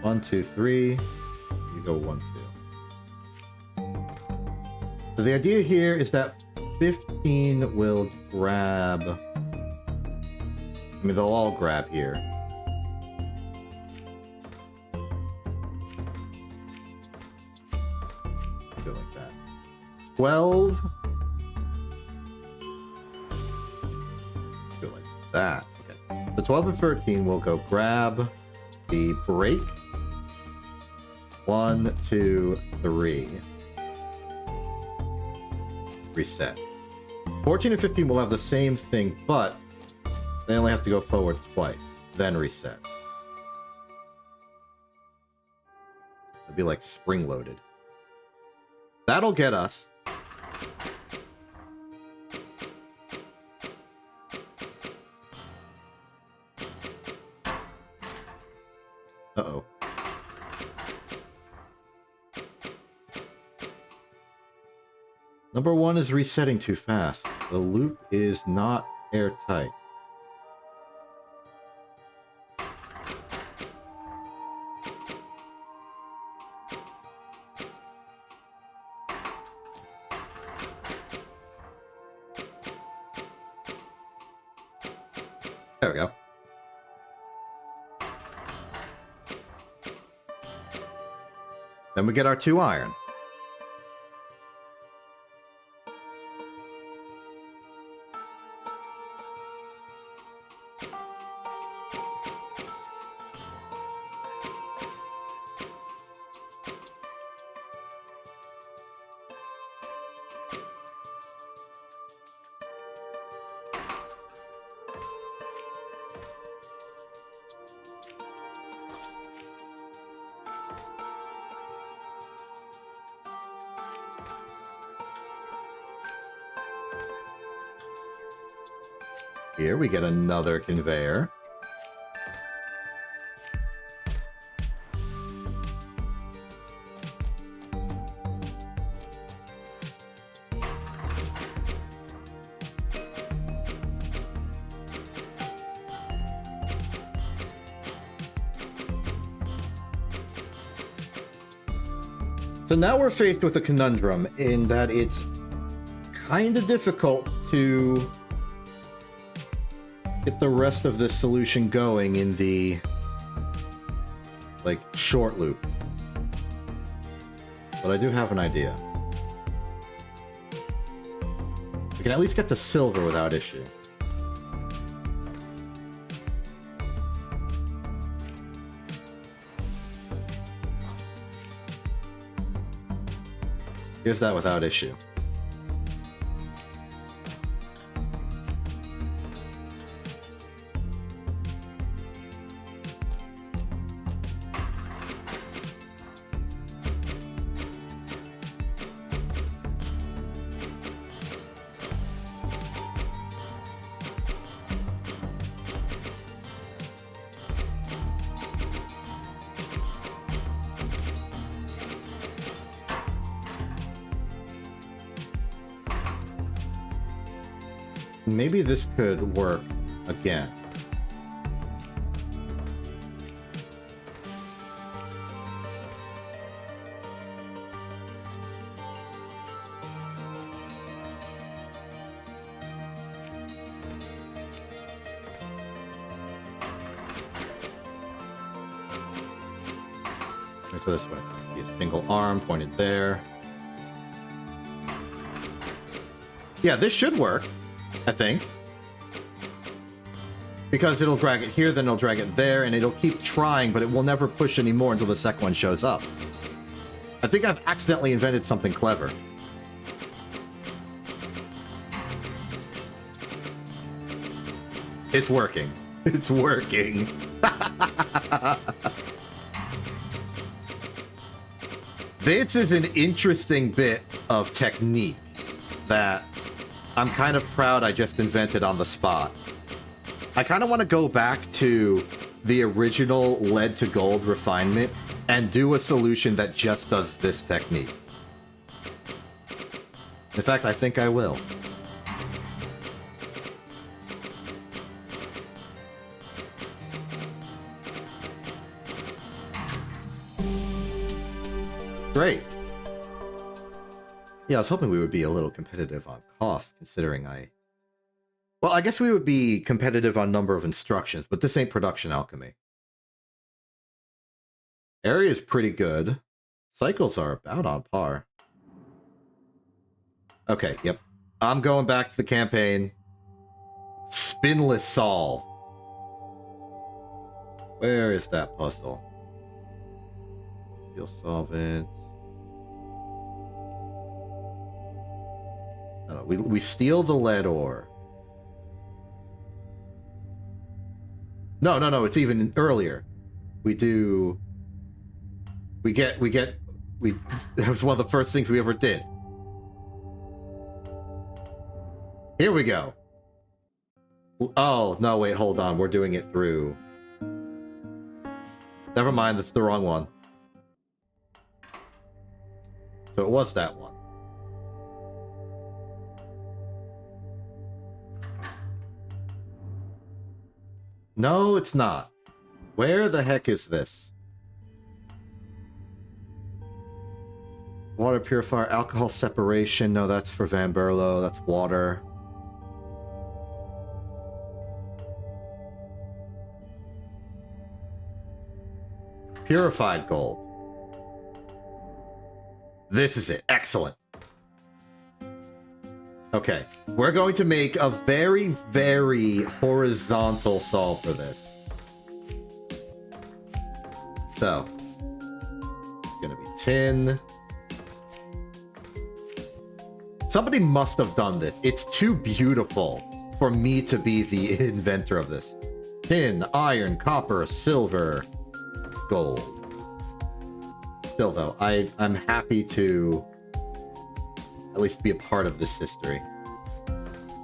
One, two, three. You go 1, 2. So the idea here is that 15 will grab. I mean, they'll all grab here. Go like that. 12. Go like that. Okay. The 12 and 13 will go grab the break. 1, 2, 3. Reset. 14 and 15 will have the same thing, but they only have to go forward twice, then reset. It'll be like spring-loaded. That'll get us. Uh-oh. Number 1 is resetting too fast. The loop is not airtight. There we go. Then we get our 2 iron. Here we get another conveyor. So now we're faced with a conundrum in that it's kind of difficult to get the rest of this solution going in the, like, short loop. But I do have an idea. We can at least get to silver without issue. Here's that without issue. Maybe this could work again. for this one. Be a single arm pointed there. Yeah, this should work, I think. Because it'll drag it here, then it'll drag it there, and it'll keep trying, but it will never push anymore until the second one shows up. I think I've accidentally invented something clever. It's working. It's working. This is an interesting bit of technique that I'm kind of proud I just invented on the spot. I kind of want to go back to the original lead to gold refinement and do a solution that just does this technique. In fact, I think I will. Great. Yeah, I was hoping we would be a little competitive on cost, considering well, I guess we would be competitive on number of instructions, but this ain't production alchemy. Area is pretty good. Cycles are about on par. Okay, yep. I'm going back to the campaign. Spinless solve. Where is that puzzle? Steel solvent. No, we steal the lead ore. No, it's even earlier. That was one of the first things we ever did. Here we go. Oh, no, wait, hold on. We're doing it through. Never mind, that's the wrong one. So it was that one. No, it's not. Where the heck is this? Water purifier, alcohol separation. No, that's for Van Berlo. That's water. Purified gold. This is it. Excellent. Okay, we're going to make a very, very horizontal solve for this. So, it's gonna be tin. Somebody must have done this. It's too beautiful for me to be the inventor of this. Tin, iron, copper, silver, gold. Still though, I'm happy to at least be a part of this history.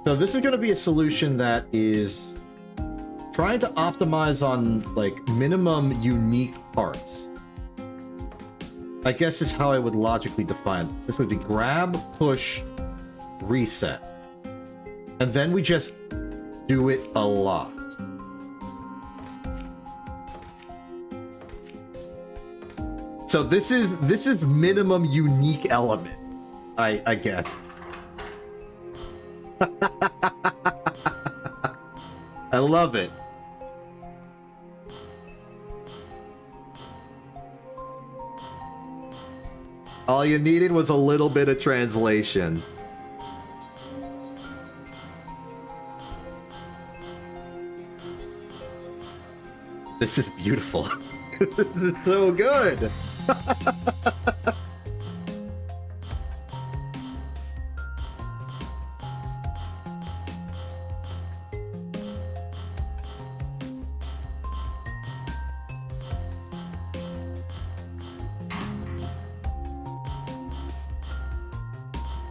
So this is going to be a solution that is trying to optimize on like minimum unique parts. I guess is how I would logically define this. This would be grab, push, reset. And then we just do it a lot. So this is minimum unique element. I guess. I love it. All you needed was a little bit of translation. This is beautiful. This is so good.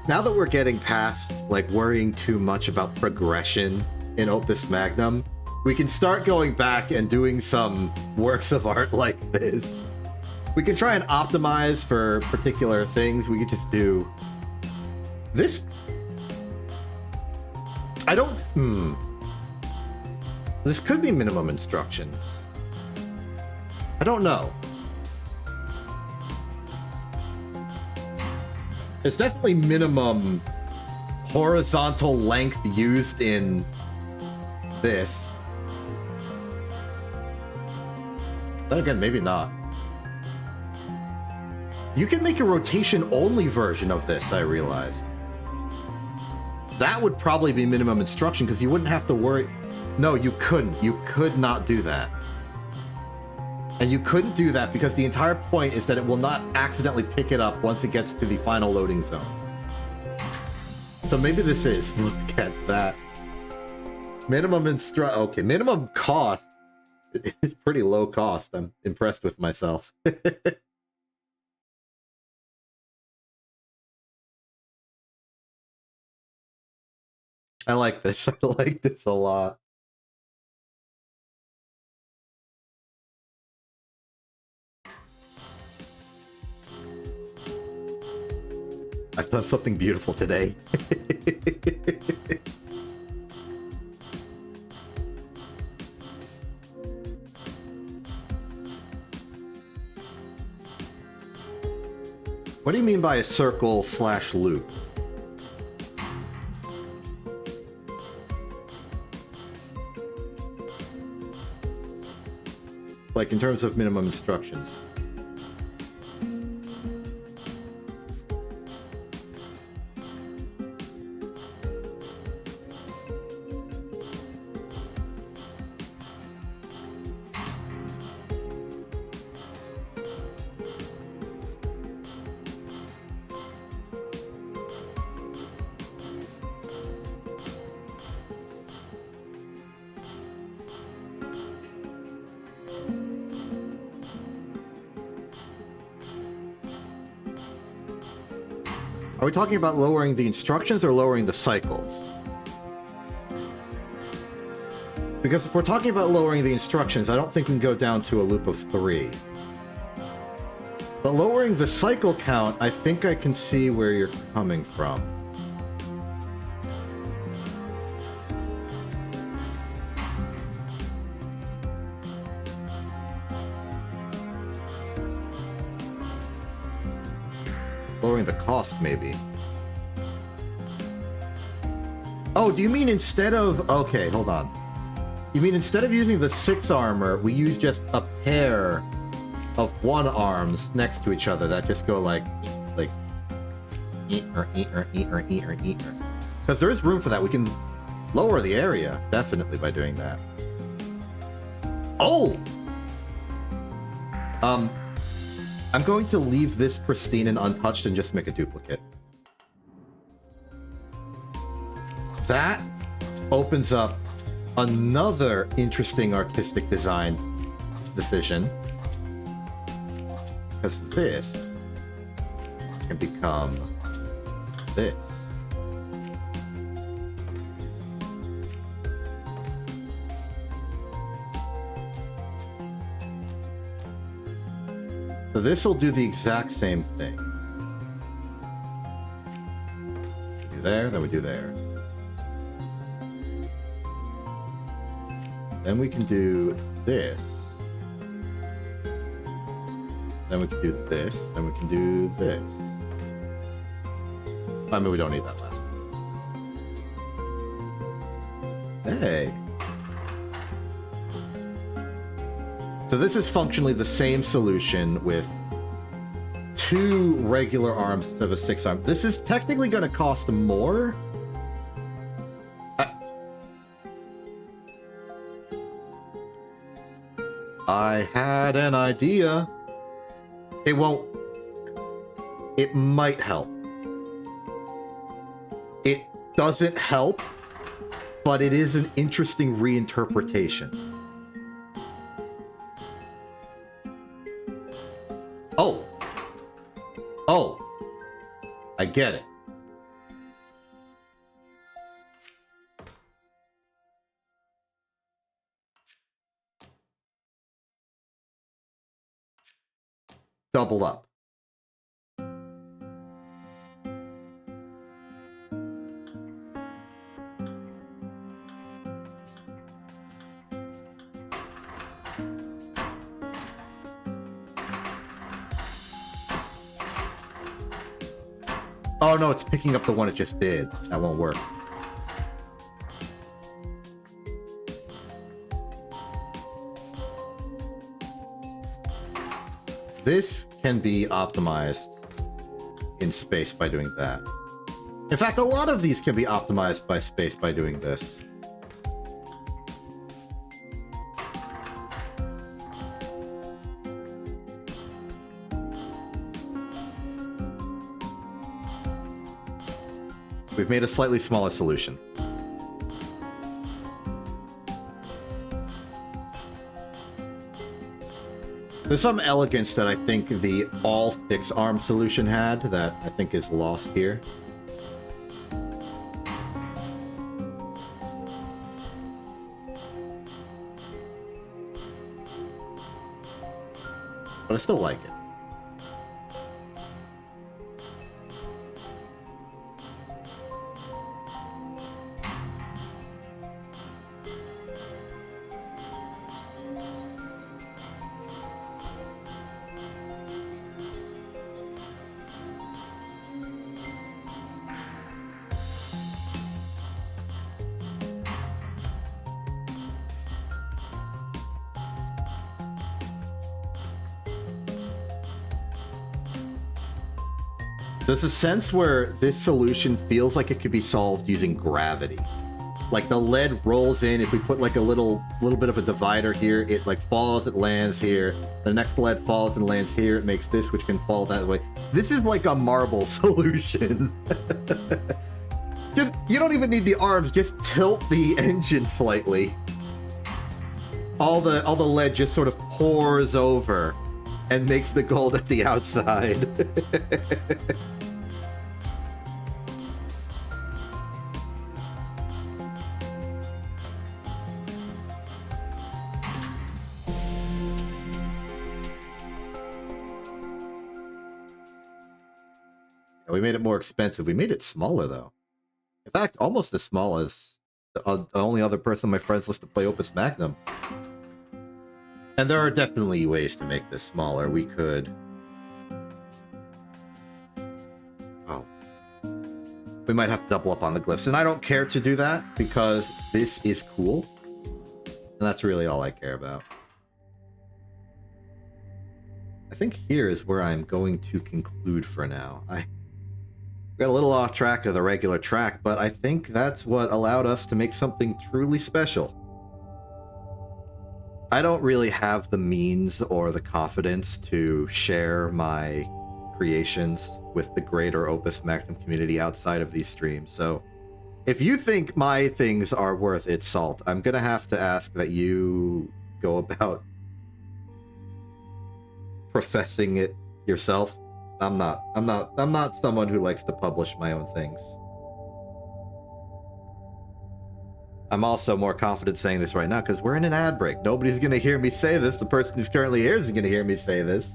Now that we're getting past like worrying too much about progression in Opus Magnum, we can start going back and doing some works of art like this. We can try and optimize for particular things. We could just do this. I don't. This could be minimum instructions. I don't know. It's definitely minimum horizontal length used in this. Then again, maybe not. You can make a rotation-only version of this, I realized. That would probably be minimum instruction, because you wouldn't have to worry... No, you couldn't. You could not do that. And you couldn't do that because the entire point is that it will not accidentally pick it up once it gets to the final loading zone. So maybe this is... Look at that. Minimum okay, minimum cost. It's pretty low cost. I'm impressed with myself. I like this. I like this a lot. I've done something beautiful today. What do you mean by a circle/loop? Like in terms of minimum instructions. Are we talking about lowering the instructions or lowering the cycles? Because if we're talking about lowering the instructions, I don't think we can go down to a loop of 3. But lowering the cycle count, I think I can see where you're coming from. Lowering the cost, maybe. Oh, do you mean instead of... Okay, hold on. You mean instead of using the 6 armor, we use just a pair of 1 arms next to each other that just go like... Because there is room for that. We can lower the area, definitely, by doing that. Oh! I'm going to leave this pristine and untouched and just make a duplicate. That opens up another interesting artistic design decision. Because this can become this. So this will do the exact same thing. We do there, then we do there. Then we can do this. Then we can do this. Then we can do this. I mean, we don't need that last one. Hey. So this is functionally the same solution with 2 regular arms instead of a 6 arm. This is technically going to cost more. I had an idea. It won't. It might help. It doesn't help, but it is an interesting reinterpretation. Oh. Oh. I get it. Double up. Oh no, it's picking up the one it just did. That won't work. this can be optimized in space by doing that. In fact, a lot of these can be optimized by space by doing this. We've made a slightly smaller solution. There's some elegance that I think the all 6-arm solution had that I think is lost here. But I still like it. There's a sense where this solution feels like it could be solved using gravity. Like the lead rolls in, if we put like a little bit of a divider here, it like falls, it lands here. The next lead falls and lands here, it makes this, which can fall that way. This is like a marble solution. Just, you don't even need the arms, just tilt the engine slightly. All the lead just sort of pours over and makes the gold at the outside. We made it more expensive. We made it smaller, though. In fact, almost as small as the only other person on my friends list to play Opus Magnum. And there are definitely ways to make this smaller. We could... Oh. We might have to double up on the glyphs. And I don't care to do that, because this is cool. And that's really all I care about. I think here is where I'm going to conclude for now. I got a little off track of the regular track, but I think that's what allowed us to make something truly special. I don't really have the means or the confidence to share my creations with the greater Opus Magnum community outside of these streams, so if you think my things are worth its salt, I'm gonna have to ask that you go about professing it yourself. I'm not someone who likes to publish my own things. I'm also more confident saying this right now because we're in an ad break. Nobody's going to hear me say this. The person who's currently here isn't going to hear me say this.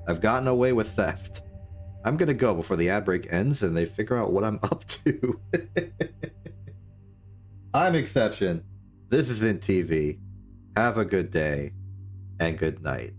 I've gotten away with theft. I'm going to go before the ad break ends and they figure out what I'm up to. I'm Exception. This is In TV. Have a good day and good night.